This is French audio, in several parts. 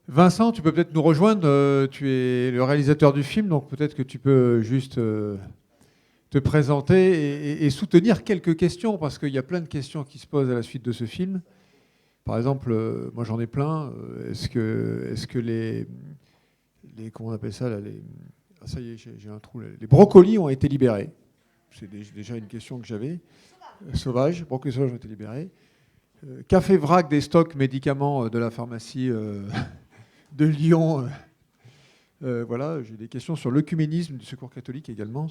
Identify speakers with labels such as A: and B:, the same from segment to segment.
A: Vincent, tu peux peut-être nous rejoindre. Tu es le réalisateur du film, donc peut-être que tu peux juste te présenter et soutenir quelques questions, parce qu'il y a plein de questions qui se posent à la suite de ce film. Par exemple, moi j'en ai plein. Est-ce que comment on appelle ça là, ah, ça y est, j'ai un trou. Les brocolis ont été libérés. C'est déjà une question que j'avais. Sauvages, brocolis sauvages ont été libérés. Qu'a fait vrac des stocks médicaments de la pharmacie de Lyon? Voilà, j'ai des questions sur l'œcuménisme du Secours catholique également.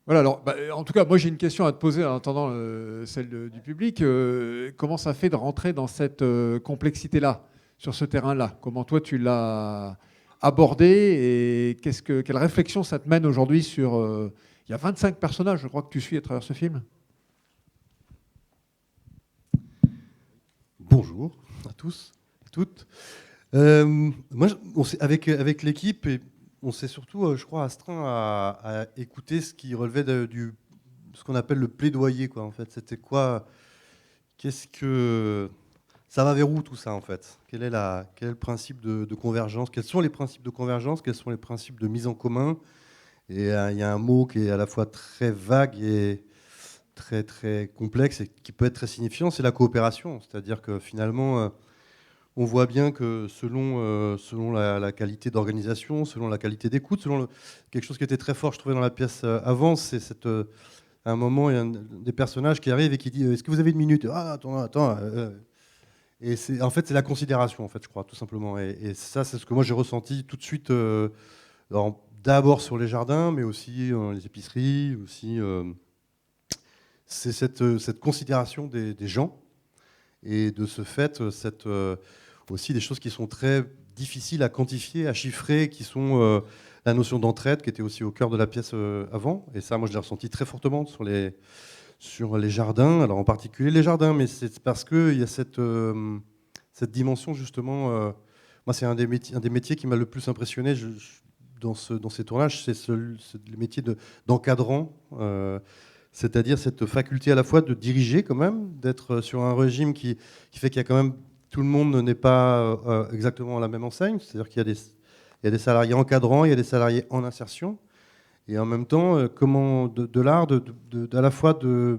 A: Voilà, alors, en tout cas, moi j'ai une question à te poser en attendant celle du public. Comment ça fait de rentrer dans cette complexité-là, sur ce terrain-là? Comment toi tu l'as abordé et quelle réflexion ça te mène aujourd'hui sur... il y a 25 personnages, je crois, que tu suis à travers ce film.
B: Bonjour à tous et toutes. Moi, avec l'équipe, on s'est surtout, je crois, astreint à écouter ce qui relevait ce qu'on appelle le plaidoyer, quoi. En fait, c'était quoi? Qu'est-ce que ça va vers où tout ça, en fait? Quel est le principe de convergence? Quels sont les principes de convergence? Quels sont les principes de mise en commun? Et il y a un mot qui est à la fois très vague et très très complexe et qui peut être très signifiant, c'est la coopération. C'est-à-dire que finalement, on voit bien que selon la qualité d'organisation, selon la qualité d'écoute, quelque chose qui était très fort, je trouvais, dans la pièce avant, c'est à un moment, il y a des personnages qui arrivent et qui disent est-ce que vous avez une minute? Ah, attends. Et en fait, c'est la considération, en fait, je crois, tout simplement. Et ça, c'est ce que moi j'ai ressenti tout de suite, d'abord sur les jardins, mais aussi dans les épiceries, aussi. C'est cette considération des gens. Et de ce fait, aussi des choses qui sont très difficiles à quantifier, à chiffrer, qui sont la notion d'entraide, qui était aussi au cœur de la pièce avant. Et ça, moi, je l'ai ressenti très fortement sur les jardins. Alors, en particulier les jardins, mais c'est parce qu'il y a cette dimension, justement. Moi, c'est un des métiers qui m'a le plus impressionné dans ces tournages, c'est le métier d'encadrant. C'est-à-dire cette faculté à la fois de diriger quand même, d'être sur un régime qui fait qu'il y a quand même tout le monde n'est pas exactement à la même enseigne. C'est-à-dire qu'il y a des salariés encadrants, il y a des salariés en insertion, et en même temps, comment de l'art à la fois de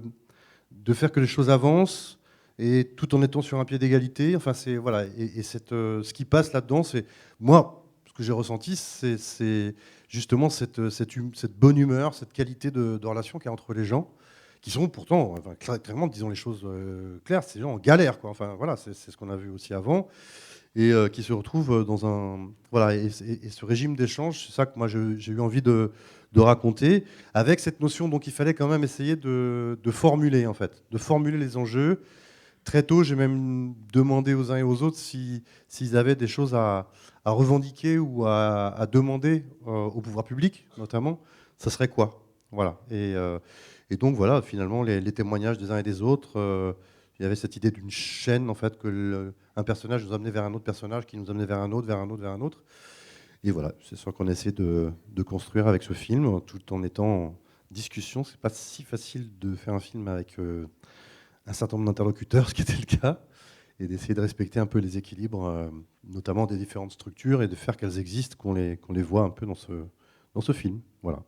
B: faire que les choses avancent et tout en étant sur un pied d'égalité. Enfin, c'est voilà, et ce qui passe là-dedans, c'est moi. Ce que j'ai ressenti, c'est justement cette bonne humeur, cette qualité de relation qu'il y a entre les gens, qui sont pourtant, enfin, clairement, disons les choses claires, ces gens en galère, quoi. Enfin, voilà, c'est ce qu'on a vu aussi avant, et qui se retrouvent dans un... Voilà, et ce régime d'échange, c'est ça que moi j'ai eu envie de raconter, avec cette notion, donc il fallait quand même essayer de formuler, en fait, de formuler les enjeux. Très tôt, j'ai même demandé aux uns et aux autres s'ils avaient des choses à revendiquer ou à demander au pouvoir public, notamment. Ça serait quoi? Voilà. Et donc, voilà, finalement, les témoignages des uns et des autres, il y avait cette idée d'une chaîne, en fait, un personnage nous amenait vers un autre personnage, qui nous amenait vers un autre, vers un autre, vers un autre. Et voilà, c'est ça qu'on essaie de construire avec ce film, tout en étant en discussion. C'est pas si facile de faire un film avec un certain nombre d'interlocuteurs, ce qui était le cas, et d'essayer de respecter un peu les équilibres, notamment des différentes structures, et de faire qu'elles existent, qu'on les voit un peu dans ce film. Voilà.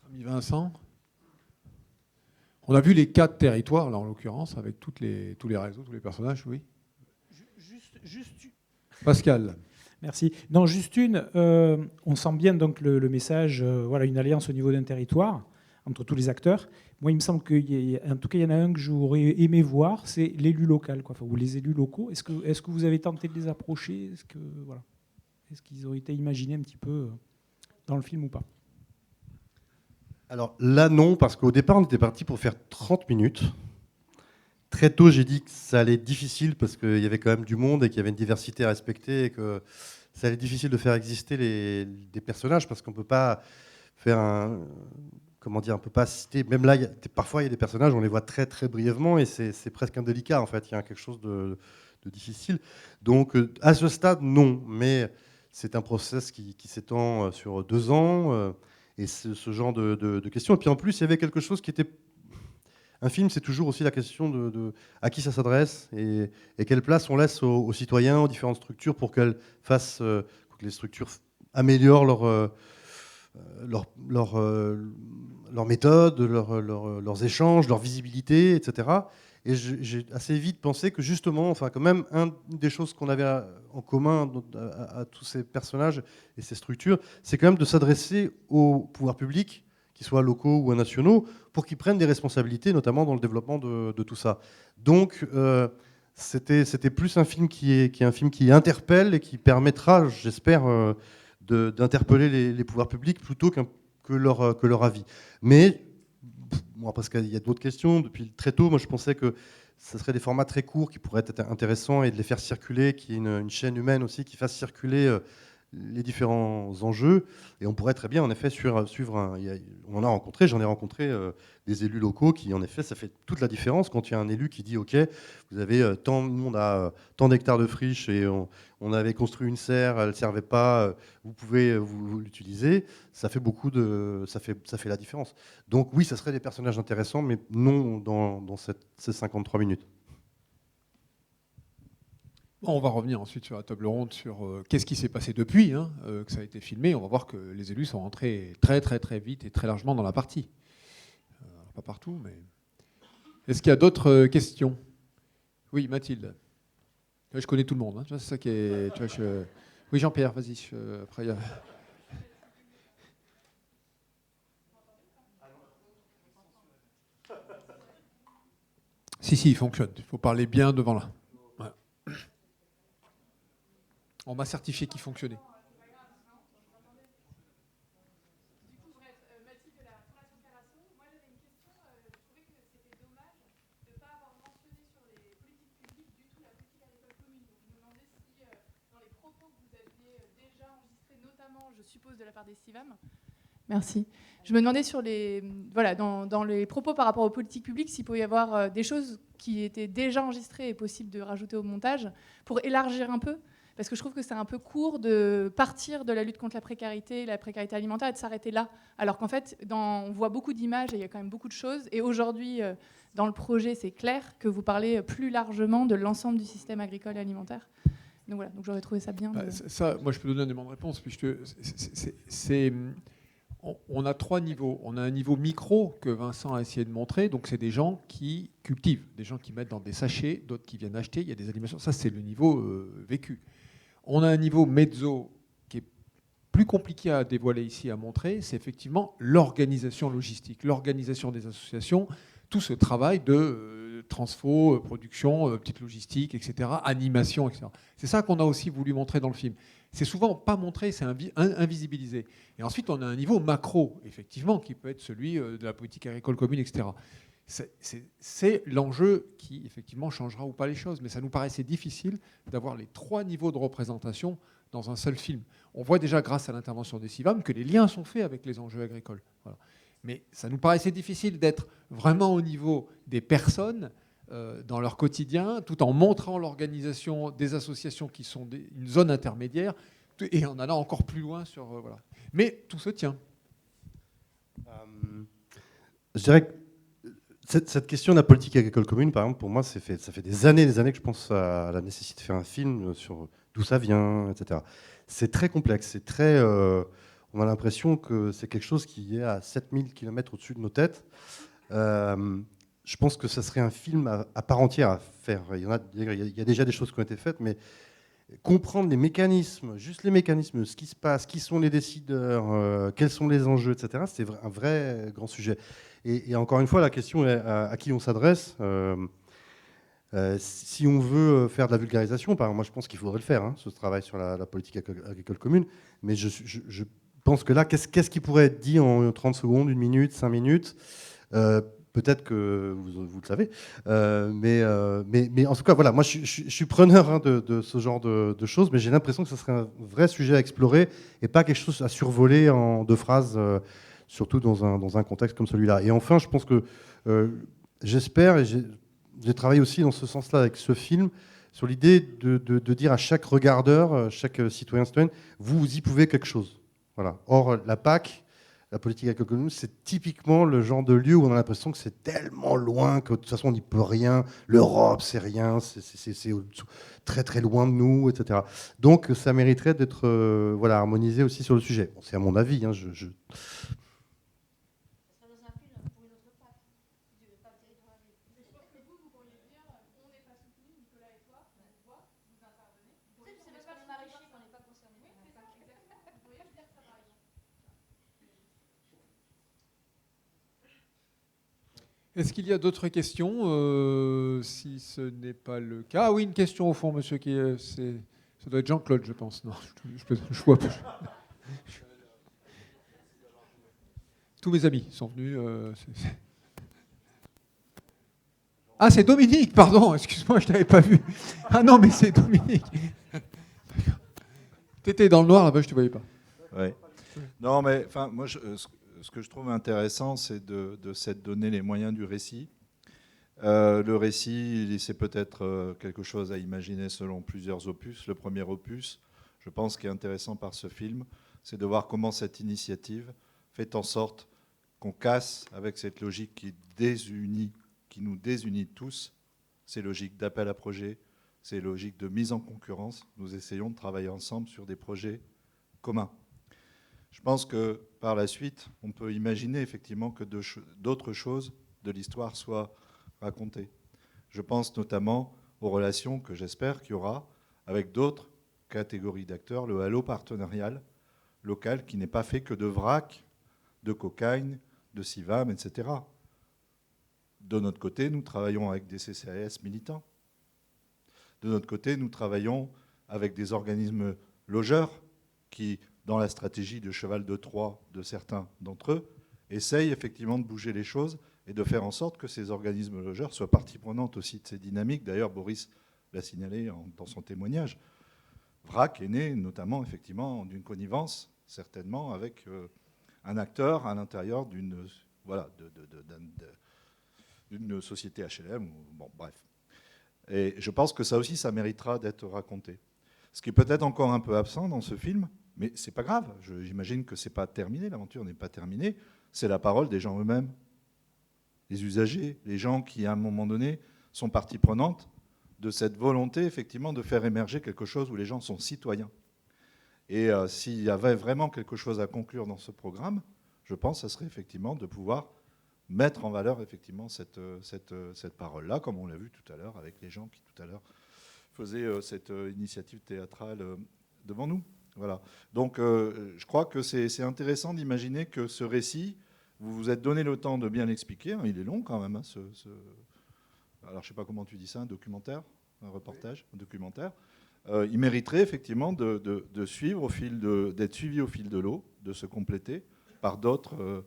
A: Ami Vincent, on a vu les 4 territoires, là en l'occurrence, avec tous les réseaux, tous les personnages, oui.
C: Juste
A: Pascal.
C: Merci. Non, juste une. On sent bien donc le message, voilà, une alliance au niveau d'un territoire entre tous les acteurs. Moi, il me semble qu'en tout cas, il y en a un que j'aurais aimé voir, c'est l'élu local, quoi, enfin, ou les élus locaux. Est-ce que vous avez tenté de les approcher? Est-ce qu'ils auraient été imaginés un petit peu dans le film ou pas?
B: Alors là, non, parce qu'au départ, on était parti pour faire 30 minutes. Très tôt, j'ai dit que ça allait être difficile parce qu'il y avait quand même du monde et qu'il y avait une diversité à respecter et que ça allait être difficile de faire exister des personnages parce qu'on ne peut pas faire comment dire, on peut pas citer. Même là, parfois, il y a des personnages, on les voit très très brièvement et c'est presque indélicat en fait. Il y a quelque chose de difficile. Donc, à ce stade, non. Mais c'est un process qui s'étend sur 2 ans et ce genre de questions. Et puis en plus, il y avait quelque chose qui était... Un film, c'est toujours aussi la question de à qui ça s'adresse et quelle place on laisse aux citoyens, aux différentes structures pour qu'elles fassent, pour que les structures améliorent leur méthode, leurs échanges, leur visibilité, etc. Et j'ai assez vite pensé que justement, enfin, quand même, une des choses qu'on avait en commun à tous ces personnages et ces structures, c'est quand même de s'adresser aux pouvoirs publics, qu'ils soient locaux ou nationaux, pour qu'ils prennent des responsabilités, notamment dans le développement de tout ça. Donc, c'était plus un film qui est un film qui interpelle et qui permettra, j'espère, d'interpeller les pouvoirs publics plutôt que leur avis. Mais, bon, parce qu'il y a d'autres questions, depuis très tôt, moi je pensais que ce serait des formats très courts qui pourraient être intéressants et de les faire circuler, qu'il y ait une chaîne humaine aussi qui fasse circuler les différents enjeux. Et on pourrait très bien, en effet, suivre on en a rencontré, j'en ai rencontré des élus locaux qui, en effet, ça fait toute la différence quand il y a un élu qui dit « Ok, vous avez tant, nous, on a tant d'hectares de friches et on avait construit une serre, elle ne servait pas, vous pouvez vous l'utiliser », ça fait ça fait la différence. Donc oui, ça serait des personnages intéressants, mais non dans ces 53 minutes.
A: On va revenir ensuite sur la table ronde sur qu'est-ce qui s'est passé depuis que ça a été filmé. On va voir que les élus sont rentrés très très très vite et très largement dans la partie. Pas partout, mais... Est-ce qu'il y a d'autres questions? Oui, Mathilde. Je connais tout le monde. C'est ça qui est... Oui, Jean-Pierre, vas-y. Après, Si, il fonctionne. Il faut parler bien devant là. Voilà. On m'a certifié qu'il fonctionnait.
D: Je suppose de la part des CIVAM. Merci. Je me demandais dans les propos par rapport aux politiques publiques, s'il pouvait y avoir des choses qui étaient déjà enregistrées et possibles de rajouter au montage pour élargir un peu, parce que je trouve que c'est un peu court de partir de la lutte contre la précarité alimentaire et de s'arrêter là, alors qu'en fait, on voit beaucoup d'images et il y a quand même beaucoup de choses. Et aujourd'hui, dans le projet, c'est clair que vous parlez plus largement de l'ensemble du système agricole et alimentaire. Donc voilà, donc j'aurais trouvé ça bien.
A: Ça, moi, je peux donner un élément de réponse, puisque on a 3 niveaux. On a un niveau micro que Vincent a essayé de montrer. Donc, c'est des gens qui cultivent, des gens qui mettent dans des sachets, d'autres qui viennent acheter. Il y a des animations. Ça, c'est le niveau vécu. On a un niveau mezzo qui est plus compliqué à dévoiler ici, à montrer. C'est effectivement l'organisation logistique, l'organisation des associations, tout ce travail de transfo, production, petite logistique, etc., animation, etc. C'est ça qu'on a aussi voulu montrer dans le film. C'est souvent pas montré, c'est invisibilisé. Et ensuite, on a un niveau macro, effectivement, qui peut être celui de la politique agricole commune, etc. C'est l'enjeu qui, effectivement, changera ou pas les choses. Mais ça nous paraissait difficile d'avoir les 3 niveaux de représentation dans un seul film. On voit déjà, grâce à l'intervention des CIVAM, que les liens sont faits avec les enjeux agricoles. Voilà. Mais ça nous paraissait difficile d'être vraiment au niveau des personnes dans leur quotidien, tout en montrant l'organisation des associations qui sont une zone intermédiaire, et en allant encore plus loin sur... voilà. Mais tout se tient.
B: Je dirais que cette question de la politique agricole commune, par exemple, pour moi, ça fait des années que je pense à la nécessité de faire un film sur d'où ça vient, etc. C'est très complexe, c'est très... on a l'impression que c'est quelque chose qui est à 7000 km au-dessus de nos têtes. Je pense que ça serait un film à part entière à faire. Il y a déjà des choses qui ont été faites, mais comprendre les mécanismes, juste les mécanismes, ce qui se passe, qui sont les décideurs, quels sont les enjeux, etc., c'est un vrai grand sujet. Et encore une fois, la question est à qui on s'adresse. Si on veut faire de la vulgarisation, moi je pense qu'il faudrait le faire, ce travail sur la politique agricole commune, mais je pense que là, qu'est-ce qui pourrait être dit en 30 secondes, 1 minute, 5 minutes Peut-être que vous le savez. Mais en tout cas, voilà, moi je suis preneur de ce genre de choses, mais j'ai l'impression que ce serait un vrai sujet à explorer et pas quelque chose à survoler en 2 phrases, surtout dans un contexte comme celui-là. Et enfin, je pense que j'espère, et j'ai travaillé aussi dans ce sens-là avec ce film, sur l'idée de dire à chaque regardeur, chaque citoyenne, vous y pouvez quelque chose. Voilà. Or, la PAC, la politique agricole, c'est typiquement le genre de lieu où on a l'impression que c'est tellement loin que de toute façon on n'y peut rien. L'Europe, c'est rien, c'est très très loin de nous, etc. Donc ça mériterait d'être voilà, harmonisé aussi sur le sujet. Bon, c'est à mon avis. Hein,
A: Est-ce qu'il y a d'autres questions? Si ce n'est pas le cas. Ah oui, une question au fond, monsieur. Ça doit être Jean-Claude, je pense. Non, je vois pas. Tous mes amis sont venus. Ah, c'est Dominique, pardon. Excuse-moi, je ne t'avais pas vu. Ah non, mais c'est Dominique. Tu étais dans le noir, là-bas, je ne te voyais pas.
E: Oui. Non, mais moi, ce que je trouve intéressant, c'est de s'être donné les moyens du récit. Le récit, c'est peut-être quelque chose à imaginer selon plusieurs opus. Le premier opus, je pense, ce qui est intéressant par ce film, c'est de voir comment cette initiative fait en sorte qu'on casse avec cette logique qui nous désunit tous, ces logiques d'appel à projet, ces logiques de mise en concurrence. Nous essayons de travailler ensemble sur des projets communs. Je pense que par la suite, on peut imaginer effectivement que d'autres choses de l'histoire soient racontées. Je pense notamment aux relations que j'espère qu'il y aura avec d'autres catégories d'acteurs, le halo partenarial local qui n'est pas fait que de vrac, de cocaïne, de CIVAM, etc. De notre côté, nous travaillons avec des CCAS militants. De notre côté, nous travaillons avec des organismes logeurs qui, dans la stratégie de cheval de Troie de certains d'entre eux, essayent effectivement de bouger les choses et de faire en sorte que ces organismes logeurs soient partie prenante aussi de ces dynamiques. D'ailleurs, Boris l'a signalé dans son témoignage. VRAC est né notamment effectivement d'une connivence, certainement, avec un acteur à l'intérieur d'une société HLM. Bon, bref. Et je pense que ça aussi, ça méritera d'être raconté. Ce qui est peut-être encore un peu absent dans ce film, mais c'est pas grave. J'imagine que c'est pas terminé, l'aventure n'est pas terminée. C'est la parole des gens eux-mêmes, les usagers, les gens qui, à un moment donné, sont partie prenante de cette volonté, effectivement, de faire émerger quelque chose où les gens sont citoyens. Et s'il y avait vraiment quelque chose à conclure dans ce programme, je pense que ça serait effectivement de pouvoir mettre en valeur effectivement cette parole-là, comme on l'a vu tout à l'heure avec les gens qui tout à l'heure faisaient cette initiative théâtrale devant nous. Voilà. Donc je crois que c'est intéressant d'imaginer que ce récit, vous vous êtes donné le temps de bien l'expliquer, hein, il est long quand même, hein, alors je ne sais pas comment tu dis ça, un documentaire, un reportage, un documentaire, il mériterait effectivement de suivre d'être suivi au fil de l'eau, de se compléter par d'autres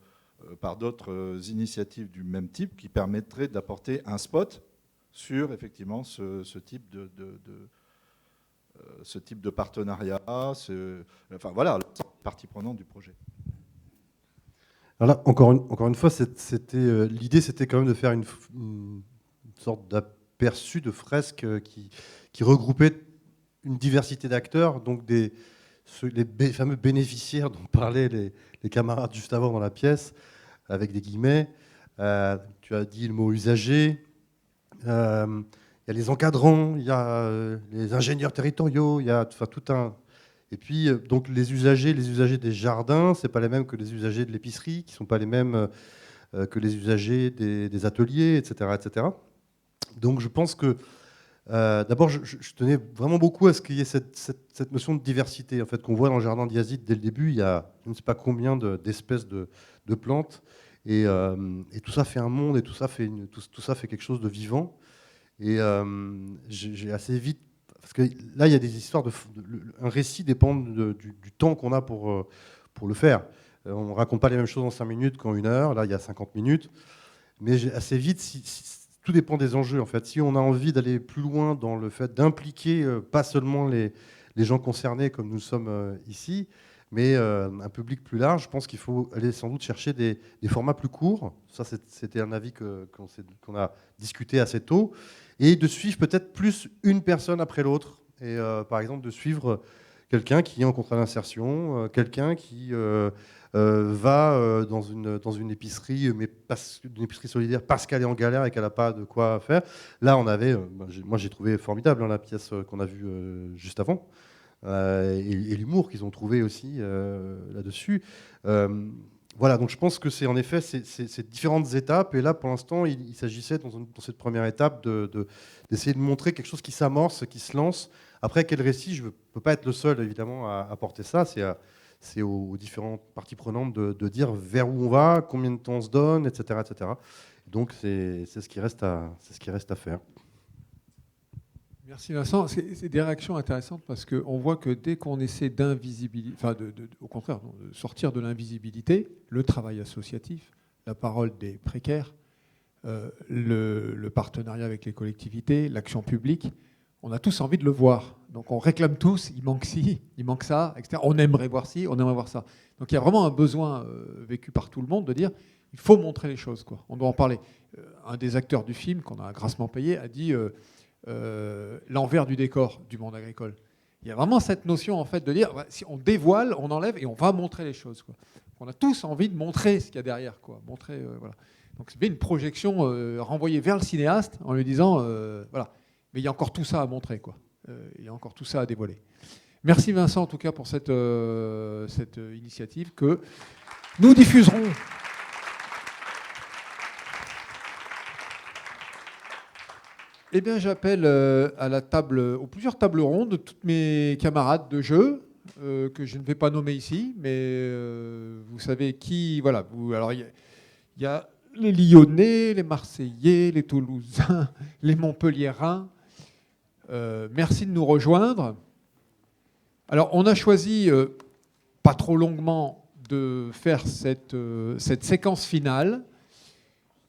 E: initiatives du même type qui permettraient d'apporter un spot sur effectivement ce type de partenariat, enfin voilà, partie prenante du projet.
B: Alors là, encore une fois, l'idée, c'était quand même de faire une sorte d'aperçu de fresque qui regroupait une diversité d'acteurs, donc les fameux bénéficiaires dont parlaient les camarades juste avant dans la pièce, avec des guillemets. Tu as dit le mot usager. Il y a les encadrants, il y a les ingénieurs territoriaux, il y a tout un... Et puis, donc, les usagers des jardins, ce n'est pas les mêmes que les usagers de l'épicerie, qui ne sont pas les mêmes que les usagers des ateliers, etc., etc. Donc, je pense que, d'abord, je tenais vraiment beaucoup à ce qu'il y ait cette notion de diversité, en fait, qu'on voit dans le jardin d'Hyazide dès le début. Il y a je ne sais pas combien d'espèces de plantes, et tout ça fait un monde, et tout ça fait quelque chose de vivant. Et j'ai assez vite... Parce que là, il y a des histoires un récit dépend du temps qu'on a pour le faire. On ne raconte pas les mêmes choses en 5 minutes qu'en 1 heure. Là, il y a 50 minutes. Mais assez vite, tout dépend des enjeux. En fait, si on a envie d'aller plus loin dans le fait d'impliquer pas seulement les gens concernés comme nous sommes ici, mais un public plus large, je pense qu'il faut aller sans doute chercher des formats plus courts. Ça, c'était un avis qu'on a discuté assez tôt. Et de suivre peut-être plus une personne après l'autre. Et par exemple, de suivre quelqu'un qui est en contrat d'insertion, quelqu'un qui va dans une épicerie, mais une épicerie solidaire parce qu'elle est en galère et qu'elle n'a pas de quoi faire. Là, on avait, moi j'ai trouvé formidable la pièce qu'on a vue juste avant, et l'humour qu'ils ont trouvé aussi là-dessus. Voilà, donc je pense que c'est en effet ces différentes étapes, et là pour l'instant il s'agissait dans cette première étape d'essayer de montrer quelque chose qui s'amorce, qui se lance. Après, quel récit, je ne peux pas être le seul évidemment à porter ça, c'est aux différentes parties prenantes de dire vers où on va, combien de temps on se donne, etc. etc. Donc c'est ce qui reste à faire.
A: Merci Vincent. C'est des réactions intéressantes parce qu'on voit que dès qu'on essaie d'invisibiliser, enfin au contraire, de sortir de l'invisibilité, le travail associatif, la parole des précaires, le partenariat avec les collectivités, l'action publique, on a tous envie de le voir. Donc on réclame tous, il manque ci, il manque ça, etc. On aimerait voir ci, on aimerait voir ça. Donc il y a vraiment un besoin vécu par tout le monde de dire il faut montrer les choses, quoi. On doit en parler. Un des acteurs du film, qu'on a grassement payé, a dit l'envers du décor du monde agricole. Il y a vraiment cette notion en fait de dire si on dévoile, on enlève et on va montrer les choses, quoi. On a tous envie de montrer ce qu'il y a derrière, quoi. Montrer, voilà. Donc c'est bien une projection renvoyée vers le cinéaste en lui disant voilà, mais il y a encore tout ça à montrer, quoi. Il y a encore tout ça à dévoiler. Merci Vincent en tout cas pour cette initiative que nous diffuserons. Eh bien, j'appelle à la table, aux plusieurs tables rondes, toutes mes camarades de jeu, que je ne vais pas nommer ici, mais vous savez qui. Voilà. Alors, il y a les Lyonnais, les Marseillais, les Toulousains, les Montpelliérains. Merci de nous rejoindre. Alors, on a choisi, pas trop longuement, de faire cette séquence finale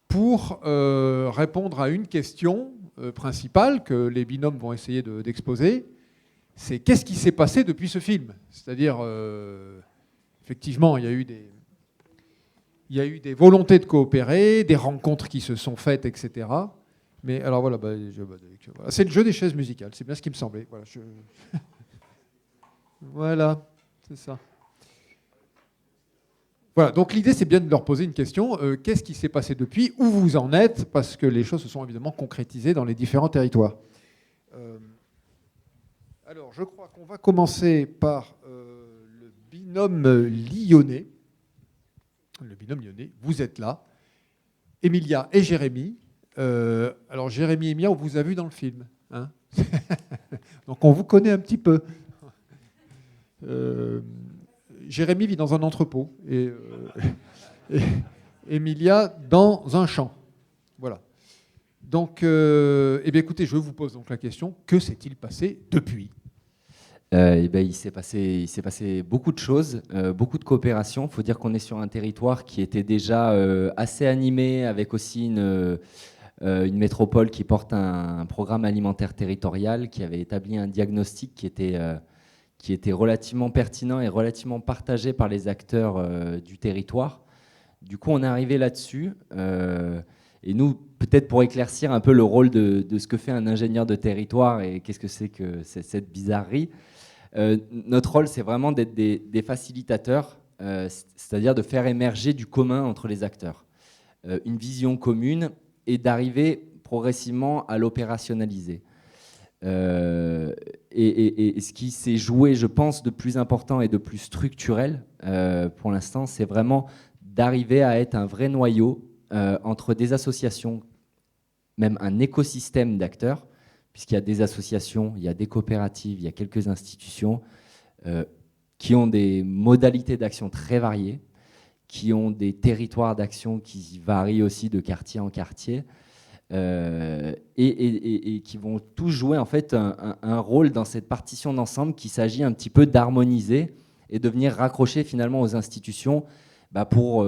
A: pour répondre à une question principale que les binômes vont essayer d'exposer, c'est qu'est-ce qui s'est passé depuis ce film ? C'est-à-dire, effectivement, il y a eu des volontés de coopérer, des rencontres qui se sont faites, etc. Mais alors voilà, voilà. C'est le jeu des chaises musicales, c'est bien ce qui me semblait. Voilà, voilà, c'est ça. Voilà, donc l'idée, c'est bien de leur poser une question. Qu'est-ce qui s'est passé depuis ? Où vous en êtes ? Parce que les choses se sont évidemment concrétisées dans les différents territoires. Alors, je crois qu'on va commencer par le binôme lyonnais. Le binôme lyonnais, vous êtes là. Emilia et Jérémy. Alors, Jérémy et Emilia, on vous a vu dans le film, hein. Donc, on vous connaît un petit peu. Jérémy vit dans un entrepôt et Emilia dans un champ. Voilà. Donc, eh bien, écoutez, je vous pose donc la question, que s'est-il passé depuis ?
F: Il s'est passé beaucoup de choses, beaucoup de coopération. Il faut dire qu'on est sur un territoire qui était déjà assez animé, avec aussi une métropole qui porte un programme alimentaire territorial, qui avait établi un diagnostic qui était relativement pertinent et relativement partagé par les acteurs du territoire. Du coup, on est arrivé là-dessus. Et nous, peut-être pour éclaircir un peu le rôle de ce que fait un ingénieur de territoire et qu'est-ce que c'est que cette bizarrerie, notre rôle, c'est vraiment d'être des facilitateurs, c'est-à-dire de faire émerger du commun entre les acteurs, une vision commune et d'arriver progressivement à l'opérationnaliser. Et ce qui s'est joué, je pense, de plus important et de plus structurel pour l'instant, c'est vraiment d'arriver à être un vrai noyau entre des associations, même un écosystème d'acteurs, puisqu'il y a des associations, il y a des coopératives, il y a quelques institutions qui ont des modalités d'action très variées, qui ont des territoires d'action qui varient aussi de quartier en quartier, et qui vont tous jouer en fait un rôle dans cette partition d'ensemble qu'il s'agit un petit peu d'harmoniser et de venir raccrocher finalement aux institutions pour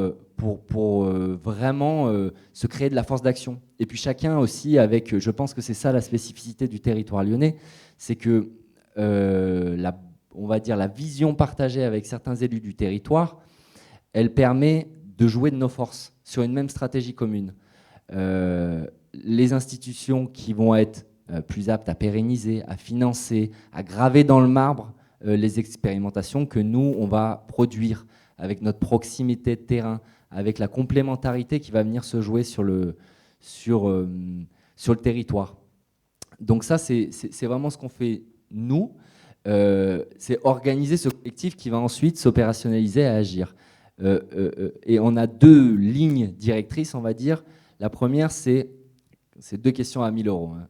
F: vraiment se créer de la force d'action. Et puis chacun aussi avec, je pense que c'est ça la spécificité du territoire lyonnais, c'est que on va dire la vision partagée avec certains élus du territoire, elle permet de jouer de nos forces sur une même stratégie commune. Les institutions qui vont être plus aptes à pérenniser, à financer, à graver dans le marbre les expérimentations que nous, on va produire avec notre proximité de terrain, avec la complémentarité qui va venir se jouer sur le territoire. Donc ça, c'est vraiment ce qu'on fait nous. C'est organiser ce collectif qui va ensuite s'opérationnaliser et agir. Et on a 2 lignes directrices, on va dire. La première, c'est 2 questions à 1 000 €. Hein.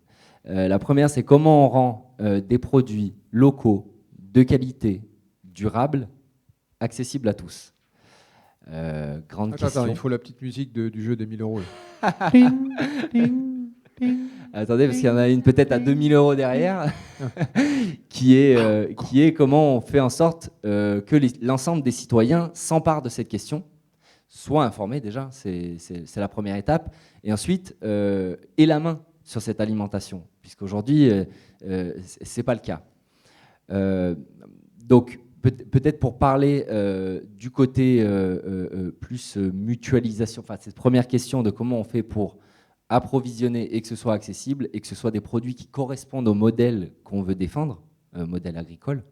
F: La première, c'est comment on rend des produits locaux, de qualité, durables, accessibles à tous. Grande question.
A: Attends, il faut la petite musique du jeu des 1 000 €.
F: Attendez, parce qu'il y en a une peut-être à 2 000 € derrière, qui est comment on fait en sorte que l'ensemble des citoyens s'emparent de cette question, soient informés déjà, c'est la première étape, et ensuite aient la main sur cette alimentation, puisqu'aujourd'hui, ce n'est pas le cas. Donc, peut-être pour parler du côté plus mutualisation, enfin cette première question de comment on fait pour approvisionner et que ce soit accessible et que ce soit des produits qui correspondent au modèle qu'on veut défendre, modèle agricole.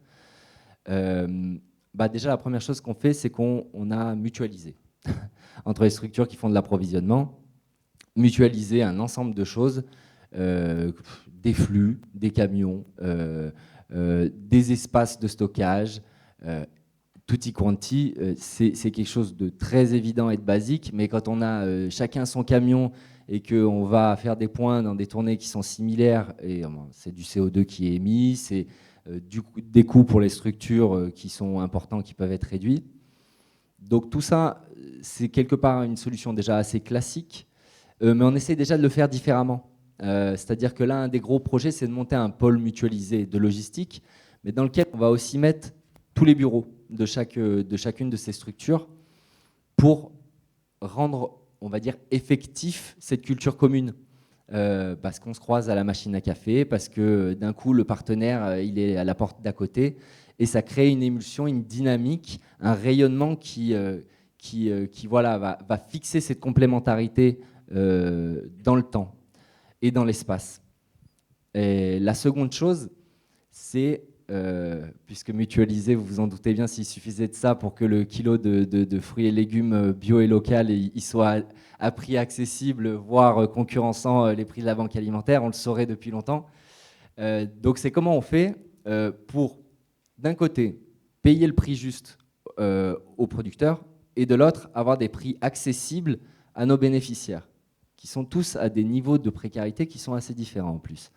F: Déjà, la première chose qu'on fait, c'est qu'on a mutualisé entre les structures qui font de l'approvisionnement, mutualiser un ensemble de choses, des flux, des camions, des espaces de stockage, tutti quanti, c'est quelque chose de très évident et de basique, mais quand on a chacun son camion et qu'on va faire des points dans des tournées qui sont similaires, et c'est du CO2 qui est émis, c'est des coûts pour les structures qui sont importants, qui peuvent être réduits. Donc tout ça, c'est quelque part une solution déjà assez classique, mais on essaie déjà de le faire différemment. C'est-à-dire que là, un des gros projets, c'est de monter un pôle mutualisé de logistique, mais dans lequel on va aussi mettre tous les bureaux de chacune de ces structures pour rendre, on va dire, effectif cette culture commune. Parce qu'on se croise à la machine à café, parce que d'un coup, le partenaire, il est à la porte d'à côté, et ça crée une émulsion, une dynamique, un rayonnement qui voilà, va fixer cette complémentarité dans le temps et dans l'espace. Et la seconde chose, c'est, puisque mutualiser, vous vous en doutez bien, s'il suffisait de ça pour que le kilo de fruits et légumes bio et local il soit à prix accessible, voire concurrençant les prix de la banque alimentaire, on le saurait depuis longtemps. Donc c'est comment on fait pour, d'un côté, payer le prix juste aux producteurs, et de l'autre, avoir des prix accessibles à nos bénéficiaires, qui sont tous à des niveaux de précarité qui sont assez différents en plus.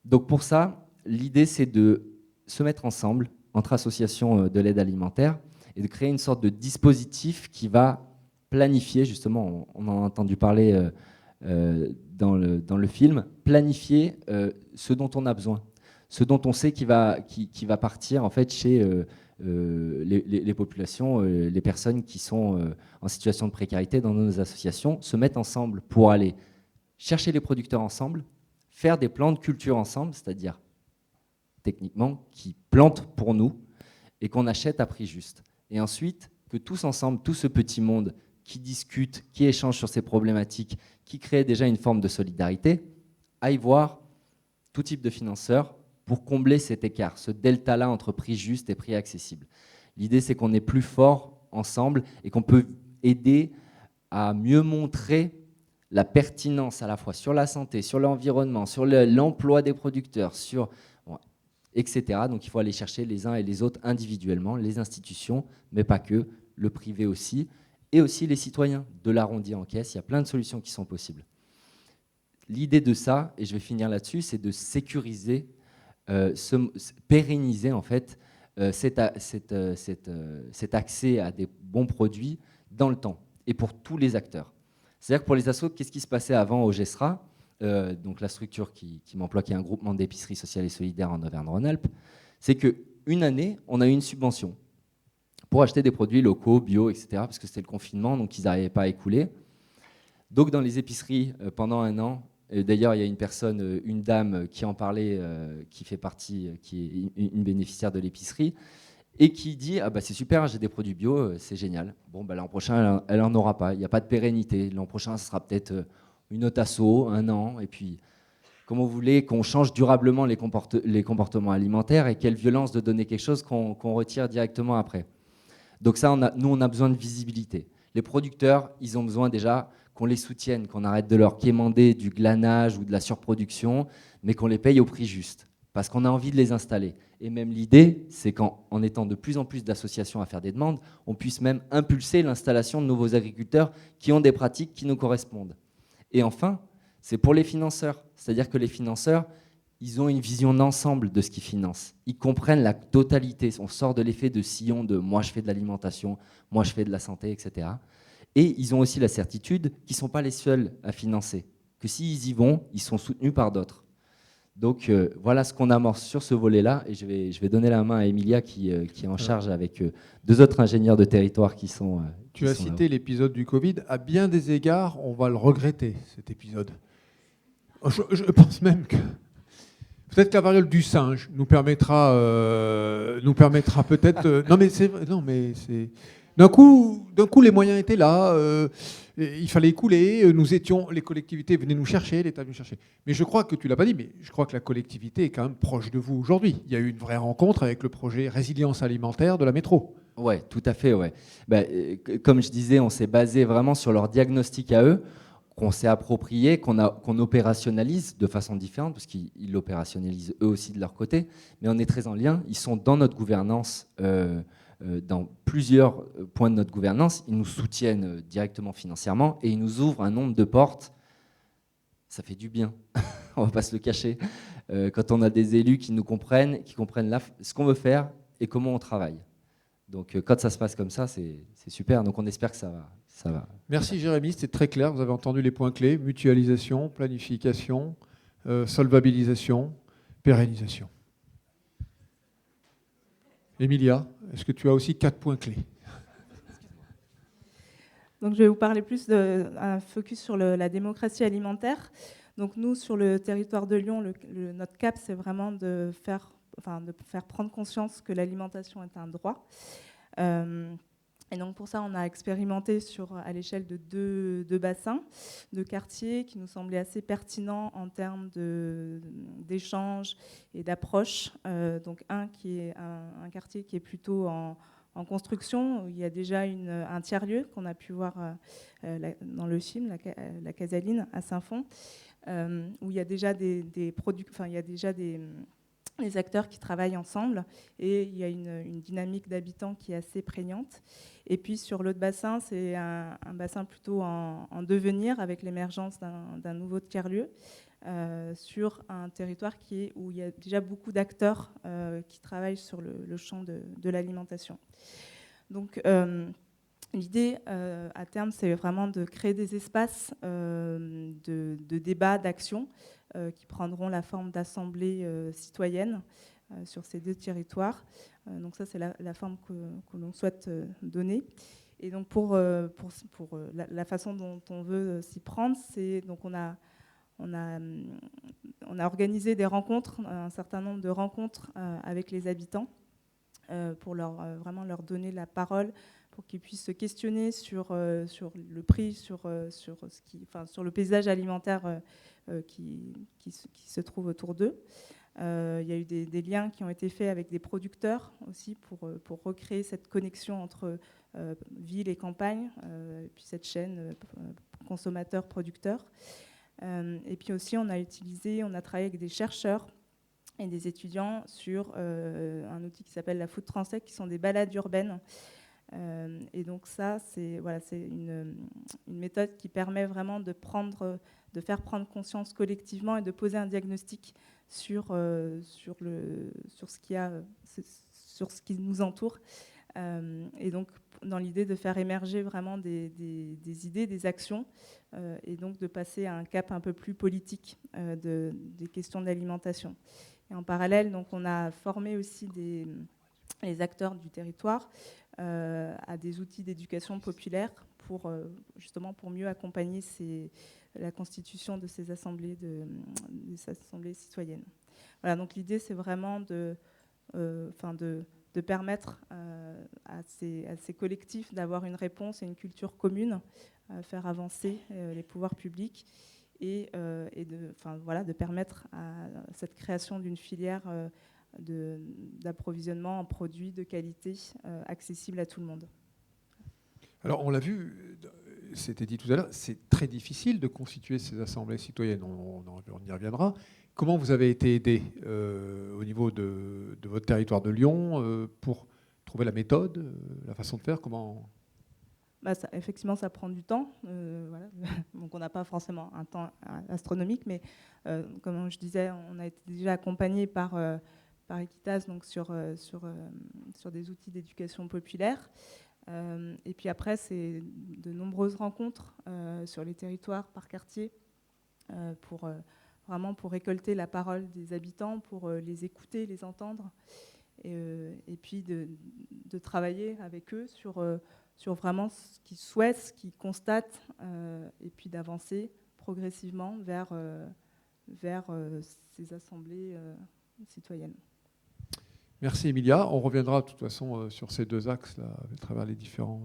F: Donc pour ça, l'idée c'est de se mettre ensemble entre associations de l'aide alimentaire et de créer une sorte de dispositif qui va planifier, justement, on en a entendu parler dans le film, planifier ce dont on a besoin, ce dont on sait qui va partir en fait chez les populations, les personnes qui sont en situation de précarité dans nos associations, se mettent ensemble pour aller chercher les producteurs ensemble, faire des plans de culture ensemble, c'est-à-dire techniquement qui plantent pour nous et qu'on achète à prix juste. Et ensuite, que tous ensemble, tout ce petit monde qui discute, qui échange sur ces problématiques, qui crée déjà une forme de solidarité, aille voir tout type de financeurs pour combler cet écart, ce delta-là entre prix juste et prix accessible. L'idée, c'est qu'on est plus fort ensemble et qu'on peut aider à mieux montrer la pertinence à la fois sur la santé, sur l'environnement, sur l'emploi des producteurs, etc. Donc il faut aller chercher les uns et les autres individuellement, les institutions, mais pas que, le privé aussi, et aussi les citoyens, de l'arrondi en caisse. Il y a plein de solutions qui sont possibles. L'idée de ça, et je vais finir là-dessus, c'est de sécuriser, pérenniser en fait cet accès à des bons produits dans le temps, et pour tous les acteurs. C'est-à-dire que pour les assos, qu'est-ce qui se passait avant au GESRA, donc la structure qui m'emploie, qui est un groupement d'épicerie sociale et solidaire en Auvergne-Rhône-Alpes, c'est qu'une année, on a eu une subvention pour acheter des produits locaux, bio, etc., parce que c'était le confinement, donc ils n'arrivaient pas à écouler. Donc dans les épiceries, pendant un an, et d'ailleurs il y a une personne, une dame qui en parlait, qui fait partie, qui est une bénéficiaire de l'épicerie, et qui dit « Ah bah c'est super, j'ai des produits bio, c'est génial. » Bon, bah, l'an prochain, elle n'en aura pas, il n'y a pas de pérennité. L'an prochain, ce sera peut-être une autre asso, un an, et puis comment vous voulez qu'on change durablement les comportements alimentaires et quelle violence de donner quelque chose qu'on retire directement après. Donc ça, nous, on a besoin de visibilité. Les producteurs, ils ont besoin déjà qu'on les soutienne, qu'on arrête de leur quémander du glanage ou de la surproduction, mais qu'on les paye au prix juste, parce qu'on a envie de les installer. Et même l'idée, c'est qu'en étant de plus en plus d'associations à faire des demandes, on puisse même impulser l'installation de nouveaux agriculteurs qui ont des pratiques qui nous correspondent. Et enfin, c'est pour les financeurs. C'est-à-dire que les financeurs, ils ont une vision d'ensemble de ce qu'ils financent. Ils comprennent la totalité. On sort de l'effet de sillon de « moi, je fais de l'alimentation, moi, je fais de la santé, etc. » Et ils ont aussi la certitude qu'ils ne sont pas les seuls à financer, que s'ils y vont, ils sont soutenus par d'autres. Donc voilà ce qu'on amorce sur ce volet-là. Et je vais donner la main à Emilia qui est en charge avec 2 autres ingénieurs de territoire qui sont...
A: Tu as cité l'épisode du Covid. À bien des égards, on va le regretter, cet épisode. Je pense même que... Peut-être que la variole du singe nous permettra peut-être... non, mais c'est... D'un coup, les moyens étaient là. Il fallait écouler. Les collectivités venaient nous chercher, l'État venait nous chercher. Mais je crois que tu l'as pas dit, mais je crois que la collectivité est quand même proche de vous aujourd'hui. Il y a eu une vraie rencontre avec le projet Résilience alimentaire de la métro.
F: Oui, tout à fait. Ouais. Comme je disais, on s'est basé vraiment sur leur diagnostic à eux, qu'on s'est approprié, qu'on opérationnalise de façon différente, parce qu'ils l'opérationnalisent eux aussi de leur côté, mais on est très en lien. Ils sont dans notre gouvernance, dans plusieurs points de notre gouvernance. Ils nous soutiennent directement financièrement et ils nous ouvrent un nombre de portes. Ça fait du bien, on ne va pas se le cacher. Quand on a des élus qui nous comprennent, qui comprennent ce qu'on veut faire et comment on travaille. Donc quand ça se passe comme ça, c'est super. Donc on espère que ça va.
A: Merci Jérémy, c'était très clair. Vous avez entendu les points clés: mutualisation, planification, solvabilisation, pérennisation. Emilia, est-ce que tu as aussi 4 points clés?
G: Donc, je vais vous parler plus un focus sur la démocratie alimentaire. Donc nous, sur le territoire de Lyon, notre cap, c'est vraiment de faire prendre conscience que l'alimentation est un droit. Et donc pour ça, on a expérimenté à l'échelle de deux bassins, 2 quartiers qui nous semblaient assez pertinents en termes d'échanges et d'approche. Donc un qui est un quartier qui est plutôt en construction, où il y a déjà un tiers-lieu qu'on a pu voir dans le film, la Casaline à Saint-Fond, où il y a déjà des acteurs qui travaillent ensemble et il y a une dynamique d'habitants qui est assez prégnante. Et puis sur l'autre bassin, c'est un bassin plutôt en devenir avec l'émergence d'un nouveau tiers-lieu sur un territoire où il y a déjà beaucoup d'acteurs qui travaillent sur le champ de l'alimentation. Donc l'idée à terme, c'est vraiment de créer des espaces de débat, d'action qui prendront la forme d'assemblées citoyennes sur ces 2 territoires. Donc ça, c'est la forme que l'on souhaite donner. Et donc pour la façon dont on veut s'y prendre, c'est donc on a organisé des rencontres, un certain nombre de rencontres avec les habitants pour vraiment leur donner la parole, pour qu'ils puissent se questionner sur le prix, sur le paysage alimentaire qui se trouve autour d'eux. Il y a eu des liens qui ont été faits avec des producteurs aussi pour recréer cette connexion entre ville et campagne, et puis cette chaîne consommateur-producteur. Et puis aussi, on a travaillé avec des chercheurs et des étudiants sur un outil qui s'appelle la Food Transect, qui sont des balades urbaines. Et donc ça, c'est une méthode qui permet vraiment de faire prendre conscience collectivement et de poser un diagnostic sur ce qui nous entoure. Et donc, dans l'idée de faire émerger vraiment des idées, des actions, et donc de passer à un cap un peu plus politique des questions d'alimentation. Et en parallèle, donc, on a formé aussi les acteurs du territoire à des outils d'éducation populaire justement pour mieux accompagner la constitution de ces assemblées citoyennes. Voilà, donc l'idée, c'est vraiment de permettre à ces collectifs d'avoir une réponse et une culture commune, faire avancer les pouvoirs publics de permettre à cette création d'une filière d'approvisionnement en produits de qualité accessible à tout le monde.
A: Alors, on l'a vu, c'était dit tout à l'heure, c'est très difficile de constituer ces assemblées citoyennes. On y reviendra. Comment vous avez été aidé au niveau de votre territoire de Lyon pour trouver la méthode, la façon de faire? Comment...
G: Effectivement, ça prend du temps. Voilà. Donc, on n'a pas forcément un temps astronomique, mais comme je disais, on a été déjà accompagné par Equitas, donc sur des outils d'éducation populaire. Et puis après, c'est de nombreuses rencontres sur les territoires par quartier pour récolter la parole des habitants, pour les écouter, les entendre, et puis de travailler avec eux sur vraiment ce qu'ils souhaitent, ce qu'ils constatent, et puis d'avancer progressivement vers ces assemblées citoyennes.
A: Merci Emilia. On reviendra de toute façon sur ces deux axes-là à travers les différentes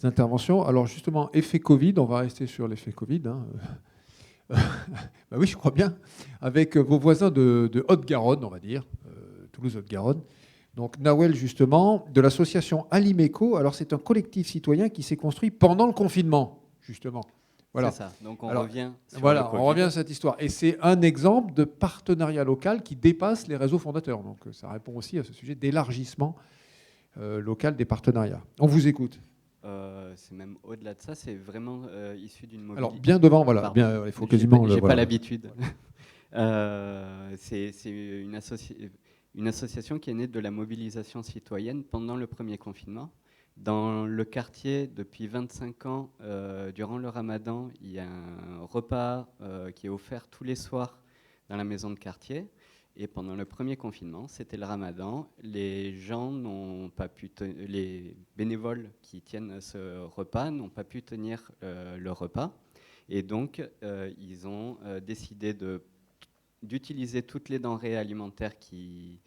A: interventions. Alors justement, effet Covid, on va rester sur l'effet Covid. Hein. Bah oui, je crois bien. Avec vos voisins de Haute-Garonne, on va dire, Toulouse-Haute-Garonne. Donc Nawel, justement, de l'association Alimeco. Alors c'est un collectif citoyen qui s'est construit pendant le confinement, justement. Voilà.
H: C'est ça, donc on revient sur
A: voilà,
H: le Covid.
A: on revient à cette histoire. Et c'est un exemple de partenariat local qui dépasse les réseaux fondateurs. Donc ça répond aussi à ce sujet d'élargissement local des partenariats. On vous écoute.
H: C'est même au-delà de ça, c'est vraiment issu d'une mobilité.
A: Alors bien devant, voilà. Bien, il faut quasiment...
H: J'ai
A: voilà.
H: pas l'habitude. C'est une association qui est née de la mobilisation citoyenne pendant le premier confinement. Dans le quartier, depuis 25 ans, durant le ramadan, il y a un repas qui est offert tous les soirs dans la maison de quartier. Et pendant le premier confinement, c'était le ramadan. Les gens n'ont pas pu les bénévoles qui tiennent ce repas n'ont pas pu tenir le repas. Et donc, ils ont décidé d'utiliser toutes les denrées alimentaires qu'ils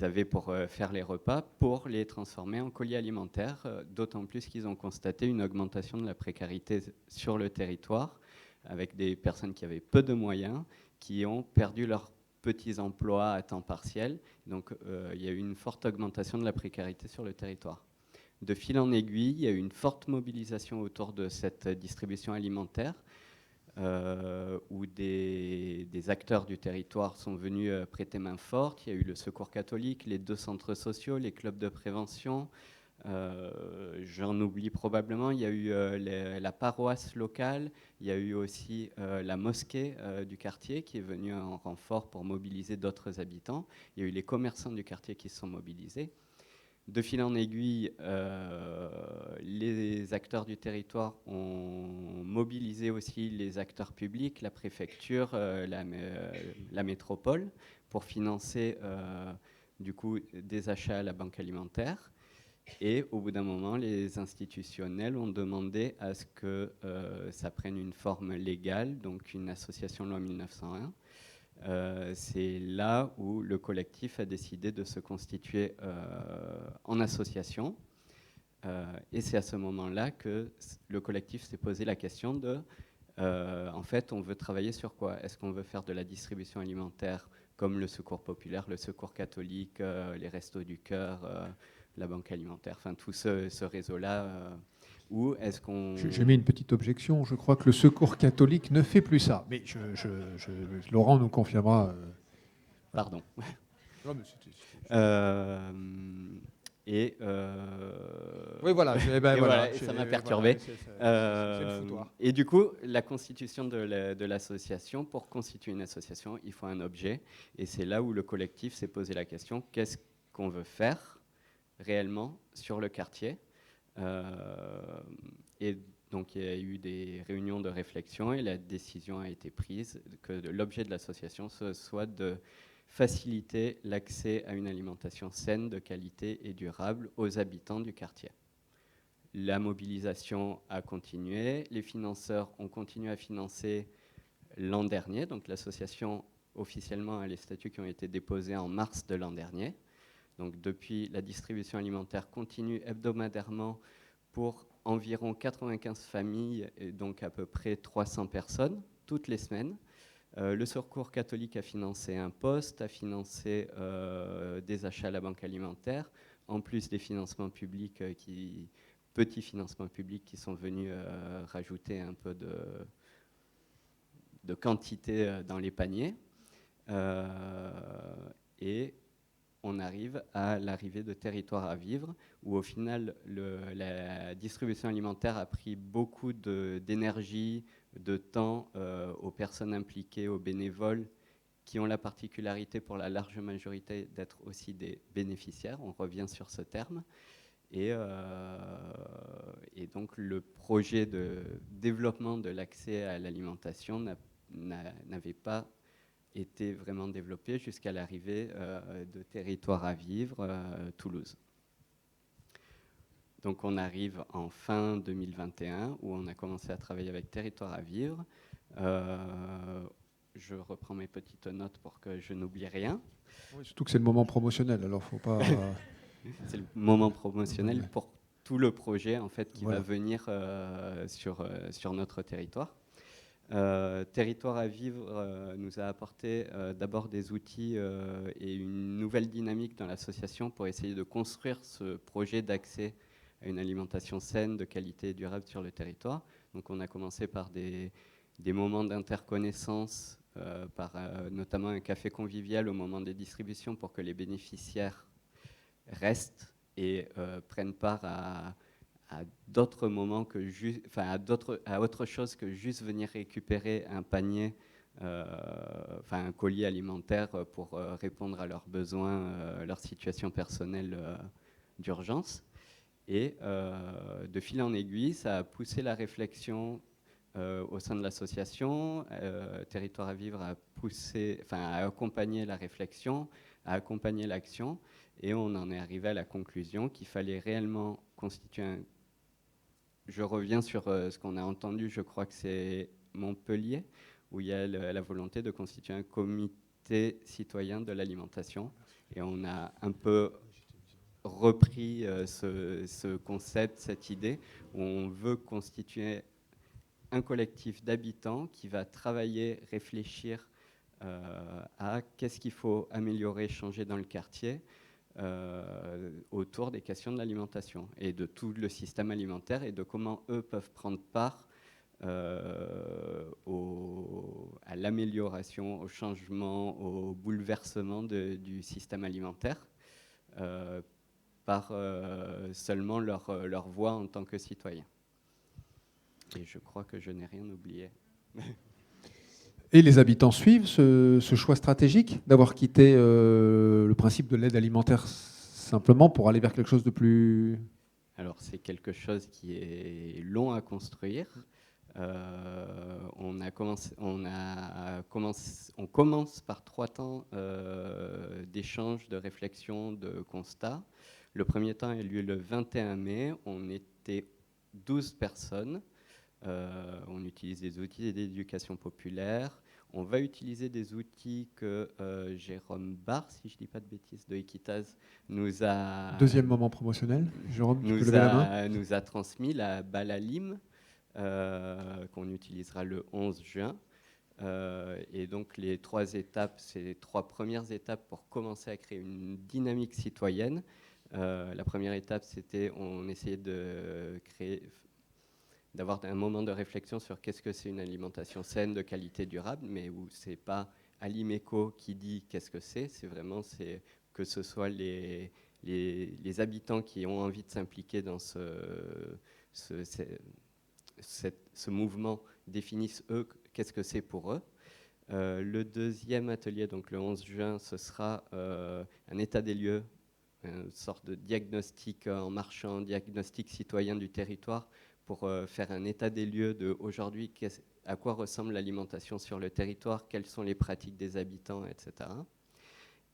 H: avaient pour faire les repas, pour les transformer en colis alimentaires, d'autant plus qu'ils ont constaté une augmentation de la précarité sur le territoire, avec des personnes qui avaient peu de moyens, qui ont perdu leurs petits emplois à temps partiel. Donc il y a eu une forte augmentation de la précarité sur le territoire. De fil en aiguille, il y a eu une forte mobilisation autour de cette distribution alimentaire, où des acteurs du territoire sont venus prêter main forte. Il y a eu le Secours catholique, les 2 centres sociaux, les clubs de prévention. J'en oublie probablement. Il y a eu la paroisse locale. Il y a eu aussi la mosquée du quartier qui est venue en renfort pour mobiliser d'autres habitants. Il y a eu les commerçants du quartier qui se sont mobilisés. De fil en aiguille, les acteurs du territoire ont mobilisé aussi les acteurs publics, la préfecture, la métropole, pour financer du coup des achats à la banque alimentaire. Et au bout d'un moment, les institutionnels ont demandé à ce que ça prenne une forme légale, donc une association loi 1901. C'est là où le collectif a décidé de se constituer en association. Et c'est à ce moment-là que le collectif s'est posé la question de, en fait, on veut travailler sur quoi? Est-ce qu'on veut faire de la distribution alimentaire comme le Secours populaire, le Secours catholique, les Restos du Cœur, la Banque alimentaire, enfin tout ce réseau-là ou est-ce qu'on...
A: J'ai mis une petite objection. Je crois que le Secours catholique ne fait plus ça. Mais Laurent nous confirmera.
H: Pardon.
A: Non, mais oui, voilà.
H: Et ça m'a perturbé. Et du coup, la constitution de l'association, pour constituer une association, il faut un objet. Et c'est là où le collectif s'est posé la question, qu'est-ce qu'on veut faire réellement sur le quartier? Et donc il y a eu des réunions de réflexion et la décision a été prise que l'objet de l'association soit de faciliter l'accès à une alimentation saine, de qualité et durable aux habitants du quartier. La mobilisation a continué, les financeurs ont continué à financer l'an dernier, donc l'association officiellement a les statuts qui ont été déposés en mars de l'an dernier. Donc depuis, la distribution alimentaire continue hebdomadairement pour environ 95 familles, et donc à peu près 300 personnes, toutes les semaines. Le Secours catholique a financé un poste, a financé des achats à la banque alimentaire, en plus des financements publics, petits financements publics qui sont venus rajouter un peu de quantité dans les paniers. Et on arrive à l'arrivée de Territoire à vivre, où au final, la distribution alimentaire a pris beaucoup d'énergie, de temps aux personnes impliquées, aux bénévoles, qui ont la particularité pour la large majorité d'être aussi des bénéficiaires. On revient sur ce terme. Et donc le projet de développement de l'accès à l'alimentation n'avait pas été vraiment développé jusqu'à l'arrivée de Territoire à vivre, Toulouse. Donc on arrive en fin 2021 où on a commencé à travailler avec Territoire à vivre. Je reprends mes petites notes pour que je n'oublie rien.
A: Oui, surtout que c'est le moment promotionnel, alors faut pas...
H: C'est le moment promotionnel pour tout le projet en fait, qui
A: voilà.
H: va venir sur notre territoire. Territoire à vivre nous a apporté d'abord des outils et une nouvelle dynamique dans l'association pour essayer de construire ce projet d'accès à une alimentation saine, de qualité et durable sur le territoire. Donc on a commencé par des moments d'interconnaissance, par notamment un café convivial au moment des distributions pour que les bénéficiaires restent et prennent part à d'autres moments que à autre chose que juste venir récupérer un panier, un colis alimentaire pour répondre à leurs besoins, leur situation personnelle d'urgence. Et de fil en aiguille, ça a poussé la réflexion au sein de l'association. Territoire à vivre a accompagné la réflexion, a accompagné l'action, et on en est arrivé à la conclusion qu'il fallait réellement constituer Je reviens sur ce qu'on a entendu, je crois que c'est Montpellier, où il y a la volonté de constituer un comité citoyen de l'alimentation. Et on a un peu repris ce concept, cette idée, où on veut constituer un collectif d'habitants qui va travailler, réfléchir à qu'est-ce qu'il faut améliorer, changer dans le quartier, autour des questions de l'alimentation et de tout le système alimentaire et de comment eux peuvent prendre part à l'amélioration, au changement, au bouleversement du système alimentaire par seulement leur voix en tant que citoyen. Et je crois que je n'ai rien oublié.
A: Et les habitants suivent ce choix stratégique d'avoir quitté le principe de l'aide alimentaire simplement pour aller vers quelque chose de plus...
H: Alors c'est quelque chose qui est long à construire. On commence par 3 temps d'échange, de réflexion, de constat. Le premier temps a eu lieu le 21 mai. On était 12 personnes. On utilise des outils d'éducation populaire. On va utiliser des outils que Jérôme Barre, si je ne dis pas de bêtises, de Equitaz, nous a...
A: Deuxième moment promotionnel. Jérôme, tu peux lever la main.
H: Nous a transmis la Balalim, qu'on utilisera le 11 juin. Et donc les 3 étapes, c'est les 3 premières étapes pour commencer à créer une dynamique citoyenne. La première étape, c'était on essayait d'avoir un moment de réflexion sur qu'est-ce que c'est une alimentation saine, de qualité durable, mais où c'est pas Alimeco qui dit qu'est-ce que c'est vraiment que ce soit les habitants qui ont envie de s'impliquer dans ce mouvement définissent eux qu'est-ce que c'est pour eux. Le deuxième atelier, donc le 11 juin, ce sera un état des lieux, une sorte de diagnostic en marchant, diagnostic citoyen du territoire pour faire un état des lieux de aujourd'hui, à quoi ressemble l'alimentation sur le territoire, quelles sont les pratiques des habitants, etc.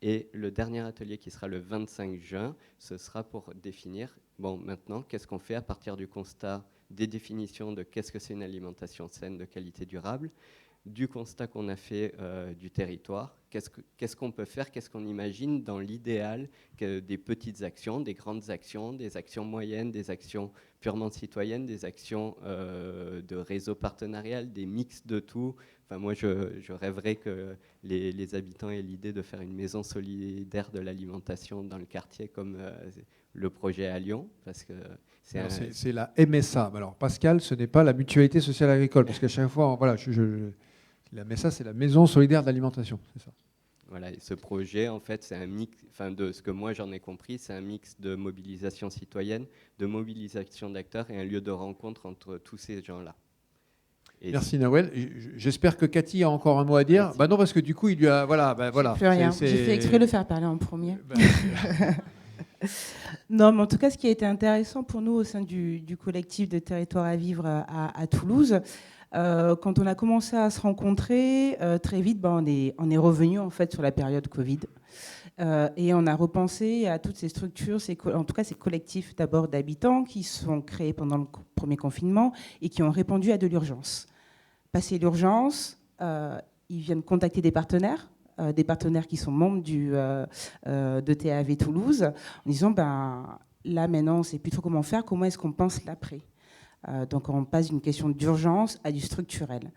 H: Et le dernier atelier qui sera le 25 juin, ce sera pour définir, bon, maintenant, qu'est-ce qu'on fait à partir du constat des définitions de qu'est-ce que c'est une alimentation saine, de qualité durable, du constat qu'on a fait du territoire. Qu'est-ce qu'on peut faire, qu'est-ce qu'on imagine dans l'idéal, des petites actions, des grandes actions, des actions moyennes, des actions purement citoyennes, des actions de réseau partenarial, des mix de tout. Enfin, moi, je rêverais que les habitants aient l'idée de faire une maison solidaire de l'alimentation dans le quartier comme le projet à Lyon, parce que
A: c'est la MSA. Alors Pascal, ce n'est pas la mutualité sociale agricole, parce qu'à chaque fois, voilà, la MSA, c'est la maison solidaire d'alimentation, c'est ça.
H: Voilà, et ce projet, en fait, c'est un mix, enfin, de ce que moi j'en ai compris, c'est un mix de mobilisation citoyenne, de mobilisation d'acteurs et un lieu de rencontre entre tous ces gens-là.
A: Merci Nawel. J'espère que Cathy a encore un mot à dire. Bah non, parce que du coup, il lui a... Voilà.
I: Plus rien. J'ai fait exprès de le faire parler en premier. Non, mais en tout cas, ce qui a été intéressant pour nous au sein du collectif de Territoires à vivre à Toulouse, quand on a commencé à se rencontrer, très vite, on est revenu en fait sur la période Covid. Et on a repensé à toutes ces structures, en tout cas ces collectifs d'abord d'habitants qui sont créés pendant le premier confinement et qui ont répondu à de l'urgence. Passé l'urgence, ils viennent contacter des partenaires qui sont membres de TAV Toulouse, en disant là maintenant on ne sait plus trop comment faire, comment est-ce qu'on pense l'après. Donc on passe d'une question d'urgence à du structurel.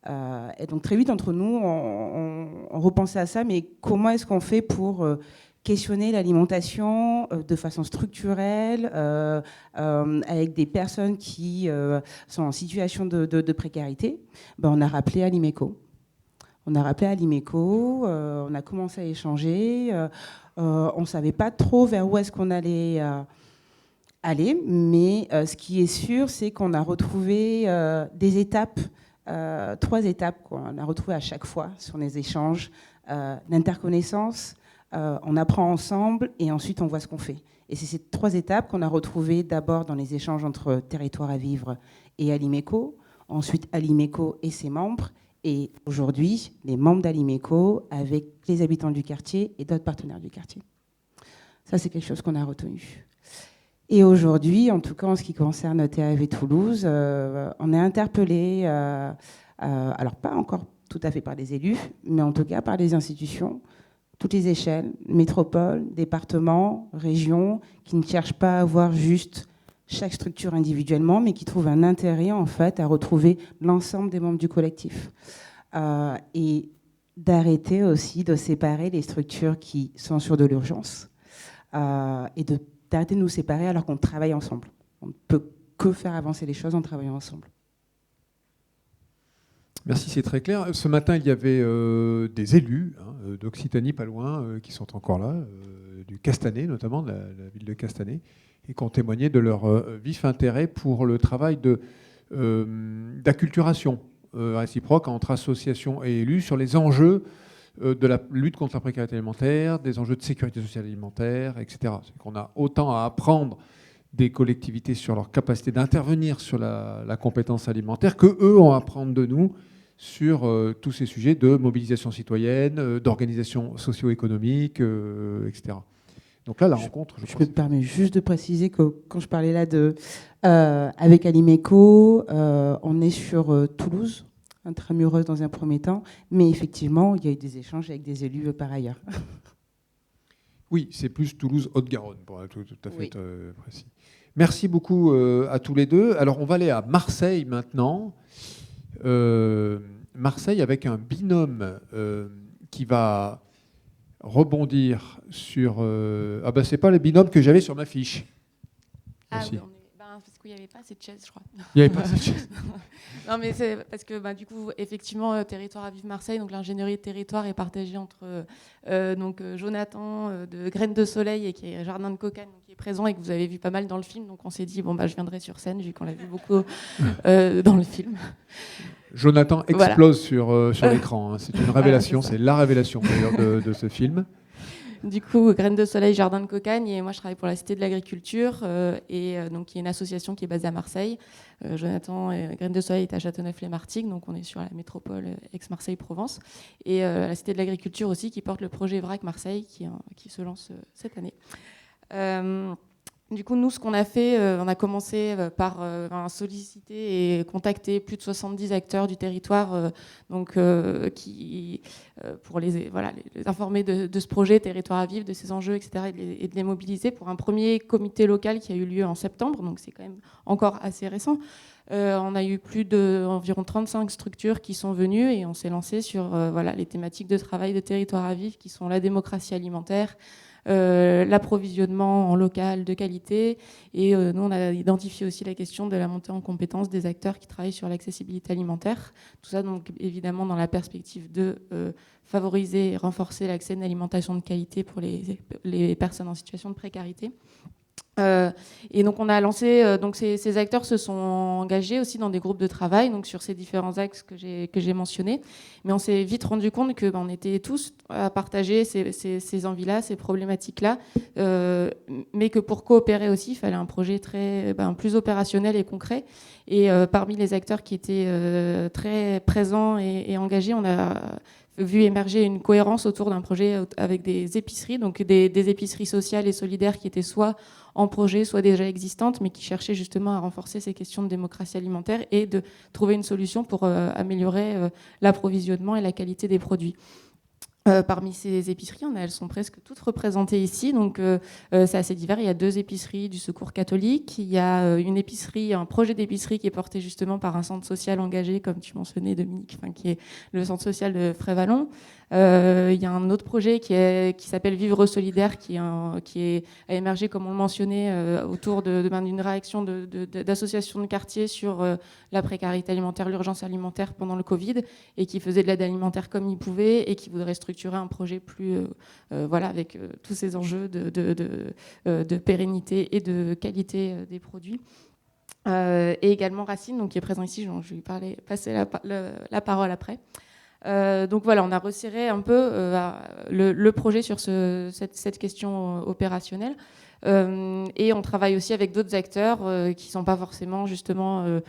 I: Et donc très vite entre nous, on repensait à ça, mais comment est-ce qu'on fait pour questionner l'alimentation de façon structurelle, avec des personnes qui sont en situation de précarité. On a rappelé à l'Imeco. On a commencé à échanger. On ne savait pas trop vers où est-ce qu'on allait aller, mais ce qui est sûr, c'est qu'on a retrouvé des étapes, 3 étapes qu'on a retrouvées à chaque fois sur les échanges, l'interconnaissance, on apprend ensemble et ensuite on voit ce qu'on fait. Et c'est ces 3 étapes qu'on a retrouvées d'abord dans les échanges entre Territoires à vivre et Alimeco, ensuite Alimeco et ses membres, et aujourd'hui les membres d'Alimeco avec les habitants du quartier et d'autres partenaires du quartier. Ça, c'est quelque chose qu'on a retenu. Et aujourd'hui, en tout cas en ce qui concerne TAV Toulouse, on est interpellé, alors pas encore tout à fait par les élus, mais en tout cas par les institutions, toutes les échelles, métropole, département, région, qui ne cherchent pas à voir juste chaque structure individuellement, mais qui trouvent un intérêt en fait à retrouver l'ensemble des membres du collectif. Et d'arrêter aussi de séparer les structures qui sont sur de l'urgence et d'arrêter de nous séparer alors qu'on travaille ensemble. On ne peut que faire avancer les choses en travaillant ensemble.
A: Merci, c'est très clair. Ce matin, il y avait des élus d'Occitanie, pas loin, qui sont encore là, du Castanet notamment, de la ville de Castanet, et qui ont témoigné de leur vif intérêt pour le travail d'acculturation réciproque entre associations et élus sur les enjeux de la lutte contre la précarité alimentaire, des enjeux de sécurité sociale alimentaire, etc. C'est qu'on a autant à apprendre des collectivités sur leur capacité d'intervenir sur la compétence alimentaire que eux ont à apprendre de nous sur tous ces sujets de mobilisation citoyenne, d'organisation socio-économique, etc. Donc là, la rencontre...
I: Je me permets juste de préciser que quand je parlais là avec Alimeco, on est sur Toulouse, intramuros dans un premier temps, mais effectivement, il y a eu des échanges avec des élus par ailleurs.
A: Oui, c'est plus Toulouse-Haute-Garonne, pour être tout à fait précis. Merci beaucoup à tous les deux. Alors, on va aller à Marseille maintenant. Marseille avec un binôme qui va rebondir sur... c'est pas le binôme que j'avais sur ma fiche.
J: Oui, parce qu'il n'y avait pas assez de chaises, je crois.
A: Il n'y avait pas assez de chaises.
J: Non, mais c'est parce que du coup, effectivement, Territoire à vivre Marseille, donc l'ingénierie de territoire est partagée entre Jonathan de Graines de Soleil et qui est Jardin de Cocagne, qui est présent et que vous avez vu pas mal dans le film. Donc on s'est dit, je viendrai sur scène, vu qu'on l'a vu beaucoup dans le film.
A: Jonathan explose sur l'écran. Hein. C'est une révélation, c'est la révélation d'ailleurs de ce film.
J: Du coup, Graines de Soleil, Jardin de Cocagne, et moi je travaille pour la Cité de l'Agriculture, donc qui est une association qui est basée à Marseille. Jonathan, Graines de Soleil est à Châteauneuf-les-Martigues, donc on est sur la métropole ex-Marseille-Provence. Et la Cité de l'Agriculture aussi, qui porte le projet VRAC Marseille, qui se lance cette année. Du coup, nous, ce qu'on a fait, on a commencé par solliciter et contacter plus de 70 acteurs du territoire pour les informer de ce projet Territoire à vivre, de ses enjeux, etc., et de les mobiliser pour un premier comité local qui a eu lieu en septembre, donc c'est quand même encore assez récent. On a eu environ 35 structures qui sont venues et on s'est lancé sur les thématiques de travail de Territoire à vivre qui sont la démocratie alimentaire, l'approvisionnement en local de qualité et nous on a identifié aussi la question de la montée en compétences des acteurs qui travaillent sur l'accessibilité alimentaire. Tout ça donc évidemment dans la perspective de favoriser et renforcer l'accès à une alimentation de qualité pour les personnes en situation de précarité. Et donc on a lancé, donc ces acteurs se sont engagés aussi dans des groupes de travail, donc sur ces différents axes que j'ai mentionnés. Mais on s'est vite rendu compte que on était tous à partager ces envies-là, ces problématiques-là, mais que pour coopérer aussi, il fallait un projet plus opérationnel et concret. Et parmi les acteurs qui étaient très présents et engagés, on a vu émerger une cohérence autour d'un projet avec des épiceries, donc des épiceries sociales et solidaires qui étaient soit en projet, soit déjà existantes, mais qui cherchaient justement à renforcer ces questions de démocratie alimentaire et de trouver une solution pour améliorer l'approvisionnement et la qualité des produits. Parmi ces épiceries, elles sont presque toutes représentées ici, donc c'est assez divers. Il y a 2 épiceries du Secours catholique, il y a un projet d'épicerie qui est porté justement par un centre social engagé, comme tu mentionnais Dominique, qui est le centre social de Frévalon. Il y a un autre projet qui s'appelle Vivre solidaire, qui a émergé, comme on le mentionnait, autour d'une réaction d'associations de quartier sur la précarité alimentaire, l'urgence alimentaire pendant le Covid, et qui faisait de l'aide alimentaire comme il pouvait, et qui voudrait structurer un projet plus, avec tous ces enjeux de pérennité et de qualité des produits. Et également Racine, donc, qui est présent ici, je vais lui passer la parole après. Donc voilà, on a resserré un peu le projet sur cette question opérationnelle. Et on travaille aussi avec d'autres acteurs qui ne sont pas forcément justement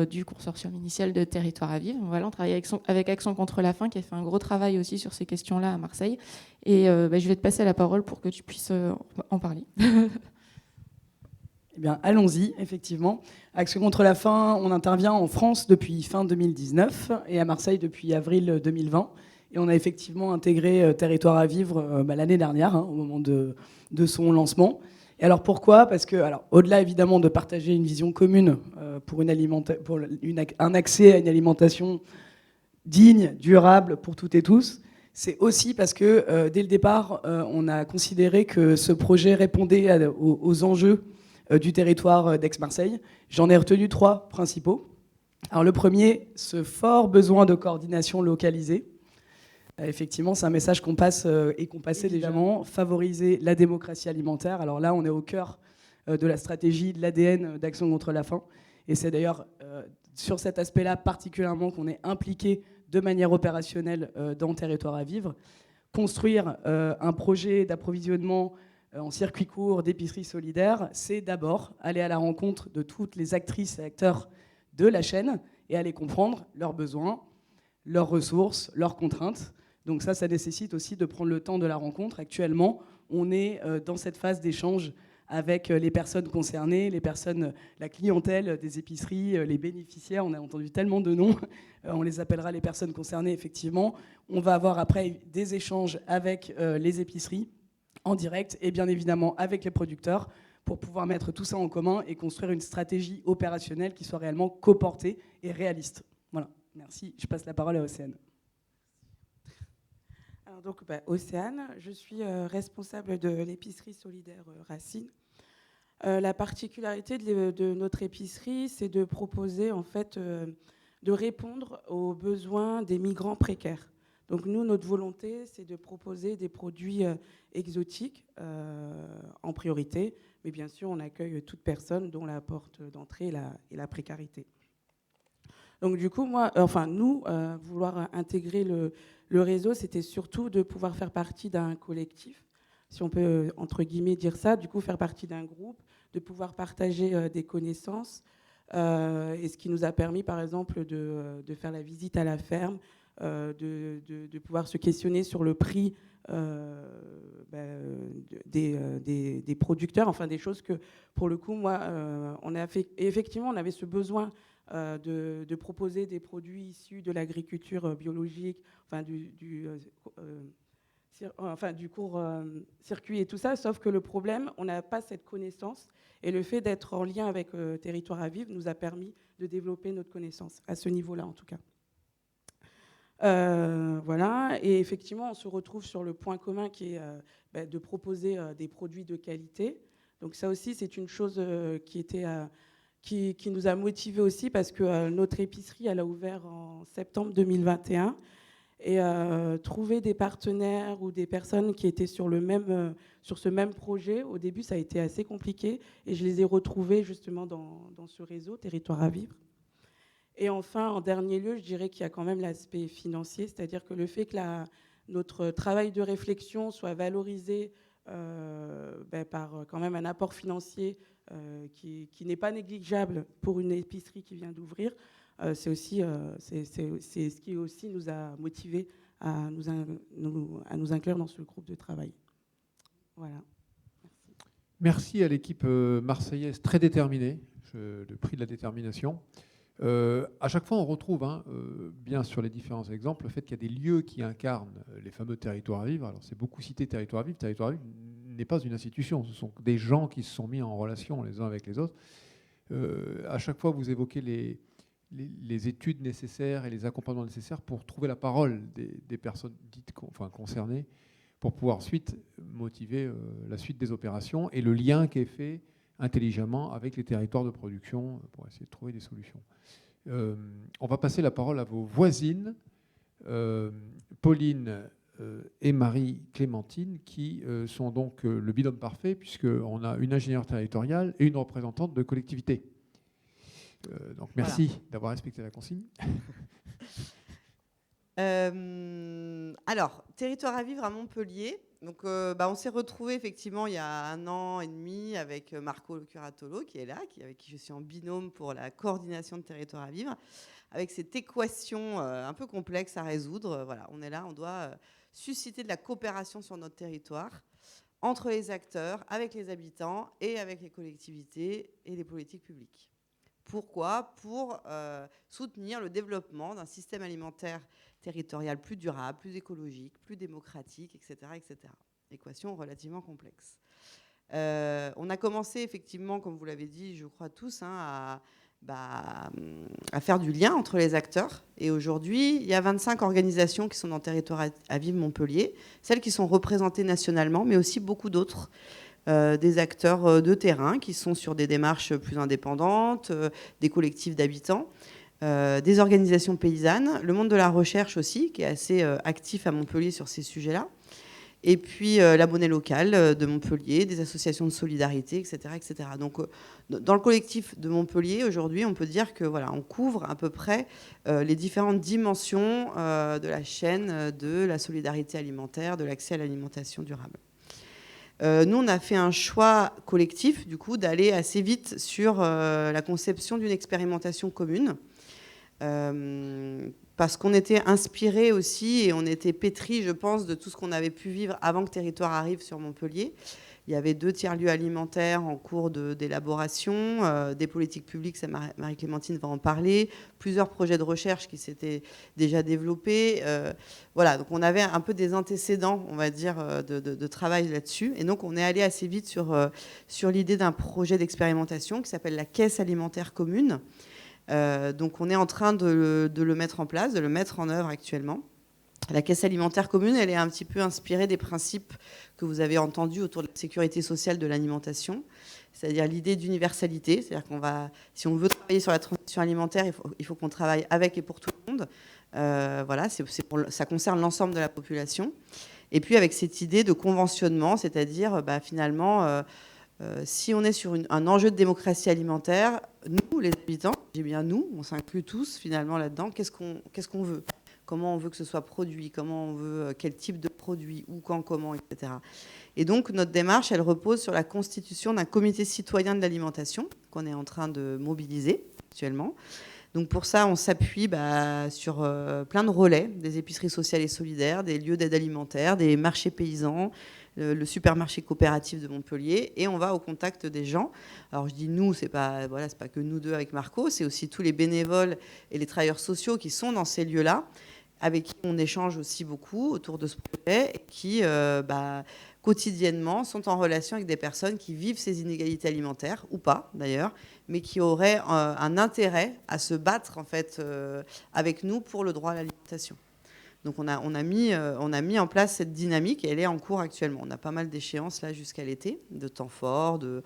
J: du consortium initial de Territoire à vivre. Voilà, on travaille avec Action contre la faim qui a fait un gros travail aussi sur ces questions-là à Marseille. Et je vais te passer la parole pour que tu puisses en parler.
K: Eh bien, allons-y, effectivement. Action contre la faim, on intervient en France depuis fin 2019 et à Marseille depuis avril 2020. Et on a effectivement intégré Territoire à vivre l'année dernière, au moment de son lancement. Et alors pourquoi ? Parce que, au-delà évidemment de partager une vision commune pour un accès à une alimentation digne, durable pour toutes et tous, c'est aussi parce que dès le départ, on a considéré que ce projet répondait aux enjeux du territoire d'Aix-Marseille. J'en ai retenu 3 principaux. Alors le premier, ce fort besoin de coordination localisée. Effectivement, c'est un message qu'on passe et qu'on passait déjà, favoriser la démocratie alimentaire. Alors là, on est au cœur de la stratégie, de l'ADN d'Action contre la faim. Et c'est d'ailleurs sur cet aspect-là particulièrement qu'on est impliqué de manière opérationnelle dans Territoire à vivre. Construire un projet d'approvisionnement en circuit court d'épicerie solidaire, c'est d'abord aller à la rencontre de toutes les actrices et acteurs de la chaîne et aller comprendre leurs besoins, leurs ressources, leurs contraintes. Donc ça nécessite aussi de prendre le temps de la rencontre. Actuellement, on est dans cette phase d'échange avec les personnes concernées, la clientèle des épiceries, les bénéficiaires. On a entendu tellement de noms, on les appellera les personnes concernées, effectivement. On va avoir après des échanges avec les épiceries, en direct et bien évidemment avec les producteurs pour pouvoir mettre tout ça en commun et construire une stratégie opérationnelle qui soit réellement coportée et réaliste. Voilà, merci. Je passe la parole à Océane.
L: Alors donc, Océane, je suis responsable de l'épicerie solidaire Racine. La particularité de notre épicerie, c'est de proposer, en fait, de répondre aux besoins des migrants précaires. Donc nous, notre volonté, c'est de proposer des produits exotiques en priorité, mais bien sûr, on accueille toute personne dont la porte d'entrée est la précarité. Donc du coup, nous, vouloir intégrer le réseau, c'était surtout de pouvoir faire partie d'un collectif, si on peut, entre guillemets, dire ça, du coup, faire partie d'un groupe, de pouvoir partager des connaissances, et ce qui nous a permis, par exemple, de faire la visite à la ferme, de pouvoir se questionner sur le prix des producteurs, enfin des choses que, pour le coup, moi, on a fait. Et effectivement, on avait ce besoin de proposer des produits issus de l'agriculture biologique, enfin du court circuit et tout ça, sauf que le problème, on n'a pas cette connaissance, et le fait d'être en lien avec Territoire à vivre nous a permis de développer notre connaissance, à ce niveau-là en tout cas. Voilà, et effectivement, on se retrouve sur le point commun qui est de proposer des produits de qualité. Donc ça aussi, c'est une chose qui nous a motivés aussi, parce que notre épicerie, elle a ouvert en septembre 2021, et trouver des partenaires ou des personnes qui étaient sur ce même projet, au début, ça a été assez compliqué, et je les ai retrouvés justement dans ce réseau Territoire à vivre. Et enfin, en dernier lieu, je dirais qu'il y a quand même l'aspect financier, c'est-à-dire que le fait que notre travail de réflexion soit valorisé par quand même un apport financier qui n'est pas négligeable pour une épicerie qui vient d'ouvrir, c'est ce qui aussi nous a motivés à nous inclure dans ce groupe de travail. Voilà.
A: Merci à l'équipe marseillaise très déterminée, le prix de la détermination. À chaque fois, on retrouve, bien sur les différents exemples, le fait qu'il y a des lieux qui incarnent les fameux territoires à vivre. Alors, c'est beaucoup cité territoire à vivre. Territoire à vivre n'est pas une institution. Ce sont des gens qui se sont mis en relation les uns avec les autres. À chaque fois, vous évoquez les études nécessaires et les accompagnements nécessaires pour trouver la parole des personnes dites concernées, pour pouvoir ensuite motiver la suite des opérations et le lien qui est fait intelligemment avec les territoires de production pour essayer de trouver des solutions. On va passer la parole à vos voisines, Pauline et Marie-Clémentine, qui sont donc le binôme parfait, puisqu'on a une ingénieure territoriale et une représentante de collectivité. Donc merci d'avoir respecté la consigne.
M: Alors, Territoire à vivre à Montpellier. Donc, on s'est retrouvés effectivement il y a 1 an et demi avec Marco Curatolo qui est là, avec qui je suis en binôme pour la coordination de Territoire à vivre, avec cette équation un peu complexe à résoudre. Voilà, on est là, on doit susciter de la coopération sur notre territoire, entre les acteurs, avec les habitants et avec les collectivités et les politiques publiques. Pourquoi ? Pour soutenir le développement d'un système alimentaire territorial plus durable, plus écologique, plus démocratique, etc. etc. Équation relativement complexe. On a commencé effectivement, comme vous l'avez dit, je crois tous, à faire du lien entre les acteurs. Et aujourd'hui, il y a 25 organisations qui sont dans Territoire à vivre Montpellier, celles qui sont représentées nationalement, mais aussi beaucoup d'autres. Des acteurs de terrain qui sont sur des démarches plus indépendantes, des collectifs d'habitants, des organisations paysannes, le monde de la recherche aussi, qui est assez actif à Montpellier sur ces sujets-là, et puis la monnaie locale de Montpellier, des associations de solidarité, etc. etc. Donc, dans le collectif de Montpellier, aujourd'hui, on peut dire que on couvre à peu près les différentes dimensions de la chaîne de la solidarité alimentaire, de l'accès à l'alimentation durable. Nous, on a fait un choix collectif, du coup, d'aller assez vite sur la conception d'une expérimentation commune, parce qu'on était inspirés aussi et on était pétris, je pense, de tout ce qu'on avait pu vivre avant que Territoire arrive sur Montpellier. Il y avait 2 tiers-lieux alimentaires en cours d'élaboration, des politiques publiques, ça Marie-Clémentine va en parler, plusieurs projets de recherche qui s'étaient déjà développés. Voilà, donc on avait un peu des antécédents, on va dire, de travail là-dessus. Et donc on est allé assez vite sur l'idée d'un projet d'expérimentation qui s'appelle la Caisse alimentaire commune. Donc on est en train de le mettre en place, de le mettre en œuvre actuellement. La Caisse alimentaire commune, elle est un petit peu inspirée des principes que vous avez entendus autour de la sécurité sociale de l'alimentation, c'est-à-dire l'idée d'universalité, c'est-à-dire si on veut travailler sur la transition alimentaire, il faut qu'on travaille avec et pour tout le monde. Voilà, ça concerne l'ensemble de la population. Et puis avec cette idée de conventionnement, c'est-à-dire finalement, si on est sur un enjeu de démocratie alimentaire, nous, les habitants, j'ai bien nous, on s'inclut tous finalement là-dedans, qu'est-ce qu'on veut ? Comment on veut que ce soit produit, comment on veut, quel type de produit, où, quand, comment, etc. Et donc, notre démarche, elle repose sur la constitution d'un comité citoyen de l'alimentation qu'on est en train de mobiliser actuellement. Donc pour ça, on s'appuie sur plein de relais, des épiceries sociales et solidaires, des lieux d'aide alimentaire, des marchés paysans, le supermarché coopératif de Montpellier, et on va au contact des gens. Alors je dis nous, c'est pas que nous deux avec Marco, c'est aussi tous les bénévoles et les travailleurs sociaux qui sont dans ces lieux-là, avec qui on échange aussi beaucoup autour de ce projet, et qui quotidiennement sont en relation avec des personnes qui vivent ces inégalités alimentaires, ou pas d'ailleurs, mais qui auraient un intérêt à se battre en fait avec nous pour le droit à l'alimentation. Donc on a mis en place cette dynamique et elle est en cours actuellement. On a pas mal d'échéances là jusqu'à l'été, de temps forts, de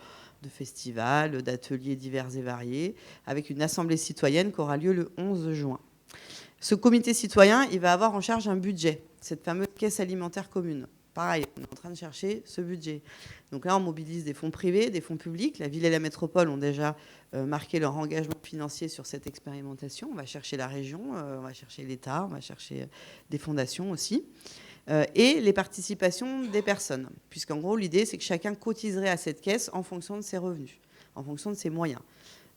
M: festivals, d'ateliers divers et variés, avec une assemblée citoyenne qui aura lieu le 11 juin. Ce comité citoyen, il va avoir en charge un budget, cette fameuse caisse alimentaire commune. Pareil, on est en train de chercher ce budget. Donc là, on mobilise des fonds privés, des fonds publics. La ville et la métropole ont déjà marqué leur engagement financier sur cette expérimentation. On va chercher la région, on va chercher l'État, on va chercher des fondations aussi. Et les participations des personnes. Puisqu'en gros, l'idée, c'est que chacun cotiserait à cette caisse en fonction de ses revenus, en fonction de ses moyens.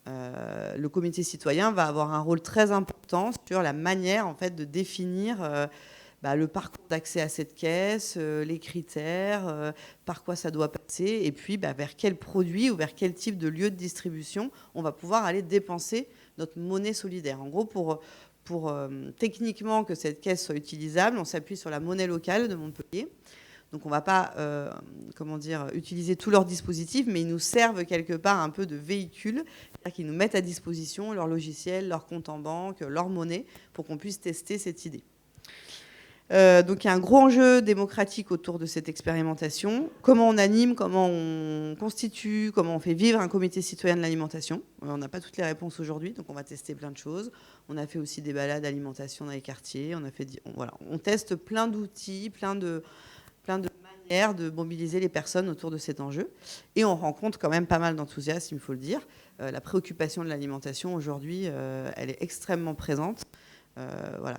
M: Le comité citoyen va avoir un rôle très important sur la manière en fait, de définir le parcours d'accès à cette caisse, les critères, par quoi ça doit passer, et puis vers quel produit ou vers quel type de lieu de distribution on va pouvoir aller dépenser notre monnaie solidaire. En gros, pour techniquement que cette caisse soit utilisable, on s'appuie sur la monnaie locale de Montpellier. Donc on ne va pas utiliser tous leurs dispositifs, mais ils nous servent quelque part un peu de véhicule, c'est-à-dire qu'ils nous mettent à disposition leur logiciel, leur compte en banque, leur monnaie, pour qu'on puisse tester cette idée. Donc il y a un gros enjeu démocratique autour de cette expérimentation. Comment on anime, comment on constitue, comment on fait vivre un comité citoyen de l'alimentation. On n'a pas toutes les réponses aujourd'hui, donc on va tester plein de choses. On a fait aussi des balades d'alimentation dans les quartiers. On teste plein d'outils, plein de manières de mobiliser les personnes autour de cet enjeu. Et on rencontre quand même pas mal d'enthousiasme, il faut le dire. La préoccupation de l'alimentation aujourd'hui, elle est extrêmement présente.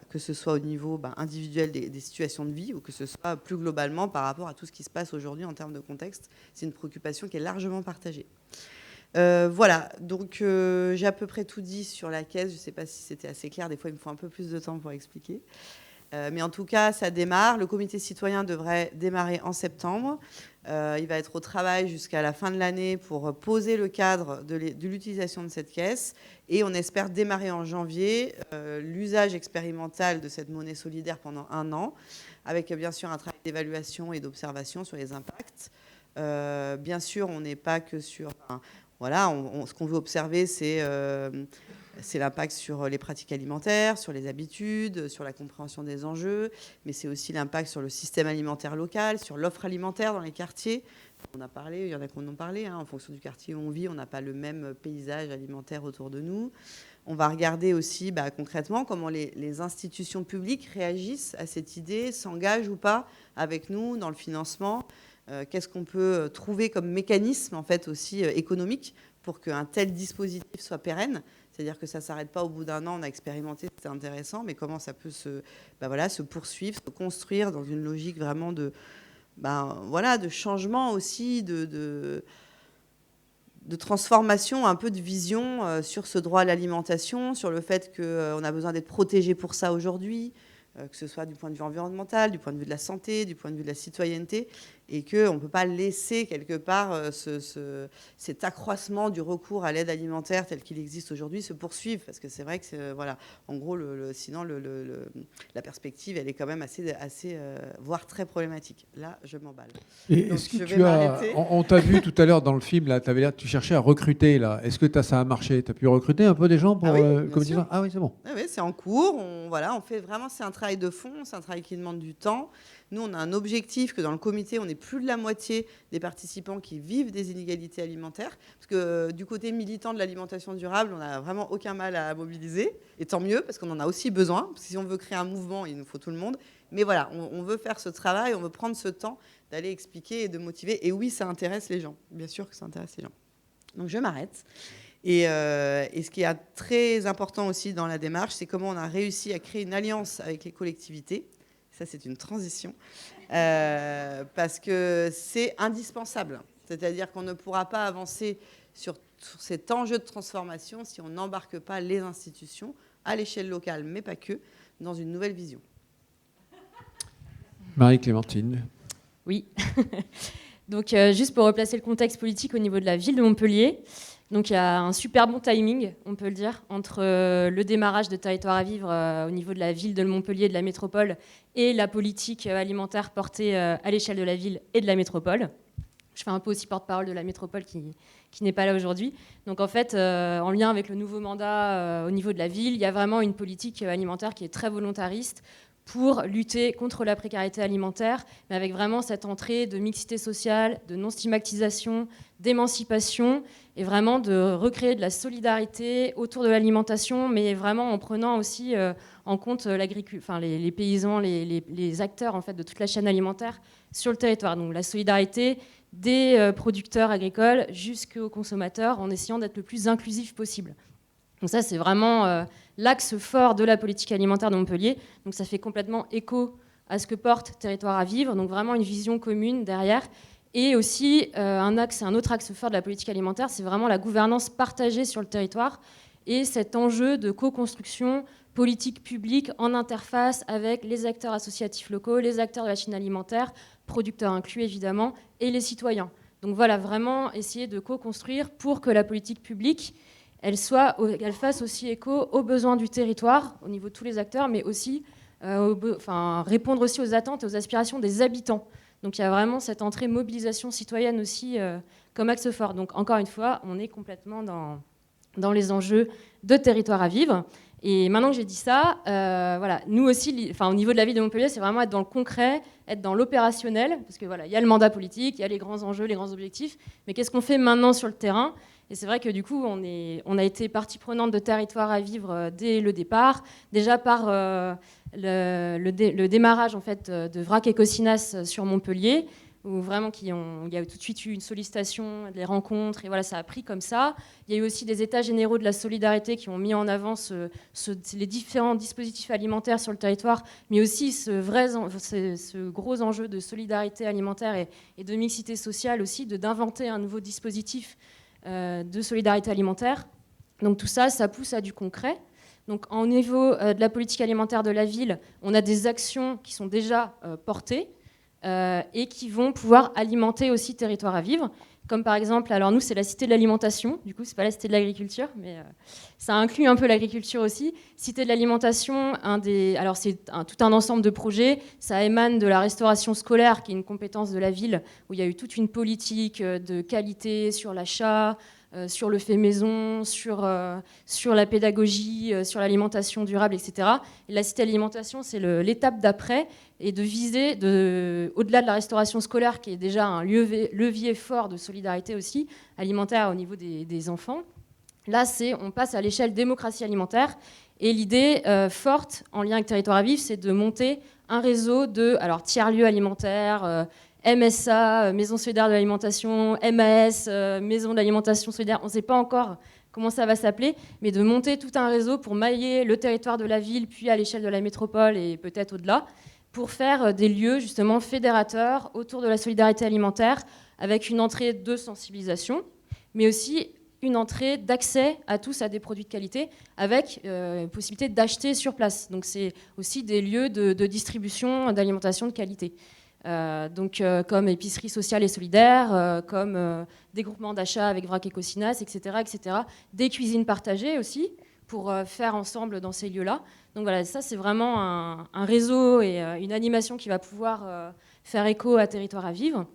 M: Que ce soit au niveau individuel des situations de vie ou que ce soit plus globalement par rapport à tout ce qui se passe aujourd'hui en termes de contexte. C'est une préoccupation qui est largement partagée. Donc j'ai à peu près tout dit sur la caisse. Je ne sais pas si c'était assez clair. Des fois, il me faut un peu plus de temps pour expliquer. Mais en tout cas, ça démarre. Le comité citoyen devrait démarrer en septembre. Il va être au travail jusqu'à la fin de l'année pour poser le cadre de l'utilisation de cette caisse. Et on espère démarrer en janvier l'usage expérimental de cette monnaie solidaire pendant 1 an, avec bien sûr un travail d'évaluation et d'observation sur les impacts. Bien sûr, on n'est pas que sur... ce qu'on veut observer, c'est l'impact sur les pratiques alimentaires, sur les habitudes, sur la compréhension des enjeux, mais c'est aussi l'impact sur le système alimentaire local, sur l'offre alimentaire dans les quartiers. On a parlé, il y en a qui en ont parlé, en fonction du quartier où on vit, on n'a pas le même paysage alimentaire autour de nous. On va regarder aussi concrètement comment les institutions publiques réagissent à cette idée, s'engagent ou pas avec nous dans le financement. Qu'est-ce qu'on peut trouver comme mécanisme en fait aussi économique pour qu'un tel dispositif soit pérenne. C'est-à-dire que ça ne s'arrête pas au bout d'1 an, on a expérimenté, c'était intéressant, mais comment ça peut se poursuivre, se construire dans une logique vraiment de changement aussi, de transformation, un peu de vision sur ce droit à l'alimentation, sur le fait qu'on a besoin d'être protégé pour ça aujourd'hui, que ce soit du point de vue environnemental, du point de vue de la santé, du point de vue de la citoyenneté, et qu'on ne peut pas laisser quelque part cet accroissement du recours à l'aide alimentaire tel qu'il existe aujourd'hui se poursuivre, parce que c'est vrai que en gros, sinon la perspective, elle est quand même assez voire très problématique. Là, je m'emballe.
A: Et est-ce que on t'a vu tout à l'heure dans le film, là, tu cherchais à recruter, là. Est-ce que ça a marché? Tu as pu recruter un peu des gens pour communiquer? Ah oui, c'est bon.
M: Ah oui, c'est en cours. On fait vraiment, c'est un travail de fond, c'est un travail qui demande du temps. Nous, on a un objectif que dans le comité, on est plus de la moitié des participants qui vivent des inégalités alimentaires. Parce que du côté militant de l'alimentation durable, on n'a vraiment aucun mal à mobiliser. Et tant mieux, parce qu'on en a aussi besoin. Parce que si on veut créer un mouvement, il nous faut tout le monde. Mais voilà, on veut faire ce travail, on veut prendre ce temps d'aller expliquer et de motiver. Et oui, ça intéresse les gens. Bien sûr que ça intéresse les gens. Donc je m'arrête. Et ce qui est très important aussi dans la démarche, c'est comment on a réussi à créer une alliance avec les collectivités. Ça, c'est une transition, parce que c'est indispensable. C'est-à-dire qu'on ne pourra pas avancer sur cet enjeu de transformation si on n'embarque pas les institutions à l'échelle locale, mais pas que, dans une nouvelle vision.
A: Marie-Clémentine.
N: Oui. Donc, juste pour replacer le contexte politique au niveau de la ville de Montpellier, donc il y a un super bon timing, on peut le dire, entre le démarrage de Territoire à vivre au niveau de la ville de Montpellier, de la métropole, et la politique alimentaire portée à l'échelle de la ville et de la métropole. Je fais un peu aussi porte-parole de la métropole qui n'est pas là aujourd'hui. Donc en fait, en lien avec le nouveau mandat au niveau de la ville, il y a vraiment une politique alimentaire qui est très volontariste pour lutter contre la précarité alimentaire, mais avec vraiment cette entrée de mixité sociale, de non-stigmatisation, d'émancipation, et vraiment de recréer de la solidarité autour de l'alimentation, mais vraiment en prenant aussi en compte les paysans, les acteurs en fait, de toute la chaîne alimentaire sur le territoire. Donc la solidarité des producteurs agricoles jusqu'aux consommateurs, en essayant d'être le plus inclusif possible. Donc ça, c'est vraiment l'axe fort de la politique alimentaire de Montpellier. Donc ça fait complètement écho à ce que porte Territoire à vivre, donc vraiment une vision commune derrière. Et aussi, un autre axe fort de la politique alimentaire, c'est vraiment la gouvernance partagée sur le territoire et cet enjeu de co-construction politique publique en interface avec les acteurs associatifs locaux, les acteurs de la chaîne alimentaire, producteurs inclus évidemment, et les citoyens. Donc voilà, vraiment essayer de co-construire pour que la politique publique elle fasse aussi écho aux besoins du territoire, au niveau de tous les acteurs, mais aussi répondre aussi aux attentes et aux aspirations des habitants. Donc il y a vraiment cette entrée mobilisation citoyenne aussi comme axe fort. Donc encore une fois, on est complètement dans les enjeux de Territoire à vivre. Et maintenant que j'ai dit ça, voilà, nous aussi, au niveau de la ville de Montpellier, c'est vraiment être dans le concret, être dans l'opérationnel, parce que voilà, il y a le mandat politique, il y a les grands enjeux, les grands objectifs, mais qu'est-ce qu'on fait maintenant sur le terrain ? Et c'est vrai que du coup, on a été partie prenante de Territoire à vivre dès le départ, déjà par le démarrage en fait, de Vrac et Cocinas sur Montpellier, où vraiment il y a tout de suite eu une sollicitation, des rencontres, et voilà, ça a pris comme ça. Il y a eu aussi des états généraux de la solidarité qui ont mis en avant les différents dispositifs alimentaires sur le territoire, mais aussi ce gros enjeu de solidarité alimentaire et de mixité sociale aussi, d'inventer un nouveau dispositif de solidarité alimentaire. Donc tout ça, ça pousse à du concret. Donc au niveau de la politique alimentaire de la ville, on a des actions qui sont déjà portées et qui vont pouvoir alimenter aussi Territoire à vivre. Comme par exemple, alors nous c'est la cité de l'alimentation, du coup c'est pas la cité de l'agriculture, mais ça inclut un peu l'agriculture aussi. Cité de l'alimentation, alors c'est tout un ensemble de projets, ça émane de la restauration scolaire qui est une compétence de la ville, où il y a eu toute une politique de qualité sur l'achat, sur le fait maison, sur la pédagogie, sur l'alimentation durable, etc. Et la cité de l'alimentation, c'est l'étape d'après, et de viser, au-delà de la restauration scolaire, qui est déjà un levier fort de solidarité aussi, alimentaire au niveau des enfants. Là, on passe à l'échelle démocratie alimentaire, et l'idée forte, en lien avec Territoire à vivre, c'est de monter un réseau de tiers-lieux alimentaires, MSA, Maison solidaire de l'alimentation, MAS, Maison de l'alimentation solidaire, on ne sait pas encore comment ça va s'appeler, mais de monter tout un réseau pour mailler le territoire de la ville, puis à l'échelle de la métropole et peut-être au-delà, pour faire des lieux justement fédérateurs autour de la solidarité alimentaire, avec une entrée de sensibilisation, mais aussi une entrée d'accès à tous à des produits de qualité, avec possibilité d'acheter sur place. Donc c'est aussi des lieux de distribution d'alimentation de qualité. Comme épicerie sociale et solidaire, comme des groupements d'achat avec Vrac et Cocinas, etc., etc. Des cuisines partagées aussi, pour faire ensemble dans ces lieux-là. Donc voilà, ça c'est vraiment un réseau et une animation qui va pouvoir faire écho à Territoire à vivre.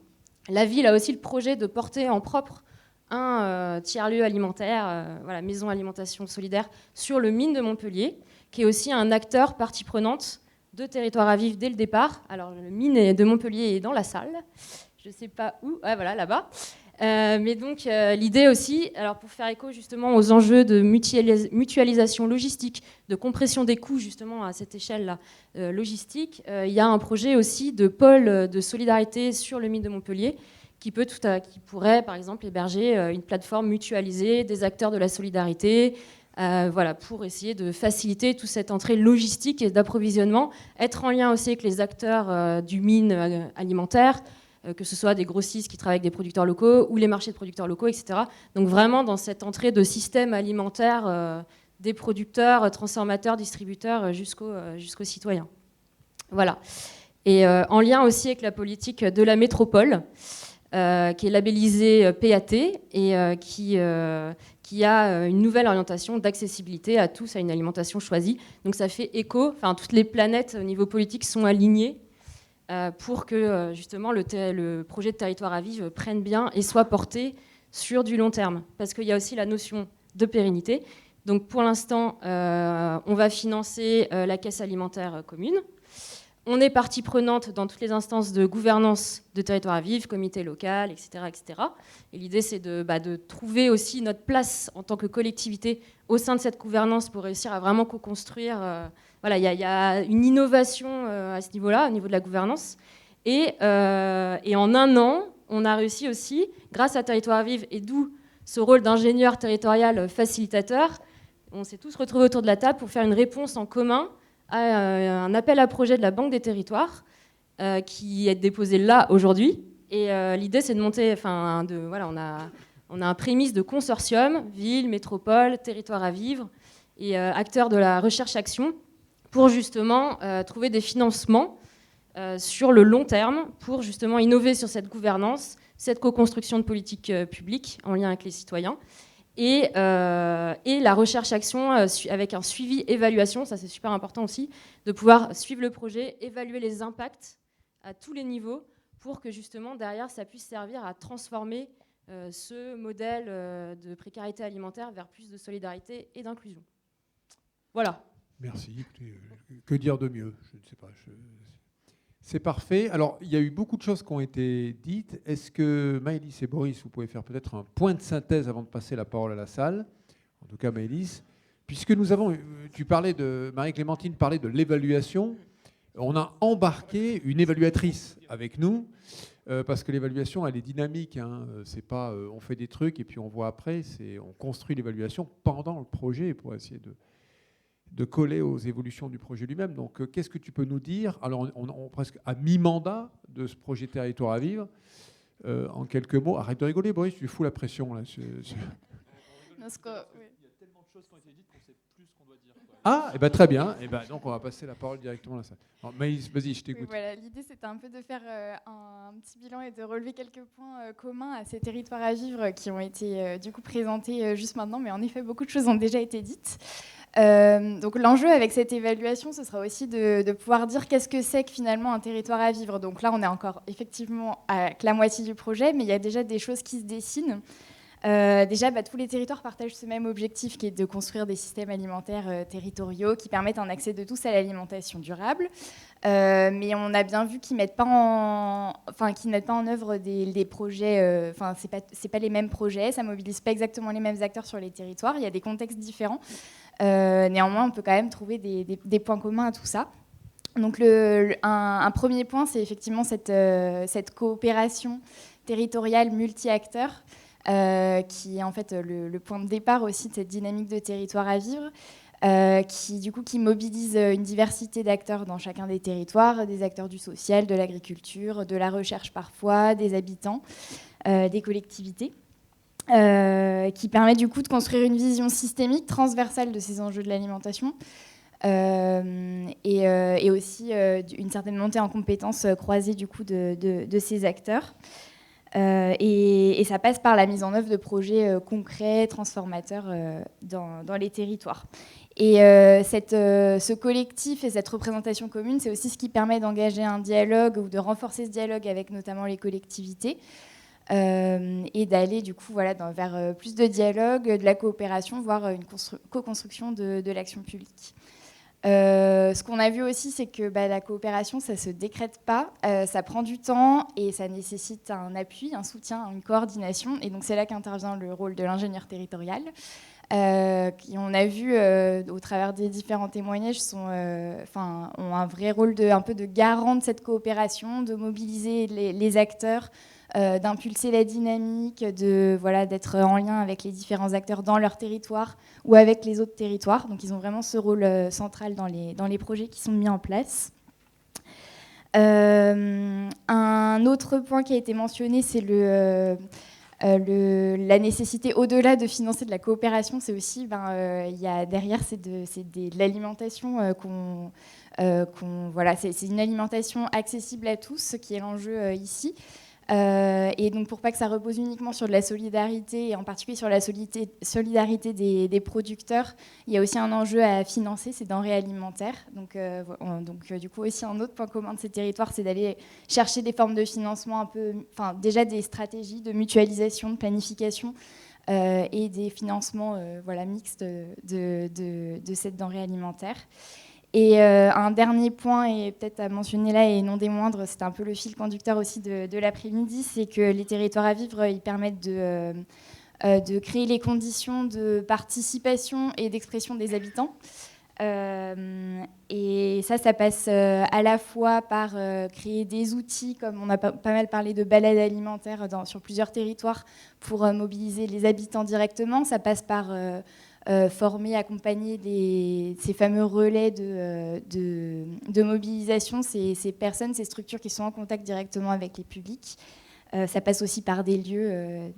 N: La ville a aussi le projet de porter en propre un tiers-lieu alimentaire, maison alimentation solidaire, sur le mine de Montpellier, qui est aussi un acteur partie prenante de Territoire à vivre dès le départ. Alors le mine de Montpellier est dans la salle, je ne sais pas où, voilà, là-bas. Mais donc l'idée aussi, alors pour faire écho justement aux enjeux de mutualisation logistique, de compression des coûts justement à cette échelle-là logistique, il y a un projet aussi de pôle de solidarité sur le mine de Montpellier qui pourrait par exemple héberger une plateforme mutualisée des acteurs de la solidarité, pour essayer de faciliter toute cette entrée logistique et d'approvisionnement, être en lien aussi avec les acteurs du mine alimentaire, que ce soit des grossistes qui travaillent avec des producteurs locaux ou les marchés de producteurs locaux, etc. Donc vraiment dans cette entrée de système alimentaire des producteurs, transformateurs, distributeurs jusqu'aux citoyens. Voilà. Et en lien aussi avec la politique de la métropole, qui est labellisée PAT et qui a une nouvelle orientation d'accessibilité à tous à une alimentation choisie. Donc ça fait écho, enfin toutes les planètes au niveau politique sont alignées pour que justement le projet de territoire à vivre prenne bien et soit porté sur du long terme. Parce qu'il y a aussi la notion de pérennité. Donc pour l'instant, on va financer la caisse alimentaire commune. On est partie prenante dans toutes les instances de gouvernance de territoire à vivre, comité local, etc. etc. Et l'idée, c'est de trouver aussi notre place en tant que collectivité au sein de cette gouvernance pour réussir à vraiment co-construire. Voilà, il y a une innovation à ce niveau-là, au niveau de la gouvernance. Et en un an, on a réussi aussi, grâce à Territoire à vivre, et d'où ce rôle d'ingénieur territorial facilitateur, on s'est tous retrouvés autour de la table pour faire une réponse en commun à un appel à projet de la Banque des Territoires qui est déposé là aujourd'hui. Et l'idée, c'est de monter, on a un prémisse de consortium, ville, métropole, territoire à vivre et acteurs de la recherche-action pour justement trouver des financements sur le long terme pour justement innover sur cette gouvernance, cette co-construction de politiques publiques en lien avec les citoyens. Et la recherche-action avec un suivi-évaluation, ça c'est super important aussi, de pouvoir suivre le projet, évaluer les impacts à tous les niveaux pour que justement derrière ça puisse servir à transformer ce modèle de précarité alimentaire vers plus de solidarité et d'inclusion. Voilà.
A: Merci. Que dire de mieux? Je ne sais pas. C'est parfait. Alors, il y a eu beaucoup de choses qui ont été dites. Est-ce que Maëlys et Boris, vous pouvez faire peut-être un point de synthèse avant de passer la parole à la salle? En tout cas, Maëlys. Puisque nous avons, Marie-Clémentine parlait de l'évaluation, on a embarqué une évaluatrice avec nous, parce que l'évaluation, elle est dynamique. Hein. C'est pas on fait des trucs et puis on voit après, on construit l'évaluation pendant le projet pour essayer de coller aux évolutions du projet lui-même. Donc, qu'est-ce que tu peux nous dire? Alors, on est presque à mi-mandat de ce projet Territoire à vivre. En quelques mots, arrête de rigoler, Boris, tu fous la pression là.
D: Non,
O: Il y a tellement de choses qui ont été dites qu'on ne sait plus ce qu'on doit dire.
A: Ah, et ben très bien. Et ben donc on va passer la parole directement à ça. Maïs, vas-y, je t'écoute.
D: Oui, voilà, l'idée c'était un peu de faire un petit bilan et de relever quelques points communs à ces territoires à vivre qui ont été du coup présentés juste maintenant, mais en effet beaucoup de choses ont déjà été dites. Donc l'enjeu avec cette évaluation, ce sera aussi de pouvoir dire qu'est-ce que c'est que finalement un territoire à vivre. Donc là, on est encore effectivement à la moitié du projet, mais il y a déjà des choses qui se dessinent. Déjà, tous les territoires partagent ce même objectif qui est de construire des systèmes alimentaires territoriaux qui permettent un accès de tous à l'alimentation durable. Mais on a bien vu qu'ils ne mettent pas en œuvre des projets, c'est pas les mêmes projets, ça ne mobilise pas exactement les mêmes acteurs sur les territoires, il y a des contextes différents. Néanmoins, on peut quand même trouver des points communs à tout ça. Donc un premier point, c'est effectivement cette coopération territoriale multi-acteurs qui est en fait le point de départ aussi de cette dynamique de territoire à vivre, qui mobilise une diversité d'acteurs dans chacun des territoires, des acteurs du social, de l'agriculture, de la recherche parfois, des habitants, des collectivités, qui permet du coup de construire une vision systémique, transversale de ces enjeux de l'alimentation, et aussi une certaine montée en compétences croisée du coup de ces acteurs. Et ça passe par la mise en œuvre de projets concrets, transformateurs dans les territoires. Et ce collectif et cette représentation commune, c'est aussi ce qui permet d'engager un dialogue ou de renforcer ce dialogue avec notamment les collectivités et d'aller du coup vers plus de dialogue, de la coopération, voire une co-construction de l'action publique. Ce qu'on a vu aussi, c'est que la coopération, ça ne se décrète pas, ça prend du temps et ça nécessite un appui, un soutien, une coordination. Et donc c'est là qu'intervient le rôle de l'ingénieur territorial, qui, on a vu au travers des différents témoignages, ont un vrai rôle un peu de garant de cette coopération, de mobiliser les acteurs, d'impulser la dynamique, d'être en lien avec les différents acteurs dans leur territoire ou avec les autres territoires. Donc ils ont vraiment ce rôle central dans les projets qui sont mis en place.
P: Un autre point qui a été mentionné, c'est la nécessité, au-delà de financer de la coopération, c'est aussi, il y a derrière, c'est de l'alimentation voilà, c'est une alimentation accessible à tous, ce qui est l'enjeu ici. Et donc pour pas que ça repose uniquement sur de la solidarité, et en particulier sur la solidarité des producteurs, il y a aussi un enjeu à financer, c'est denrées alimentaires. Donc du coup aussi un autre point commun de ces territoires, c'est d'aller chercher des formes de financement un peu, déjà des stratégies de mutualisation, de planification et des financements mixtes de cette denrée alimentaire. Et un dernier point, et peut-être à mentionner là, et non des moindres, c'est un peu le fil conducteur aussi de l'après-midi, c'est que les territoires à vivre, ils permettent de créer les conditions de participation et d'expression des habitants. Et ça passe à la fois par créer des outils, comme on a pas mal parlé de balades alimentaires sur plusieurs territoires, pour mobiliser les habitants directement. Ça passe par former, accompagner ces fameux relais de mobilisation, ces personnes, ces structures qui sont en contact directement avec les publics. Ça passe aussi par des lieux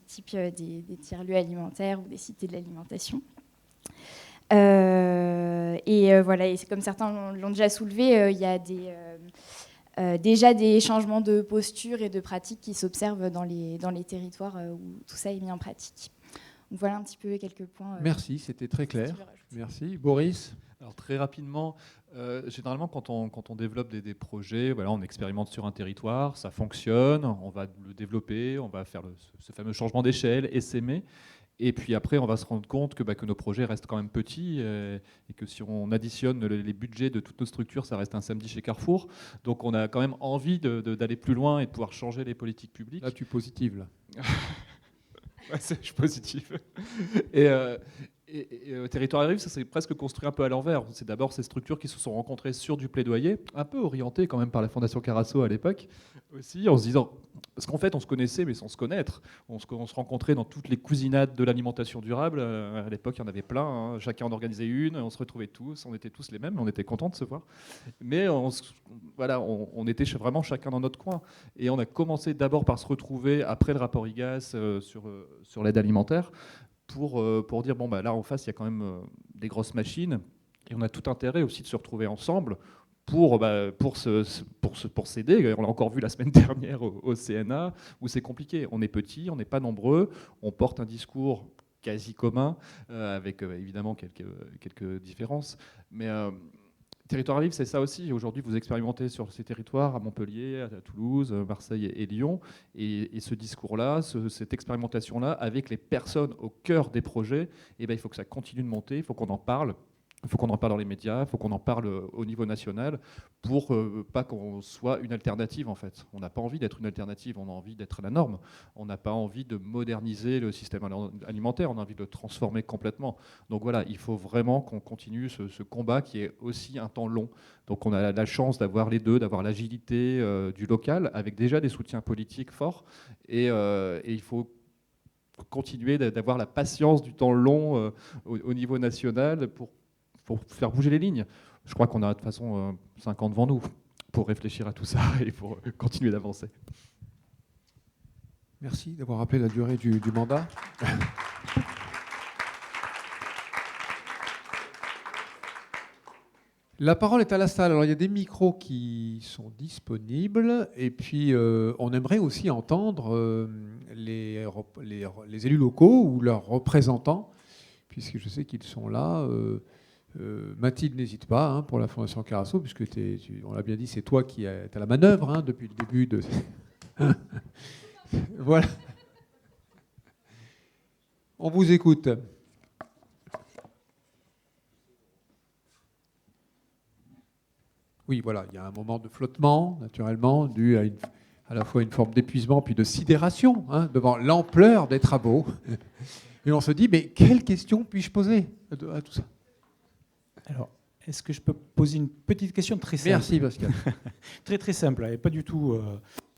P: type des tiers-lieux alimentaires ou des cités de l'alimentation. Voilà, et comme certains l'ont déjà soulevé, il y a déjà des changements de posture et de pratiques qui s'observent dans les territoires où tout ça est mis en pratique. Donc voilà un petit peu quelques points.
A: Merci, c'était très clair. Merci. Boris ?
O: Alors très rapidement, généralement quand on développe des projets, voilà, on expérimente sur un territoire, ça fonctionne, on va le développer, on va faire ce fameux changement d'échelle, essaimer. Et puis après, on va se rendre compte que nos projets restent quand même petits et que si on additionne les budgets de toutes nos structures, ça reste un samedi chez Carrefour. Donc on a quand même envie d'aller plus loin et de pouvoir changer les politiques publiques.
A: Là, tu positives, là.
O: Ouais, je suis positif. Et Territoire à vivre, ça s'est presque construit un peu à l'envers. C'est d'abord ces structures qui se sont rencontrées sur du plaidoyer, un peu orientées quand même par la Fondation Carasso à l'époque, aussi, en se disant... Parce qu'en fait, on se connaissait, mais sans se connaître. On se rencontrait dans toutes les cousinades de l'alimentation durable. À l'époque, il y en avait plein. Hein. Chacun en organisait une. On se retrouvait tous. On était tous les mêmes. On était contents de se voir. Mais on était vraiment chacun dans notre coin. Et on a commencé d'abord par se retrouver, après le rapport IGAS, sur l'aide alimentaire, pour dire, là, en face, il y a quand même des grosses machines. Et on a tout intérêt aussi de se retrouver ensemble pour s'aider. On l'a encore vu la semaine dernière au CNA, où c'est compliqué. On est petit, on n'est pas nombreux, on porte un discours quasi commun, avec évidemment quelques différences. Mais Territoire à vivre, c'est ça aussi. Aujourd'hui, vous expérimentez sur ces territoires, à Montpellier, à Toulouse, Marseille et Lyon. Et ce discours-là, cette expérimentation-là, avec les personnes au cœur des projets, il faut que ça continue de monter, il faut qu'on en parle. Il faut qu'on en parle dans les médias, il faut qu'on en parle au niveau national pour pas qu'on soit une alternative en fait. On n'a pas envie d'être une alternative, on a envie d'être la norme. On n'a pas envie de moderniser le système alimentaire, on a envie de le transformer complètement. Donc voilà, il faut vraiment qu'on continue ce combat qui est aussi un temps long. Donc on a la chance d'avoir les deux, d'avoir l'agilité du local avec déjà des soutiens politiques forts et il faut continuer d'avoir la patience du temps long au niveau national pour faire bouger les lignes. Je crois qu'on a de toute façon 5 ans devant nous pour réfléchir à tout ça et pour continuer d'avancer.
A: Merci d'avoir rappelé la durée du mandat. La parole est à la salle. Alors, il y a des micros qui sont disponibles et puis on aimerait aussi entendre les élus locaux ou leurs représentants, puisque je sais qu'ils sont là. Mathilde, n'hésite pas pour la Fondation Carasso, puisque on l'a bien dit, c'est toi qui es à la manœuvre depuis le début de... Voilà. On vous écoute. Oui, voilà, il y a un moment de flottement, naturellement, dû à la fois une forme d'épuisement puis de sidération devant l'ampleur des travaux. Et on se dit, mais quelle question puis-je poser à tout ça ?
C: Alors, est-ce que je peux poser une petite question très simple ?
A: Merci, Pascal.
C: Très, très simple, et pas du tout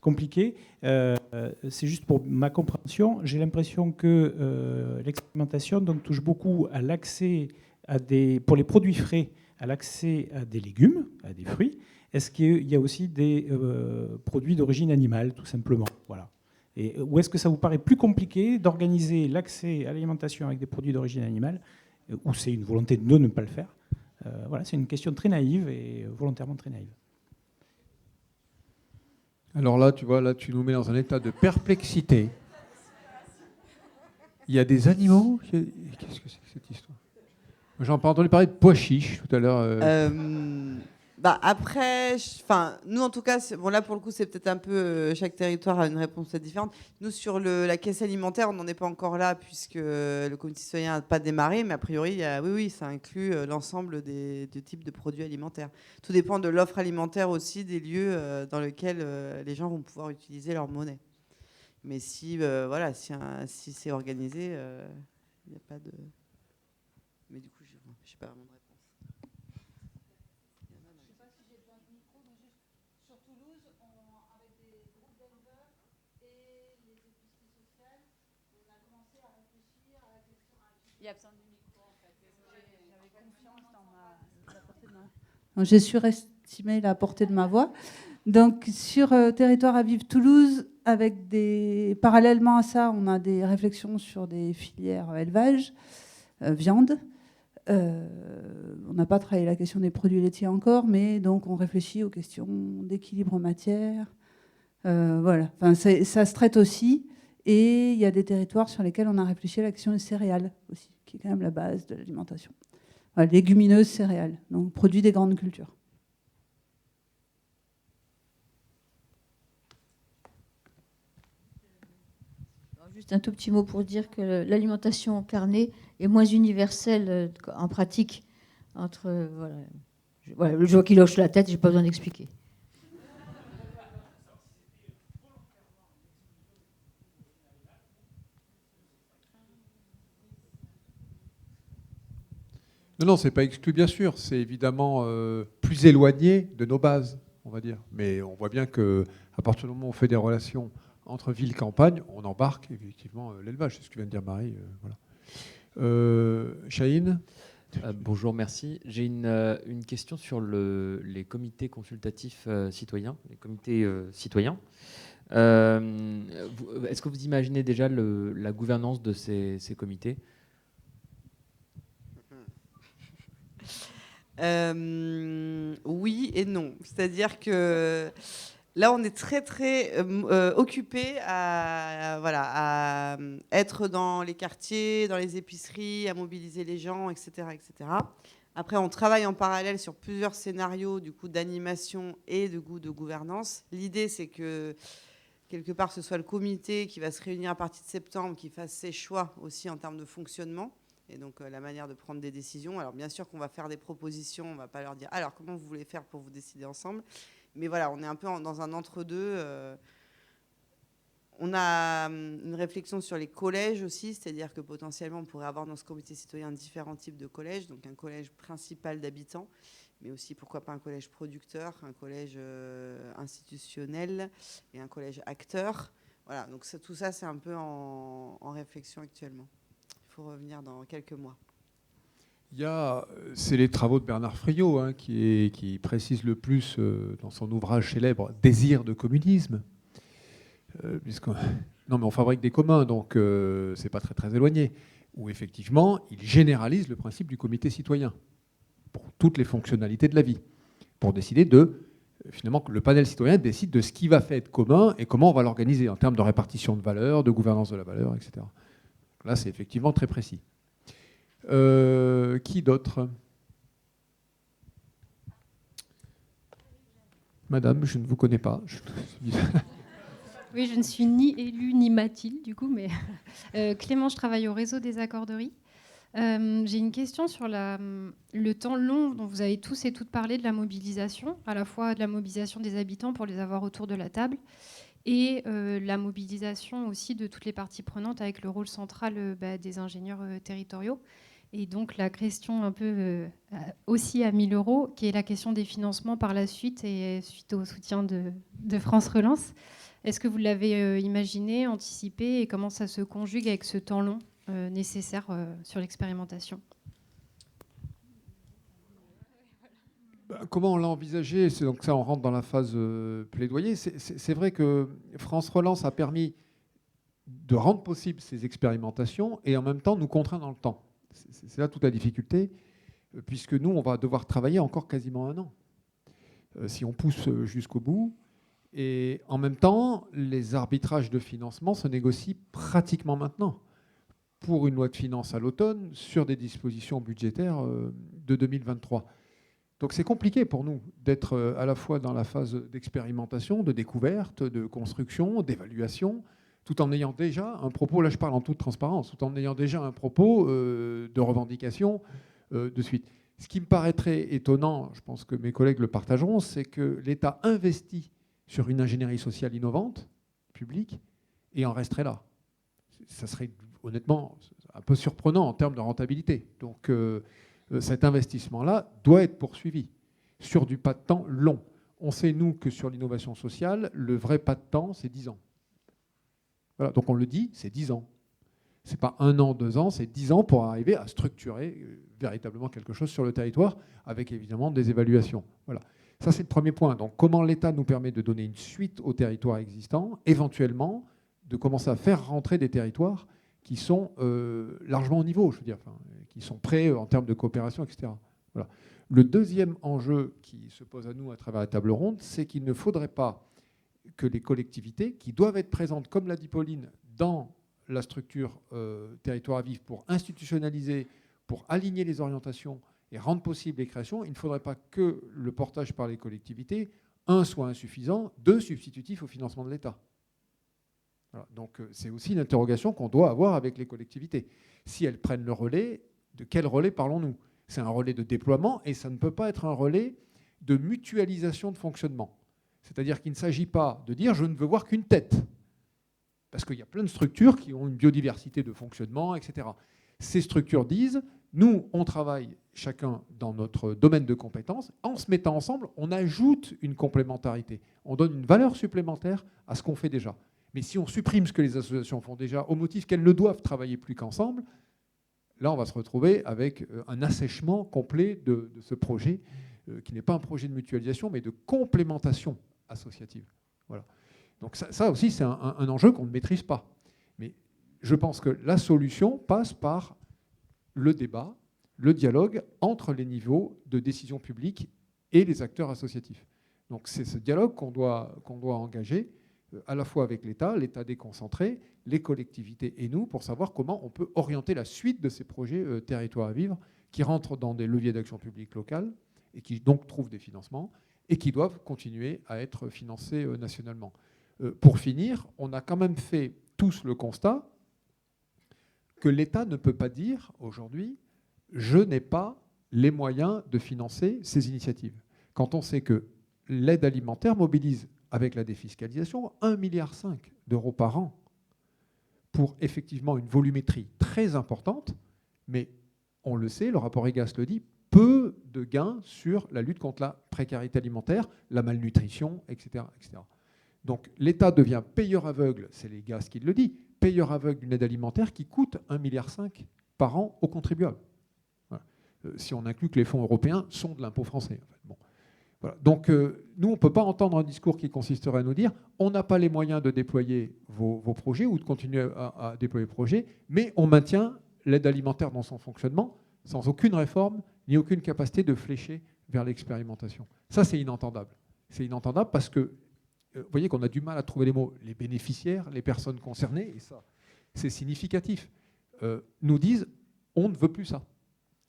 C: compliquée. C'est juste pour ma compréhension. J'ai l'impression que l'expérimentation touche beaucoup à l'accès pour les produits frais à l'accès à des légumes, à des fruits, est-ce qu'il y a aussi des produits d'origine animale, tout simplement? Voilà. Et, ou est-ce que ça vous paraît plus compliqué d'organiser l'accès à l'alimentation avec des produits d'origine animale, ou c'est une volonté de ne pas le faire? Voilà, c'est une question très naïve et volontairement très naïve.
A: Alors là, tu vois, là, tu nous mets dans un état de perplexité. Il y a des animaux. Qu'est-ce que c'est que cette histoire? J'en ai entendu parler de pois chiches tout à l'heure.
M: Après, nous en tout cas, bon là pour le coup c'est peut-être un peu chaque territoire a une réponse différente. Nous sur la caisse alimentaire, on n'en est pas encore là puisque le comité citoyen n'a pas démarré, mais a priori, oui, ça inclut l'ensemble des types de produits alimentaires. Tout dépend de l'offre alimentaire aussi, des lieux dans lesquels les gens vont pouvoir utiliser leur monnaie. Mais si c'est organisé, il n'y a pas de. Mais du coup, je sais pas vraiment de réponse.
Q: Sur Toulouse, avec des groupes d'éleveurs et les épiceries sociales, on a commencé à réfléchir à la question. Il y a besoin du micro en fait. J'avais confiance dans la portée de ma voix. J'ai surestimé la portée de ma voix. Donc sur Territoire à Vivre Toulouse, parallèlement à ça, on a des réflexions sur des filières élevage, viande. On n'a pas travaillé la question des produits laitiers encore, mais donc on réfléchit aux questions d'équilibre matière. Voilà. Enfin, ça se traite aussi. Et il y a des territoires sur lesquels on a réfléchi à la question des céréales aussi, qui est quand même la base de l'alimentation. Voilà, légumineuses, céréales, donc produits des grandes cultures.
R: Juste un tout petit mot pour dire que l'alimentation carnée est moins universelle en pratique. Je vois qu'il hoche la tête, je n'ai pas besoin d'expliquer.
A: Non, c'est pas exclu, bien sûr. C'est évidemment plus éloigné de nos bases, on va dire. Mais on voit bien qu'à partir du moment où on fait des relations entre ville et campagne, on embarque effectivement l'élevage. C'est ce que vient de dire Marie. Voilà. Chahine ?
F: Bonjour, merci. J'ai une question sur les comités consultatifs citoyens, les comités citoyens. Est-ce que vous imaginez déjà la gouvernance de ces comités ?
M: Oui et non. C'est-à-dire que là, on est très, très occupé à être dans les quartiers, dans les épiceries, à mobiliser les gens, etc., etc. Après, on travaille en parallèle sur plusieurs scénarios du coup d'animation et de gouvernance. L'idée, c'est que quelque part, ce soit le comité qui va se réunir à partir de septembre, qui fasse ses choix aussi en termes de fonctionnement. Et donc la manière de prendre des décisions. Alors bien sûr qu'on va faire des propositions, on ne va pas leur dire « alors comment vous voulez faire pour vous décider ensemble ?» Mais voilà, on est un peu dans un entre-deux. On a une réflexion sur les collèges aussi, c'est-à-dire que potentiellement on pourrait avoir dans ce comité citoyen différents types de collèges, donc un collège principal d'habitants, mais aussi pourquoi pas un collège producteur, un collège institutionnel et un collège acteur. Voilà, donc tout ça c'est un peu en réflexion actuellement. Il faut revenir dans quelques mois.
A: C'est les travaux de Bernard Friot qui précise le plus dans son ouvrage célèbre « Désir de communisme ». Non, mais on fabrique des communs, donc c'est pas très, très éloigné. Où effectivement, il généralise le principe du comité citoyen pour toutes les fonctionnalités de la vie, pour décider finalement, que le panel citoyen décide de ce qui va être commun et comment on va l'organiser en termes de répartition de valeur, de gouvernance de la valeur, etc. Là, c'est effectivement très précis. Qui d'autre ? Madame, je ne vous connais pas.
S: Oui, je ne suis ni élue ni Mathilde, du coup, mais Clément, je travaille au réseau des accorderies. J'ai une question sur le temps long dont vous avez tous et toutes parlé de la mobilisation, à la fois de la mobilisation des habitants pour les avoir autour de la table, et la mobilisation aussi de toutes les parties prenantes avec le rôle central des ingénieurs territoriaux. Et donc la question un peu aussi à 1 000 €, qui est la question des financements par la suite et suite au soutien de France Relance. Est-ce que vous l'avez imaginé, anticipé, et comment ça se conjugue avec ce temps long nécessaire sur l'expérimentation ?
A: Comment on l'a envisagé? Donc ça, on rentre dans la phase plaidoyer. C'est vrai que France Relance a permis de rendre possible ces expérimentations et en même temps nous contraint dans le temps. C'est là toute la difficulté, puisque nous, on va devoir travailler encore quasiment 1 an, si on pousse jusqu'au bout. Et en même temps, les arbitrages de financement se négocient pratiquement maintenant, pour une loi de finances à l'automne, sur des dispositions budgétaires de 2023. Donc c'est compliqué pour nous d'être à la fois dans la phase d'expérimentation, de découverte, de construction, d'évaluation, tout en ayant déjà un propos, là je parle en toute transparence, tout en ayant déjà un propos de revendication de suite. Ce qui me paraîtrait étonnant, je pense que mes collègues le partageront, c'est que l'État investit sur une ingénierie sociale innovante, publique, et en resterait là. Ça serait honnêtement un peu surprenant en termes de rentabilité. Donc cet investissement-là doit être poursuivi sur du pas de temps long. On sait, nous, que sur l'innovation sociale, le vrai pas de temps, c'est 10 ans. Voilà, donc on le dit, c'est 10 ans. Ce n'est pas 1 an, 2 ans, c'est 10 ans pour arriver à structurer véritablement quelque chose sur le territoire, avec évidemment des évaluations. Voilà. Ça, c'est le premier point. Donc comment l'État nous permet de donner une suite aux territoires existants, éventuellement de commencer à faire rentrer des territoires qui sont largement au niveau, je veux dire, enfin, qui sont prêts en termes de coopération, etc. Voilà. Le deuxième enjeu qui se pose à nous à travers la table ronde, c'est qu'il ne faudrait pas que les collectivités, qui doivent être présentes, comme l'a dit Pauline, dans la structure territoire à vivre pour institutionnaliser, pour aligner les orientations et rendre possible les créations, il ne faudrait pas que le portage par les collectivités, 1, soit insuffisant, 2, substitutif au financement de l'État. Voilà. Donc c'est aussi une interrogation qu'on doit avoir avec les collectivités. Si elles prennent le relais, de quel relais parlons-nous? C'est un relais de déploiement et ça ne peut pas être un relais de mutualisation de fonctionnement. C'est-à-dire qu'il ne s'agit pas de dire « je ne veux voir qu'une tête ». Parce qu'il y a plein de structures qui ont une biodiversité de fonctionnement, etc. Ces structures disent « nous, on travaille chacun dans notre domaine de compétences. En se mettant ensemble, on ajoute une complémentarité. On donne une valeur supplémentaire à ce qu'on fait déjà. Mais si on supprime ce que les associations font déjà au motif qu'elles ne doivent travailler plus qu'ensemble, là, on va se retrouver avec un assèchement complet de ce projet, qui n'est pas un projet de mutualisation, mais de complémentation associative. Voilà. Donc ça aussi, c'est un enjeu qu'on ne maîtrise pas. Mais je pense que la solution passe par le débat, le dialogue entre les niveaux de décision publique et les acteurs associatifs. Donc c'est ce dialogue qu'on doit engager, à la fois avec l'État déconcentré, les collectivités et nous, pour savoir comment on peut orienter la suite de ces projets territoires à vivre, qui rentrent dans des leviers d'action publique locale, et qui donc trouvent des financements, et qui doivent continuer à être financés nationalement. Pour finir, on a quand même fait tous le constat que l'État ne peut pas dire aujourd'hui « je n'ai pas les moyens de financer ces initiatives ». Quand on sait que l'aide alimentaire mobilise, avec la défiscalisation, 1,5 milliard d'euros par an pour effectivement une volumétrie très importante, mais on le sait, le rapport IGAS le dit, peu de gains sur la lutte contre la précarité alimentaire, la malnutrition, etc. etc. Donc l'État devient payeur aveugle, c'est l'IGAS qui le dit, payeur aveugle d'une aide alimentaire qui coûte 1,5 milliard par an aux contribuables. Voilà. Si on inclut que les fonds européens sont de l'impôt français. En fait. Bon. Voilà. Donc nous, on ne peut pas entendre un discours qui consisterait à nous dire on n'a pas les moyens de déployer vos projets ou de continuer à déployer vos projets, mais on maintient l'aide alimentaire dans son fonctionnement sans aucune réforme ni aucune capacité de flécher vers l'expérimentation. Ça, c'est inentendable. C'est inentendable parce que vous voyez qu'on a du mal à trouver les mots. Les bénéficiaires, les personnes concernées, et ça, c'est significatif, nous disent on ne veut plus ça.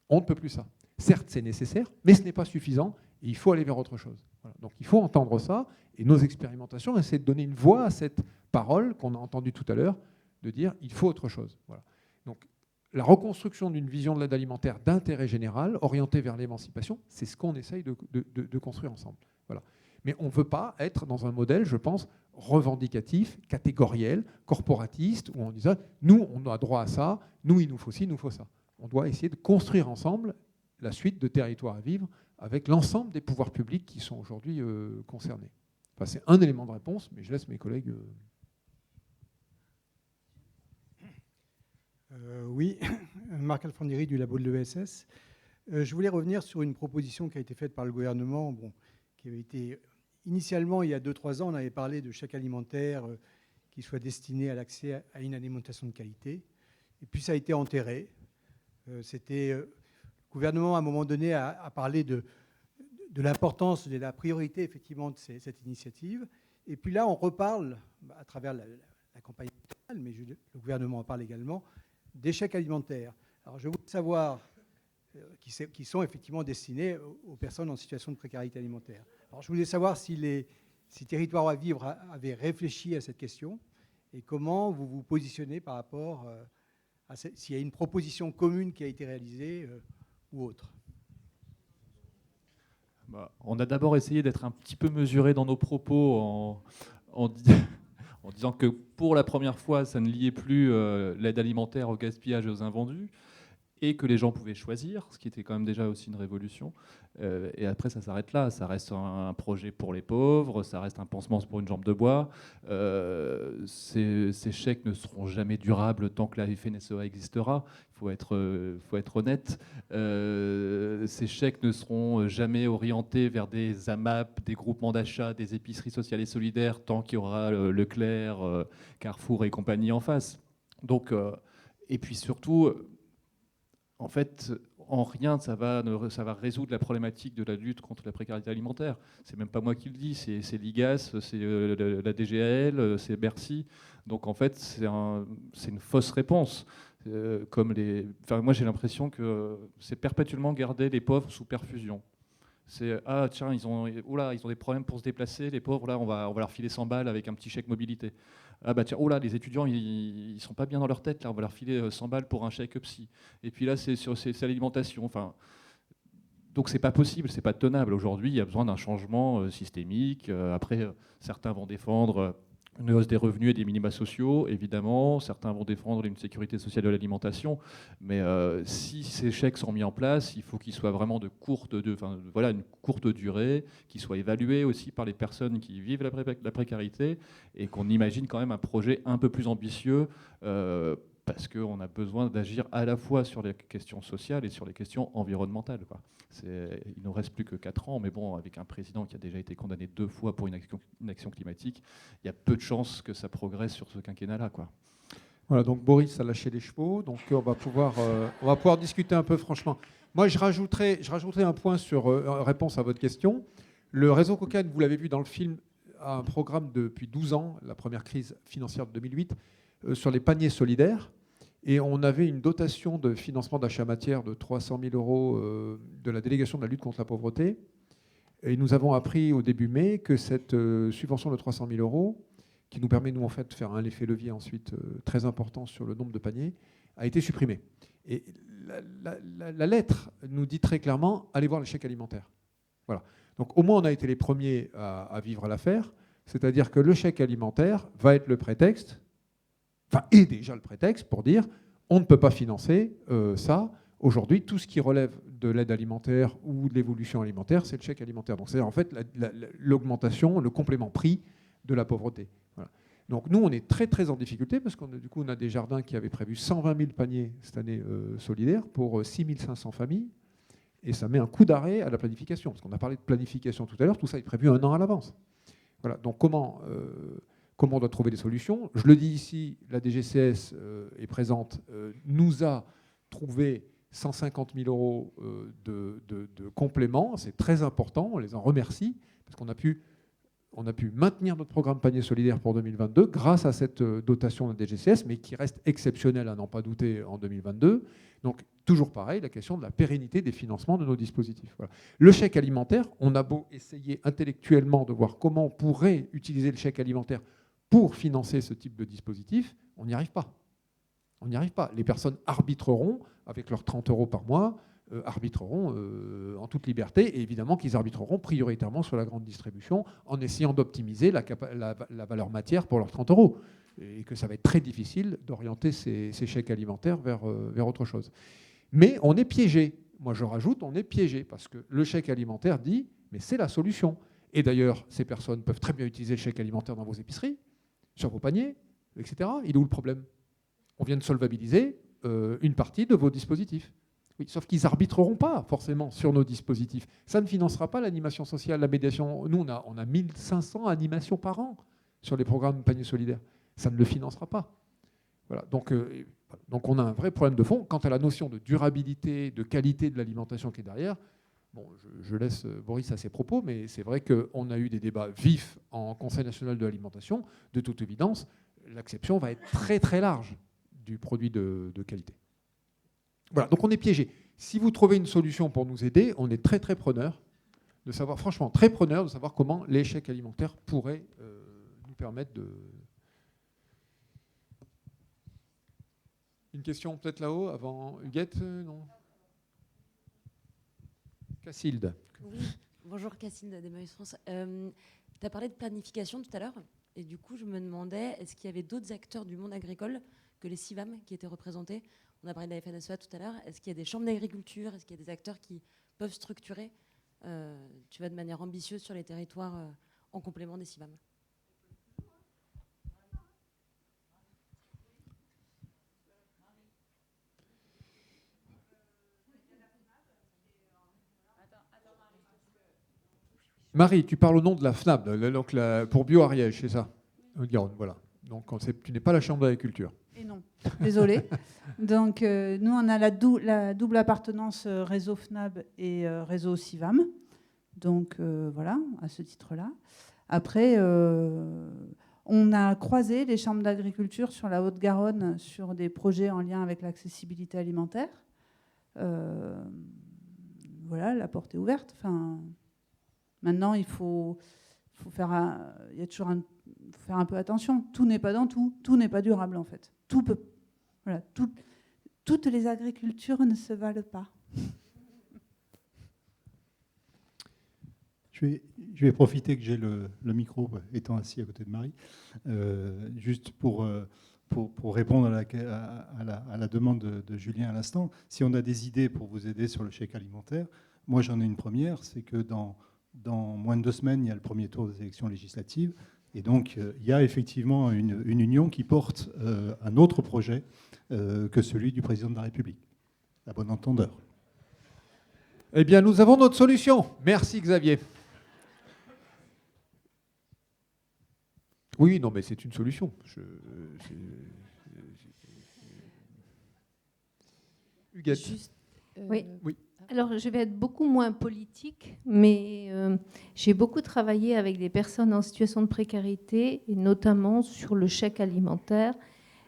A: On ne peut plus ça. Certes, c'est nécessaire, mais ce n'est pas suffisant et il faut aller vers autre chose. Voilà. Donc il faut entendre ça et nos expérimentations essaient de donner une voix à cette parole qu'on a entendue tout à l'heure, de dire il faut autre chose. Voilà. Donc la reconstruction d'une vision de l'aide alimentaire d'intérêt général, orientée vers l'émancipation, c'est ce qu'on essaye de construire ensemble. Voilà. Mais on ne veut pas être dans un modèle, je pense, revendicatif, catégoriel, corporatiste, où on dit nous, on a droit à ça, nous, il nous faut ci, il nous faut ça. On doit essayer de construire ensemble la suite de territoires à vivre avec l'ensemble des pouvoirs publics qui sont aujourd'hui concernés. Enfin, c'est un élément de réponse, mais je laisse mes collègues...
T: Oui, Marc Alfandiri du labo de l'ESS. Je voulais revenir sur une proposition qui a été faite par le gouvernement, qui avait été initialement, il y a 2-3 ans, on avait parlé de chèque alimentaire qui soit destiné à l'accès à une alimentation de qualité. Et puis ça a été enterré. Le gouvernement, à un moment donné, a parlé de l'importance, de la priorité, effectivement, de cette initiative. Et puis là, on reparle, à travers la campagne électorale, mais le gouvernement en parle également, des chèques alimentaires. Alors, je voulais savoir qui sont effectivement destinés aux personnes en situation de précarité alimentaire. Alors, je voulais savoir si Territoires à vivre avaient réfléchi à cette question et comment vous vous positionnez par rapport à s'il y a une proposition commune qui a été réalisée ou autre.
O: On a d'abord essayé d'être un petit peu mesuré dans nos propos en disant que pour la première fois, ça ne liait plus l'aide alimentaire au gaspillage et aux invendus, et que les gens pouvaient choisir, ce qui était quand même déjà aussi une révolution. Et après, ça s'arrête là. Ça reste un projet pour les pauvres, ça reste un pansement pour une jambe de bois. Ces chèques ne seront jamais durables tant que la FNSEA existera. Il faut être honnête. Ces chèques ne seront jamais orientés vers des AMAP, des groupements d'achat, des épiceries sociales et solidaires, tant qu'il y aura Leclerc, Carrefour et compagnie en face. Donc, et puis surtout, en fait, en rien, ça va résoudre la problématique de la lutte contre la précarité alimentaire. C'est même pas moi qui le dis, c'est l'IGAS, c'est la DGAL, c'est Bercy. Donc en fait, c'est une fausse réponse. Moi, j'ai l'impression que c'est perpétuellement garder les pauvres sous perfusion. C'est tiens, ils ont des problèmes pour se déplacer, les pauvres, là, on va leur filer 100 balles avec un petit chèque mobilité. Tiens, les étudiants, ils sont pas bien dans leur tête, là, on va leur filer 100 balles pour un chèque psy. Et puis là, c'est l'alimentation. Enfin, donc c'est pas possible, c'est pas tenable. Aujourd'hui, il y a besoin d'un changement systémique. Après, certains vont défendre une hausse des revenus et des minima sociaux, évidemment. Certains vont défendre une sécurité sociale de l'alimentation. Mais si ces chèques sont mis en place, il faut qu'ils soient vraiment une courte durée, qu'ils soient évalués aussi par les personnes qui vivent la précarité, et qu'on imagine quand même un projet un peu plus ambitieux, parce qu'on a besoin d'agir à la fois sur les questions sociales et sur les questions environnementales, quoi. Il ne nous reste plus que 4 ans, mais bon, avec un président qui a déjà été condamné 2 fois pour une action climatique, il y a peu de chances que ça progresse sur ce quinquennat-là, quoi.
A: Voilà, donc Boris a lâché les chevaux, donc on va pouvoir discuter un peu franchement. Moi, je rajouterai un point sur réponse à votre question. Le réseau Cocane, vous l'avez vu dans le film, a un programme depuis 12 ans, la première crise financière de 2008, sur les paniers solidaires. Et on avait une dotation de financement d'achat matière de 300 000 € de la délégation de la lutte contre la pauvreté. Et nous avons appris au début mai que cette subvention de 300 000 €, qui nous permet, nous, en fait, de faire un effet levier ensuite très important sur le nombre de paniers, a été supprimée. Et la lettre nous dit très clairement, allez voir le chèque alimentaire. Voilà. Donc au moins, on a été les premiers à vivre l'affaire. C'est-à-dire que le chèque alimentaire va être le prétexte, est déjà le prétexte pour dire on ne peut pas financer ça. Aujourd'hui, tout ce qui relève de l'aide alimentaire ou de l'évolution alimentaire, c'est le chèque alimentaire. Donc c'est en fait l'augmentation, le complément prix de la pauvreté. Voilà. Donc nous, on est très très en difficulté parce qu'on a des jardins qui avaient prévu 120 000 paniers cette année solidaires pour 6 500 familles. Et ça met un coup d'arrêt à la planification. Parce qu'on a parlé de planification tout à l'heure, tout ça est prévu 1 an à l'avance. Voilà. Donc comment on doit trouver des solutions? Je le dis ici, la DGCS est présente, nous a trouvé 150 000 € de compléments. C'est très important, on les en remercie, parce qu'on a pu maintenir notre programme panier solidaire pour 2022 grâce à cette dotation de la DGCS, mais qui reste exceptionnelle à n'en pas douter en 2022. Donc toujours pareil, la question de la pérennité des financements de nos dispositifs. Voilà. Le chèque alimentaire, on a beau essayer intellectuellement de voir comment on pourrait utiliser le chèque alimentaire pour financer ce type de dispositif, on n'y arrive pas. On n'y arrive pas. Les personnes arbitreront avec leurs 30 € par mois, arbitreront en toute liberté, et évidemment qu'ils arbitreront prioritairement sur la grande distribution en essayant d'optimiser la valeur matière pour leurs 30 €. Et que ça va être très difficile d'orienter ces chèques alimentaires vers autre chose. Mais on est piégé. Moi, je rajoute, on est piégé, parce que le chèque alimentaire dit, mais c'est la solution. Et d'ailleurs, ces personnes peuvent très bien utiliser le chèque alimentaire dans vos épiceries, sur vos paniers, etc. Il est où le problème? On vient de solvabiliser une partie de vos dispositifs. Oui, sauf qu'ils n'arbitreront pas forcément sur nos dispositifs. Ça ne financera pas l'animation sociale, la médiation. Nous, on a 1500 animations par an sur les programmes de panier solidaire. Ça ne le financera pas. Voilà. Donc on a un vrai problème de fond. Quant à la notion de durabilité, de qualité de l'alimentation qui est derrière, bon, je laisse Boris à ses propos, mais c'est vrai qu'on a eu des débats vifs en Conseil national de l'alimentation. De toute évidence, l'acception va être très très large du produit de qualité. Voilà, donc on est piégé. Si vous trouvez une solution pour nous aider, on est très très preneur de savoir, franchement très preneur de savoir comment l'échec alimentaire pourrait nous permettre de... Une question peut-être là-haut, avant Huguette, non? Cassilde.
U: Oui, bonjour Cassilde d'Emmaüs France. Tu as parlé de planification tout à l'heure, et du coup je me demandais, est-ce qu'il y avait d'autres acteurs du monde agricole que les CIVAM qui étaient représentés? On a parlé de la FNSEA tout à l'heure. Est-ce qu'il y a des chambres d'agriculture? Est-ce qu'il y a des acteurs qui peuvent structurer, tu vas de manière ambitieuse sur les territoires en complément des CIVAM?
A: Marie, tu parles au nom de la FNAB, donc pour Bio-Ariège, c'est ça? Haute-Garonne, voilà. Donc tu n'es pas la chambre d'agriculture.
V: Et non, désolé. Donc nous, on a la double appartenance réseau FNAB et réseau CIVAM. Donc voilà, à ce titre-là. Après, on a croisé les chambres d'agriculture sur la Haute-Garonne sur des projets en lien avec l'accessibilité alimentaire. Voilà, la porte est ouverte. Enfin, maintenant, il faut faire un peu attention. Tout n'est pas dans tout. Tout n'est pas durable, en fait. Toutes les agricultures ne se valent pas.
W: Je vais profiter que j'ai le micro, étant assis à côté de Marie, juste pour répondre à la demande de Julien à l'instant. Si on a des idées pour vous aider sur le chèque alimentaire, moi j'en ai une première, c'est que dans moins de 2 semaines, il y a le premier tour des élections législatives. Et donc, il y a effectivement une union qui porte un autre projet que celui du président de la République, à bon entendeur.
A: Eh bien, nous avons notre solution. Merci, Xavier. Oui, non, mais c'est une solution. Huguette.
X: Oui.
A: Oui.
X: Alors, je vais être beaucoup moins politique, mais j'ai beaucoup travaillé avec des personnes en situation de précarité, et notamment sur le chèque alimentaire,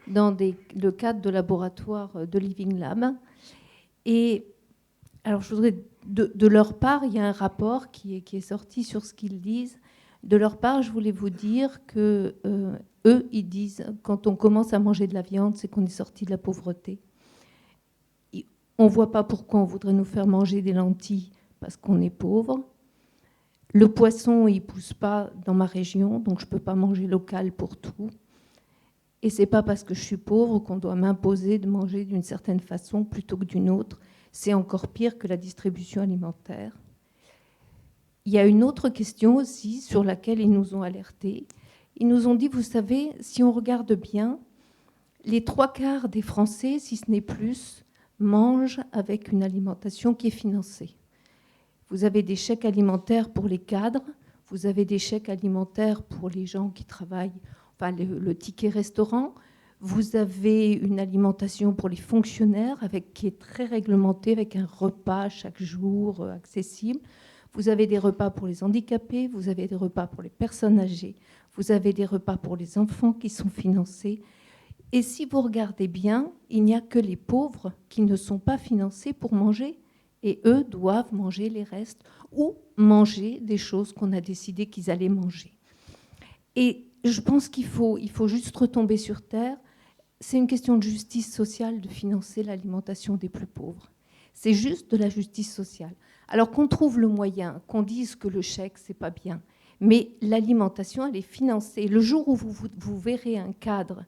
X: dans le cadre de laboratoires de Living Lab. Et alors, je voudrais, de leur part, il y a un rapport qui est sorti sur ce qu'ils disent. De leur part, je voulais vous dire que eux, ils disent, quand on commence à manger de la viande, c'est qu'on est sorti de la pauvreté. On ne voit pas pourquoi on voudrait nous faire manger des lentilles parce qu'on est pauvre. Le poisson, il ne pousse pas dans ma région, donc je ne peux pas manger local pour tout. Et ce n'est pas parce que je suis pauvre qu'on doit m'imposer de manger d'une certaine façon plutôt que d'une autre. C'est encore pire que la distribution alimentaire. Il y a une autre question aussi sur laquelle ils nous ont alertés. Ils nous ont dit, vous savez, si on regarde bien, les 3/4 des Français, si ce n'est plus, mangent avec une alimentation qui est financée. Vous avez des chèques alimentaires pour les cadres, vous avez des chèques alimentaires pour les gens qui travaillent, enfin le ticket restaurant, vous avez une alimentation pour les fonctionnaires qui est très réglementée, avec un repas chaque jour accessible. Vous avez des repas pour les handicapés, vous avez des repas pour les personnes âgées, vous avez des repas pour les enfants qui sont financés. Et si vous regardez bien, il n'y a que les pauvres qui ne sont pas financés pour manger. Et eux doivent manger les restes ou manger des choses qu'on a décidé qu'ils allaient manger. Et je pense qu'il faut juste retomber sur terre. C'est une question de justice sociale de financer l'alimentation des plus pauvres. C'est juste de la justice sociale. Alors qu'on trouve le moyen, qu'on dise que le chèque, c'est pas bien. Mais l'alimentation, elle est financée. Le jour où vous verrez un cadre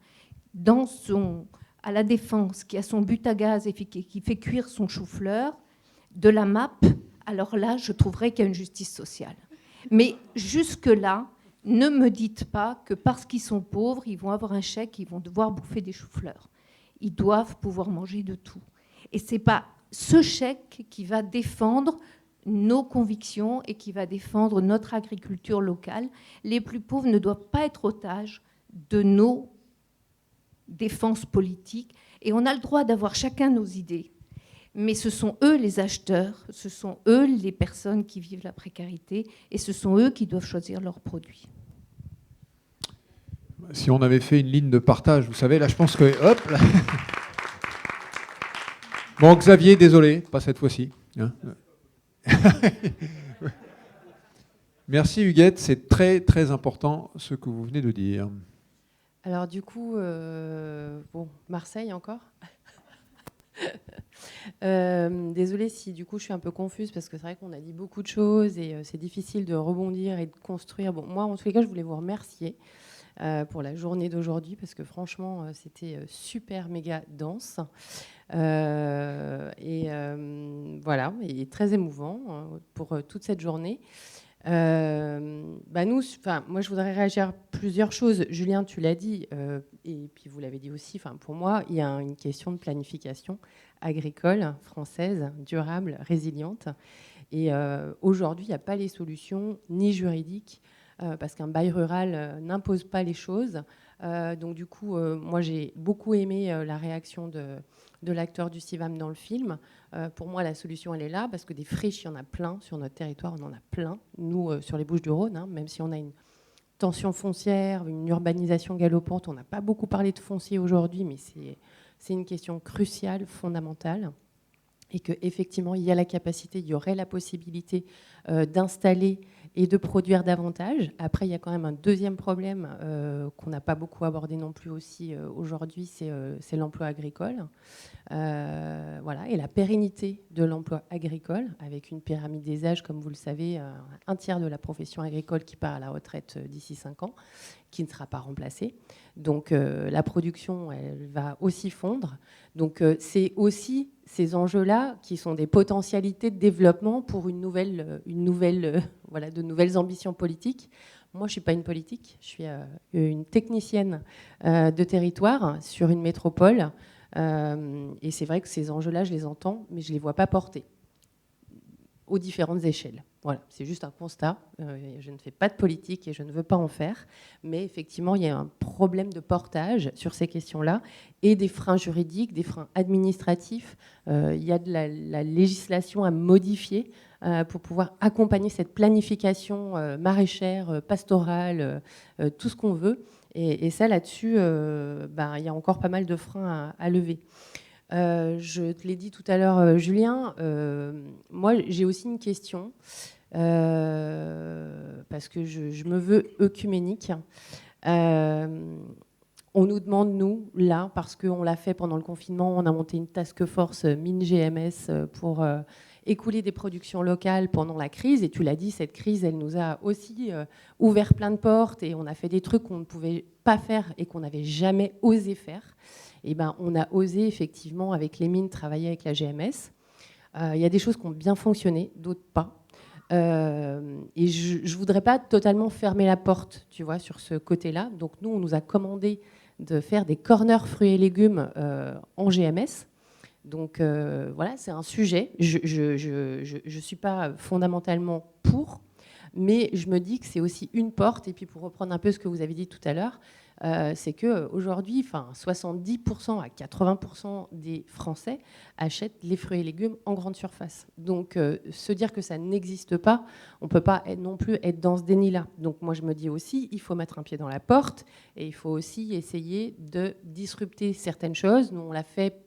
X: à la Défense, qui a son but à gaz et qui fait cuire son chou-fleur, de la MAP, alors là, je trouverais qu'il y a une justice sociale. Mais jusque-là, ne me dites pas que parce qu'ils sont pauvres, ils vont avoir un chèque, ils vont devoir bouffer des choux-fleurs. Ils doivent pouvoir manger de tout. Et c'est pas ce chèque qui va défendre nos convictions et qui va défendre notre agriculture locale. Les plus pauvres ne doivent pas être otages de nos défenses politiques. Et on a le droit d'avoir chacun nos idées. Mais ce sont eux les acheteurs, ce sont eux les personnes qui vivent la précarité, et ce sont eux qui doivent choisir leurs produits.
A: Si on avait fait une ligne de partage, vous savez, là je pense que... Hop là. Bon, Xavier, désolé, pas cette fois-ci. Hein. Merci Huguette, c'est très très important ce que vous venez de dire.
B: Alors du coup, bon, Marseille encore. Désolée si du coup je suis un peu confuse parce que c'est vrai qu'on a dit beaucoup de choses et c'est difficile de rebondir et de construire. Bon, moi en tous les cas je voulais vous remercier pour la journée d'aujourd'hui parce que franchement c'était super méga dense et voilà, et très émouvant pour toute cette journée. Nous, moi je voudrais réagir à plusieurs choses. Julien, tu l'as dit, et puis vous l'avez dit aussi, pour moi, il y a une question de planification agricole française, durable, résiliente. Et aujourd'hui, il n'y a pas les solutions, ni juridiques, parce qu'un bail rural n'impose pas les choses. Donc du coup, moi j'ai beaucoup aimé la réaction de l'acteur du CIVAM dans le film. Pour moi, la solution, elle est là, parce que des friches, il y en a plein sur notre territoire, on en a plein. Nous, sur les Bouches-du-Rhône, hein, même si on a une tension foncière, une urbanisation galopante, on n'a pas beaucoup parlé de foncier aujourd'hui, mais c'est une question cruciale, fondamentale. Et qu'effectivement, il y a la capacité, il y aurait la possibilité d'installer et de produire davantage. Après, il y a quand même un deuxième problème qu'on n'a pas beaucoup abordé non plus aussi aujourd'hui, c'est l'emploi agricole. Voilà, et la pérennité de l'emploi agricole, avec une pyramide des âges, comme vous le savez, un tiers de la profession agricole qui part à la retraite d'ici 5 ans, qui ne sera pas remplacée. Donc la production, elle va aussi fondre. Donc c'est aussi ces enjeux-là qui sont des potentialités de développement pour voilà, de nouvelles ambitions politiques. Moi, je ne suis pas une politique, je suis une technicienne de territoire sur une métropole. Et c'est vrai que ces enjeux-là, je les entends, mais je ne les vois pas portés aux différentes échelles. Voilà, c'est juste un constat. Je ne fais pas de politique et je ne veux pas en faire. Mais effectivement, il y a un problème de portage sur ces questions-là et des freins juridiques, des freins administratifs. Il y a de la législation à modifier pour pouvoir accompagner cette planification maraîchère, pastorale, tout ce qu'on veut. Et ça, là-dessus, il y a encore pas mal de freins à lever. Je te l'ai dit tout à l'heure, Julien, moi j'ai aussi une question, parce que je me veux œcuménique. On nous demande, nous, là, parce qu'on l'a fait pendant le confinement, on a monté une task force mine GMS pour écouler des productions locales pendant la crise. Et tu l'as dit, cette crise, elle nous a aussi ouvert plein de portes et on a fait des trucs qu'on ne pouvait pas faire et qu'on n'avait jamais osé faire. Et on a osé, effectivement, avec les mines, travailler avec la GMS. Il y a des choses qui ont bien fonctionné, d'autres pas. Et je ne voudrais pas totalement fermer la porte, tu vois, sur ce côté-là. Donc, nous, on nous a commandé de faire des corners fruits et légumes en GMS. Donc, voilà, c'est un sujet. Je ne suis pas fondamentalement pour, mais je me dis que c'est aussi une porte. Et puis, pour reprendre un peu ce que vous avez dit tout à l'heure, c'est qu'aujourd'hui, 70% à 80% des Français achètent les fruits et légumes en grande surface. Donc, se dire que ça n'existe pas, on ne peut pas non plus être dans ce déni-là. Donc, moi, je me dis aussi, il faut mettre un pied dans la porte et il faut aussi essayer de disrupter certaines choses. Nous, on l'a fait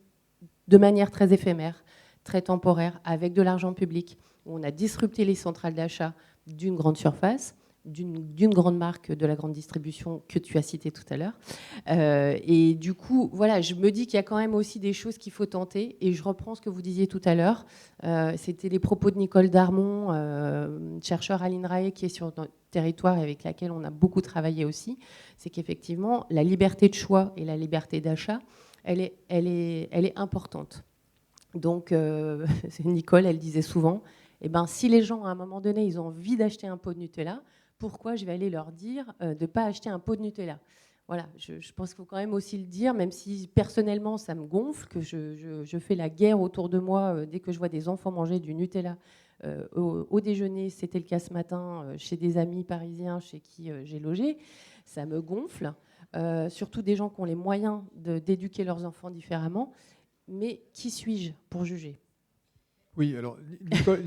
B: de manière très éphémère, très temporaire, avec de l'argent public. On a disrupté les centrales d'achat d'une grande surface, d'une grande marque de la grande distribution que tu as citée tout à l'heure. Et du coup, voilà, je me dis qu'il y a quand même aussi des choses qu'il faut tenter. Et je reprends ce que vous disiez tout à l'heure. C'était les propos de Nicole Darmon, chercheur à l'INRAE, qui est sur notre territoire et avec laquelle on a beaucoup travaillé aussi. C'est qu'effectivement, la liberté de choix et la liberté d'achat, elle est importante. Donc, Nicole, elle disait souvent, si les gens, à un moment donné, ils ont envie d'acheter un pot de Nutella, pourquoi je vais aller leur dire de ne pas acheter un pot de Nutella ? voilà, je pense qu'il faut quand même aussi le dire, même si personnellement ça me gonfle, que je fais la guerre autour de moi dès que je vois des enfants manger du Nutella au déjeuner. C'était le cas ce matin chez des amis parisiens chez qui j'ai logé. Ça me gonfle, surtout des gens qui ont les moyens d'éduquer leurs enfants différemment. Mais qui suis-je pour juger ?
A: Oui, alors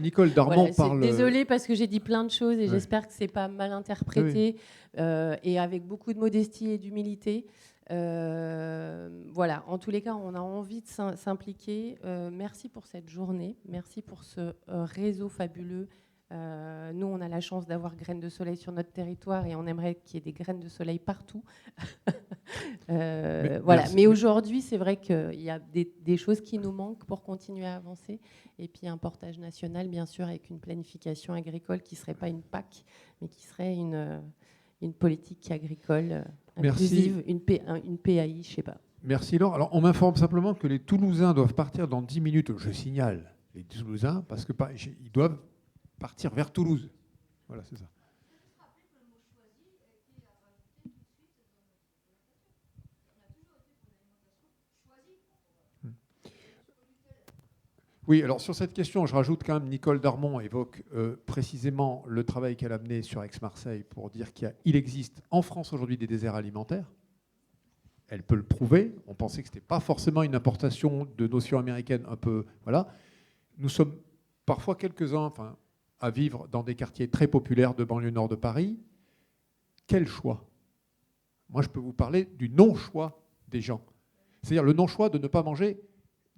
A: Nicole Darmon
B: voilà,
A: parle...
B: Désolée parce que j'ai dit plein de choses et
A: ouais.
B: j'espère que ce n'est pas mal interprété et avec beaucoup de modestie et d'humilité. Voilà, en tous les cas, on a envie de s'impliquer. Merci pour cette journée, merci pour ce réseau fabuleux. Nous, on a la chance d'avoir Graines de Soleil sur notre territoire et on aimerait qu'il y ait des graines de soleil partout. Voilà. Mais aujourd'hui, c'est vrai qu'il y a des choses qui nous manquent pour continuer à avancer. Et puis un portage national, bien sûr, avec une planification agricole qui ne serait pas une PAC, mais qui serait une politique agricole inclusive, une PAI, je ne sais pas.
A: Merci Laure. Alors, on m'informe simplement que les Toulousains doivent partir dans 10 minutes. Je signale les Toulousains parce que ils doivent partir vers Toulouse. Voilà, c'est ça. Oui, alors sur cette question, je rajoute quand même, Nicole Darmon évoque précisément le travail qu'elle a mené sur Aix-Marseille pour dire qu'il existe en France aujourd'hui des déserts alimentaires. Elle peut le prouver. On pensait que ce n'était pas forcément une importation de notions américaines un peu... Voilà. Nous sommes parfois quelques-uns à vivre dans des quartiers très populaires de banlieue nord de Paris. Quel choix ? Moi, je peux vous parler du non-choix des gens. C'est-à-dire le non-choix de ne pas manger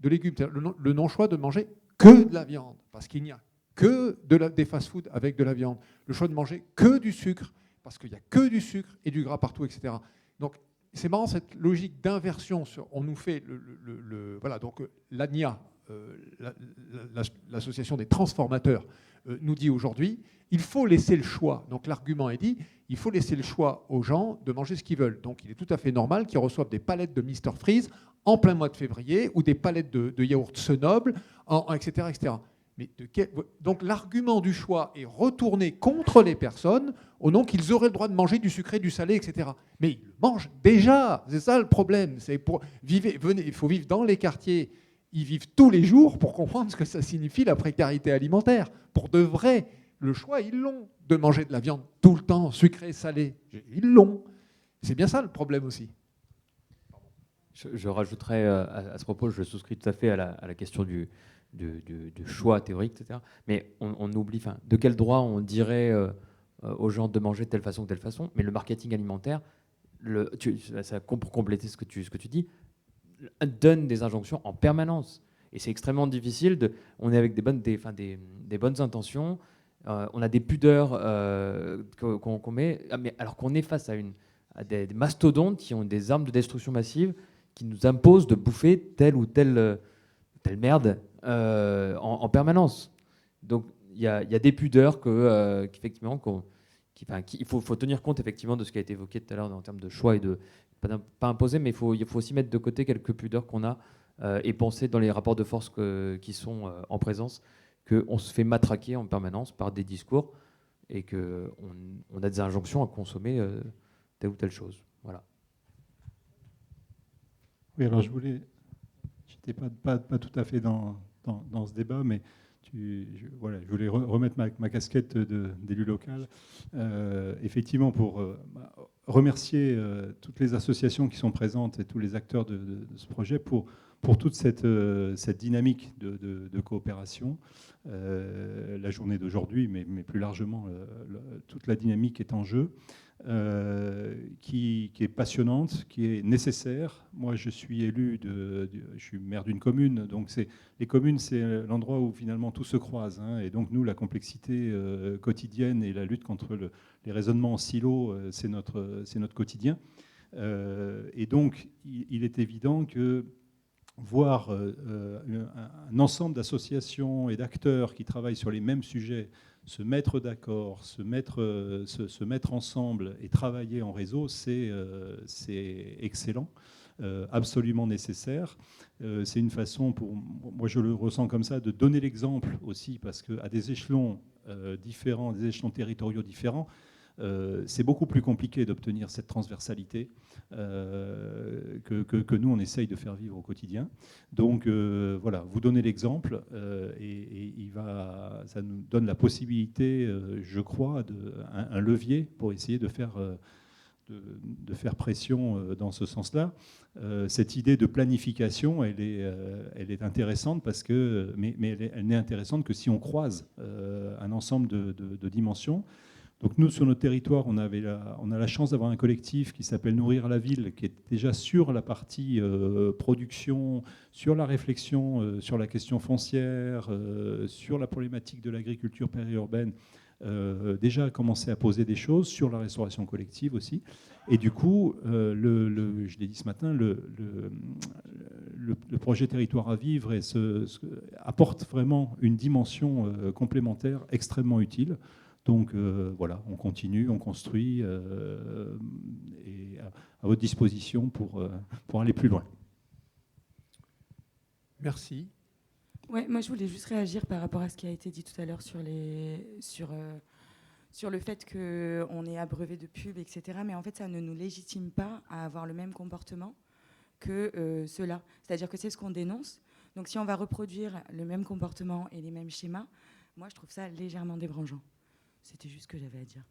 A: de légumes, le non-choix de manger que de la viande, parce qu'il n'y a que des fast-foods avec de la viande. Le choix de manger que du sucre, parce qu'il n'y a que du sucre et du gras partout, etc. Donc, c'est marrant cette logique d'inversion. On nous fait voilà, donc l'ANIA, l'association des transformateurs, nous dit aujourd'hui, il faut laisser le choix. Donc l'argument est dit, il faut laisser le choix aux gens de manger ce qu'ils veulent. Donc il est tout à fait normal qu'ils reçoivent des palettes de Mr Freeze en plein mois de février ou des palettes de yaourt Senoble, etc., etc. Mais donc l'argument du choix est retourné contre les personnes au nom qu'ils auraient le droit de manger du sucré, du salé, etc. Mais ils le mangent déjà. C'est ça le problème. Il faut vivre dans les quartiers. Ils vivent tous les jours pour comprendre ce que ça signifie la précarité alimentaire. Pour de vrai, le choix, ils l'ont de manger de la viande tout le temps, sucré, salé. Ils l'ont. C'est bien ça le problème aussi.
E: Je rajouterais à ce propos, je souscris tout à fait à la question du choix théorique, etc. Mais on oublie, de quel droit on dirait aux gens de manger de telle façon ou telle façon. Mais le marketing alimentaire, pour compléter ce que tu dis, donne des injonctions en permanence. Et c'est extrêmement difficile. On est avec des bonnes intentions, on a des pudeurs qu'on met, mais alors qu'on est face à des mastodontes qui ont des armes de destruction massive qui nous imposent de bouffer telle ou telle merde en permanence. Donc il y a des pudeurs qu'effectivement il faut tenir compte effectivement de ce qui a été évoqué tout à l'heure en termes de choix et de pas imposer, mais il faut aussi mettre de côté quelques pudeurs qu'on a et penser dans les rapports de force qui sont en présence qu'on se fait matraquer en permanence par des discours et qu'on a des injonctions à consommer telle ou telle chose. Voilà.
W: Oui, alors je n'étais pas tout à fait dans ce débat, mais je voulais remettre ma casquette d'élu local, effectivement pour remercier toutes les associations qui sont présentes et tous les acteurs de ce projet pour toute cette dynamique de coopération. La journée d'aujourd'hui, mais plus largement, toute la dynamique est en jeu, qui est passionnante, qui est nécessaire. Moi, je suis élu, je suis maire d'une commune, donc les communes, c'est l'endroit où finalement tout se croise. Et donc nous, la complexité quotidienne et la lutte contre les raisonnements en silo, c'est notre quotidien. Et donc, il est évident que voir un ensemble d'associations et d'acteurs qui travaillent sur les mêmes sujets se mettre d'accord, se mettre ensemble et travailler en réseau, c'est excellent, absolument nécessaire. C'est une façon, moi je le ressens comme ça, de donner l'exemple aussi, parce qu'à des échelons différents, des échelons territoriaux différents, c'est beaucoup plus compliqué d'obtenir cette transversalité que nous, on essaye de faire vivre au quotidien. Donc voilà, vous donnez l'exemple et ça nous donne la possibilité, je crois, un levier pour essayer de faire pression dans ce sens-là. Cette idée de planification, elle est intéressante mais elle n'est intéressante que si on croise un ensemble de dimensions. Donc nous, sur notre territoire, on a la chance d'avoir un collectif qui s'appelle Nourrir la ville, qui est déjà sur la partie production, sur la réflexion sur la question foncière, sur la problématique de l'agriculture périurbaine, déjà commencé à poser des choses sur la restauration collective aussi. Et du coup, je l'ai dit ce matin, le projet Territoire à vivre apporte vraiment une dimension complémentaire extrêmement utile. Donc voilà, on continue, on construit et à votre disposition pour aller plus loin.
A: Merci.
L: Ouais, moi je voulais juste réagir par rapport à ce qui a été dit tout à l'heure sur le fait qu'on est abreuvé de pubs, etc. Mais en fait, ça ne nous légitime pas à avoir le même comportement que ceux-là. C'est-à-dire que c'est ce qu'on dénonce. Donc si on va reproduire le même comportement et les mêmes schémas, moi je trouve ça légèrement débranchant. C'était juste ce que j'avais à dire.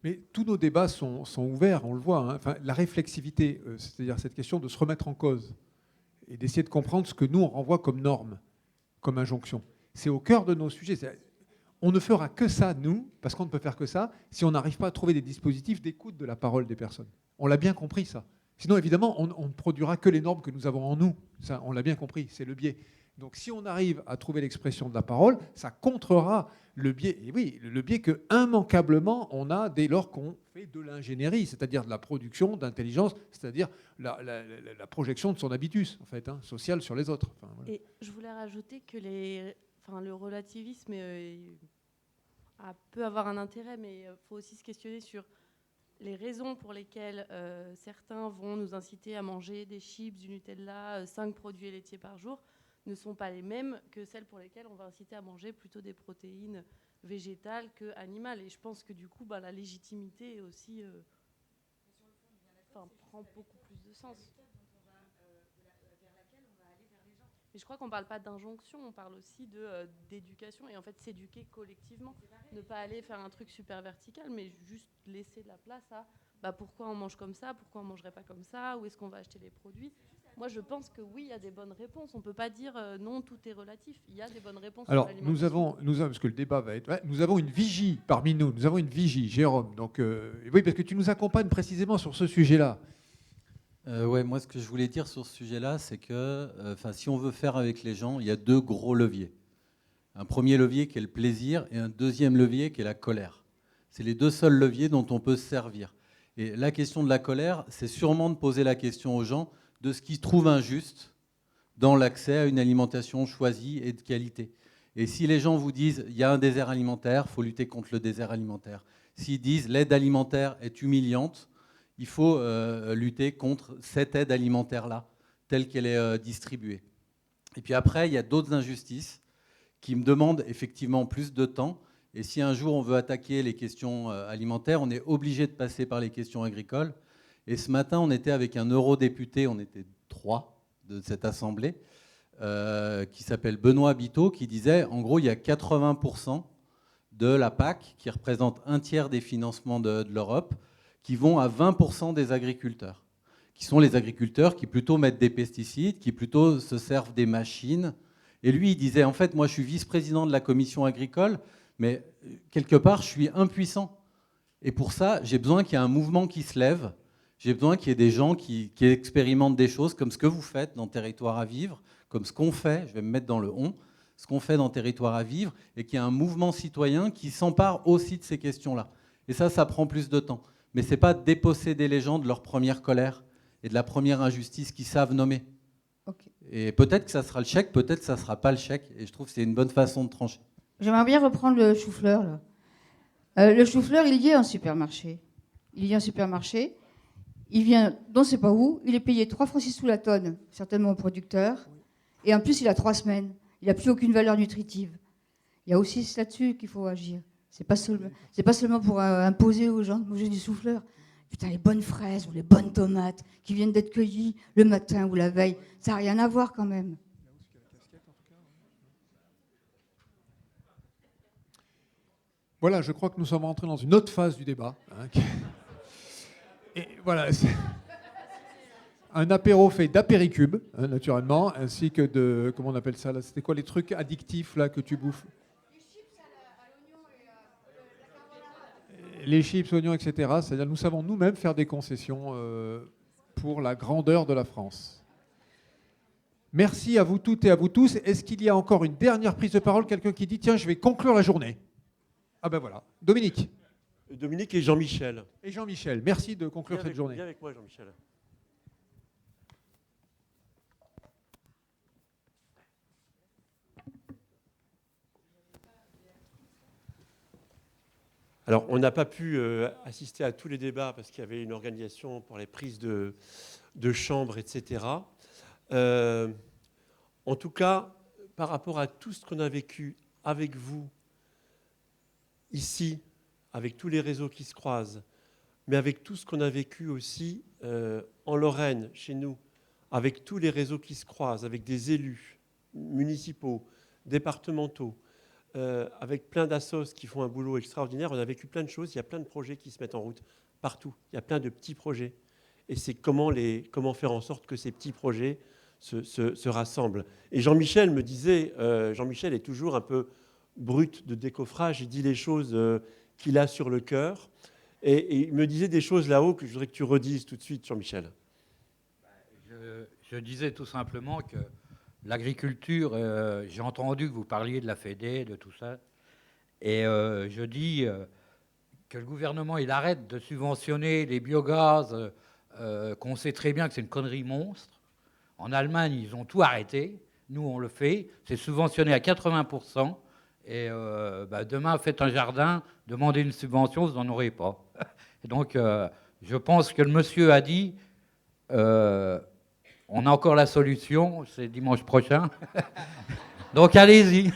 A: Mais tous nos débats sont ouverts, on le voit. Hein. Enfin, la réflexivité, c'est-à-dire cette question de se remettre en cause et d'essayer de comprendre ce que nous, on renvoie comme norme, comme injonction. C'est au cœur de nos sujets. On ne fera que ça, nous, parce qu'on ne peut faire que ça, si on n'arrive pas à trouver des dispositifs d'écoute de la parole des personnes. On l'a bien compris, ça. Sinon, évidemment, on ne produira que les normes que nous avons en nous. Ça, on l'a bien compris, c'est le biais. Donc si on arrive à trouver l'expression de la parole, ça contrera le biais, et oui, le biais que immanquablement on a dès lors qu'on fait de l'ingénierie, c'est-à-dire de la production d'intelligence, c'est-à-dire la projection de son habitus, en fait, social sur les autres. Enfin, voilà.
G: Et je voulais rajouter que le relativisme peut avoir un intérêt, mais il faut aussi se questionner sur les raisons pour lesquelles certains vont nous inciter à manger des chips, du Nutella, 5 produits laitiers par jour, ne sont pas les mêmes que celles pour lesquelles on va inciter à manger plutôt des protéines végétales qu'animales. Et je pense que du coup, la légitimité aussi prend beaucoup plus de sens. Mais je crois qu'on ne parle pas d'injonction, on parle aussi d'éducation et en fait s'éduquer collectivement. Ne pas aller faire un truc super vertical, mais juste laisser de la place à pourquoi on mange comme ça, pourquoi on ne mangerait pas comme ça, où est-ce qu'on va acheter les produits. Moi, je pense que oui, il y a des bonnes réponses. On ne peut pas dire non, tout est relatif. Il y a des bonnes réponses.
A: Alors, nous avons, parce que le débat va être... nous avons une vigie parmi nous. Nous avons une vigie, Jérôme. Donc, oui, parce que tu nous accompagnes précisément sur ce sujet-là.
H: Ouais, moi, ce que je voulais dire sur ce sujet-là, c'est que si on veut faire avec les gens, il y a 2 gros leviers. Un premier levier qui est le plaisir et un deuxième levier qui est la colère. C'est les 2 seuls leviers dont on peut se servir. Et la question de la colère, c'est sûrement de poser la question aux gens de ce qu'ils trouvent injuste dans l'accès à une alimentation choisie et de qualité. Et si les gens vous disent il y a un désert alimentaire, il faut lutter contre le désert alimentaire. S'ils disent l'aide alimentaire est humiliante, il faut lutter contre cette aide alimentaire-là, telle qu'elle est distribuée. Et puis après, il y a d'autres injustices qui me demandent effectivement plus de temps. Et si un jour on veut attaquer les questions alimentaires, on est obligé de passer par les questions agricoles. Et ce matin, on était avec un eurodéputé, on était 3 de cette assemblée, qui s'appelle Benoît Biteau, qui disait, en gros, il y a 80% de la PAC, qui représente un tiers des financements de l'Europe, qui vont à 20% des agriculteurs, qui sont les agriculteurs qui plutôt mettent des pesticides, qui plutôt se servent des machines. Et lui, il disait, en fait, moi, je suis vice-président de la commission agricole, mais quelque part, je suis impuissant. Et pour ça, j'ai besoin qu'il y ait un mouvement qui se lève. J'ai besoin qu'il y ait des gens qui expérimentent des choses comme ce que vous faites dans Territoire à vivre, comme ce qu'on fait, je vais me mettre dans le on, ce qu'on fait dans Territoire à vivre, et qu'il y ait un mouvement citoyen qui s'empare aussi de ces questions-là. Et ça prend plus de temps. Mais ce n'est pas déposséder les gens de leur première colère et de la première injustice qu'ils savent nommer.
R: Okay.
H: Et peut-être que ça sera le chèque, peut-être que ça ne sera pas le chèque. Et je trouve que c'est une bonne façon de trancher.
R: J'aimerais bien reprendre le chou-fleur. Là. Le chou-fleur, il y est en supermarché. Il vient d'on ne sait pas où, il est payé 3,6 francs sous la tonne, certainement au producteur. Et en plus, il a 3 semaines. Il n'a plus aucune valeur nutritive. Il y a aussi là-dessus qu'il faut agir. C'est pas seulement pour imposer aux gens de manger du souffleur. Putain, les bonnes fraises ou les bonnes tomates qui viennent d'être cueillies le matin ou la veille, ça n'a rien à voir quand même.
A: Voilà, je crois que nous sommes entrés dans une autre phase du débat. Et voilà, un apéro fait d'apéricube, naturellement, ainsi que de, comment on appelle ça là, c'était quoi les trucs addictifs là que tu bouffes? Les chips, oignons, etc. C'est-à-dire nous savons nous-mêmes faire des concessions pour la grandeur de la France. Merci à vous toutes et à vous tous. Est-ce qu'il y a encore une dernière prise de parole? Quelqu'un qui dit, tiens, je vais conclure la journée. Ah ben voilà. Dominique.
I: Dominique et Jean-Michel.
A: Et Jean-Michel, merci de conclure
I: Viens
A: cette journée.
I: Viens avec moi, Jean-Michel. Alors, on n'a pas pu assister à tous les débats parce qu'il y avait une organisation pour les prises de chambres, etc. En tout cas, par rapport à tout ce qu'on a vécu avec vous, ici, avec tous les réseaux qui se croisent, mais avec tout ce qu'on a vécu aussi en Lorraine, chez nous, avec tous les réseaux qui se croisent, avec des élus municipaux, départementaux, avec plein d'assos qui font un boulot extraordinaire, on a vécu plein de choses, il y a plein de projets qui se mettent en route partout, il y a plein de petits projets. Et c'est comment faire en sorte que ces petits projets se rassemblent. Et Jean-Michel me disait, Jean-Michel est toujours un peu brut de décoffrage, il dit les choses qu'il a sur le cœur. Et il me disait des choses là-haut que je voudrais que tu redises tout de suite, Jean-Michel.
J: Je disais tout simplement que l'agriculture, j'ai entendu que vous parliez de la Fédé, de tout ça, et je dis que le gouvernement il arrête de subventionner les biogaz, qu'on sait très bien que c'est une connerie monstre. En Allemagne, ils ont tout arrêté. Nous, on le fait. C'est subventionné à 80%. Et demain, faites un jardin, demandez une subvention, vous n'en aurez pas. Et donc, je pense que le monsieur a dit, on a encore la solution, c'est dimanche prochain. Donc, allez-y.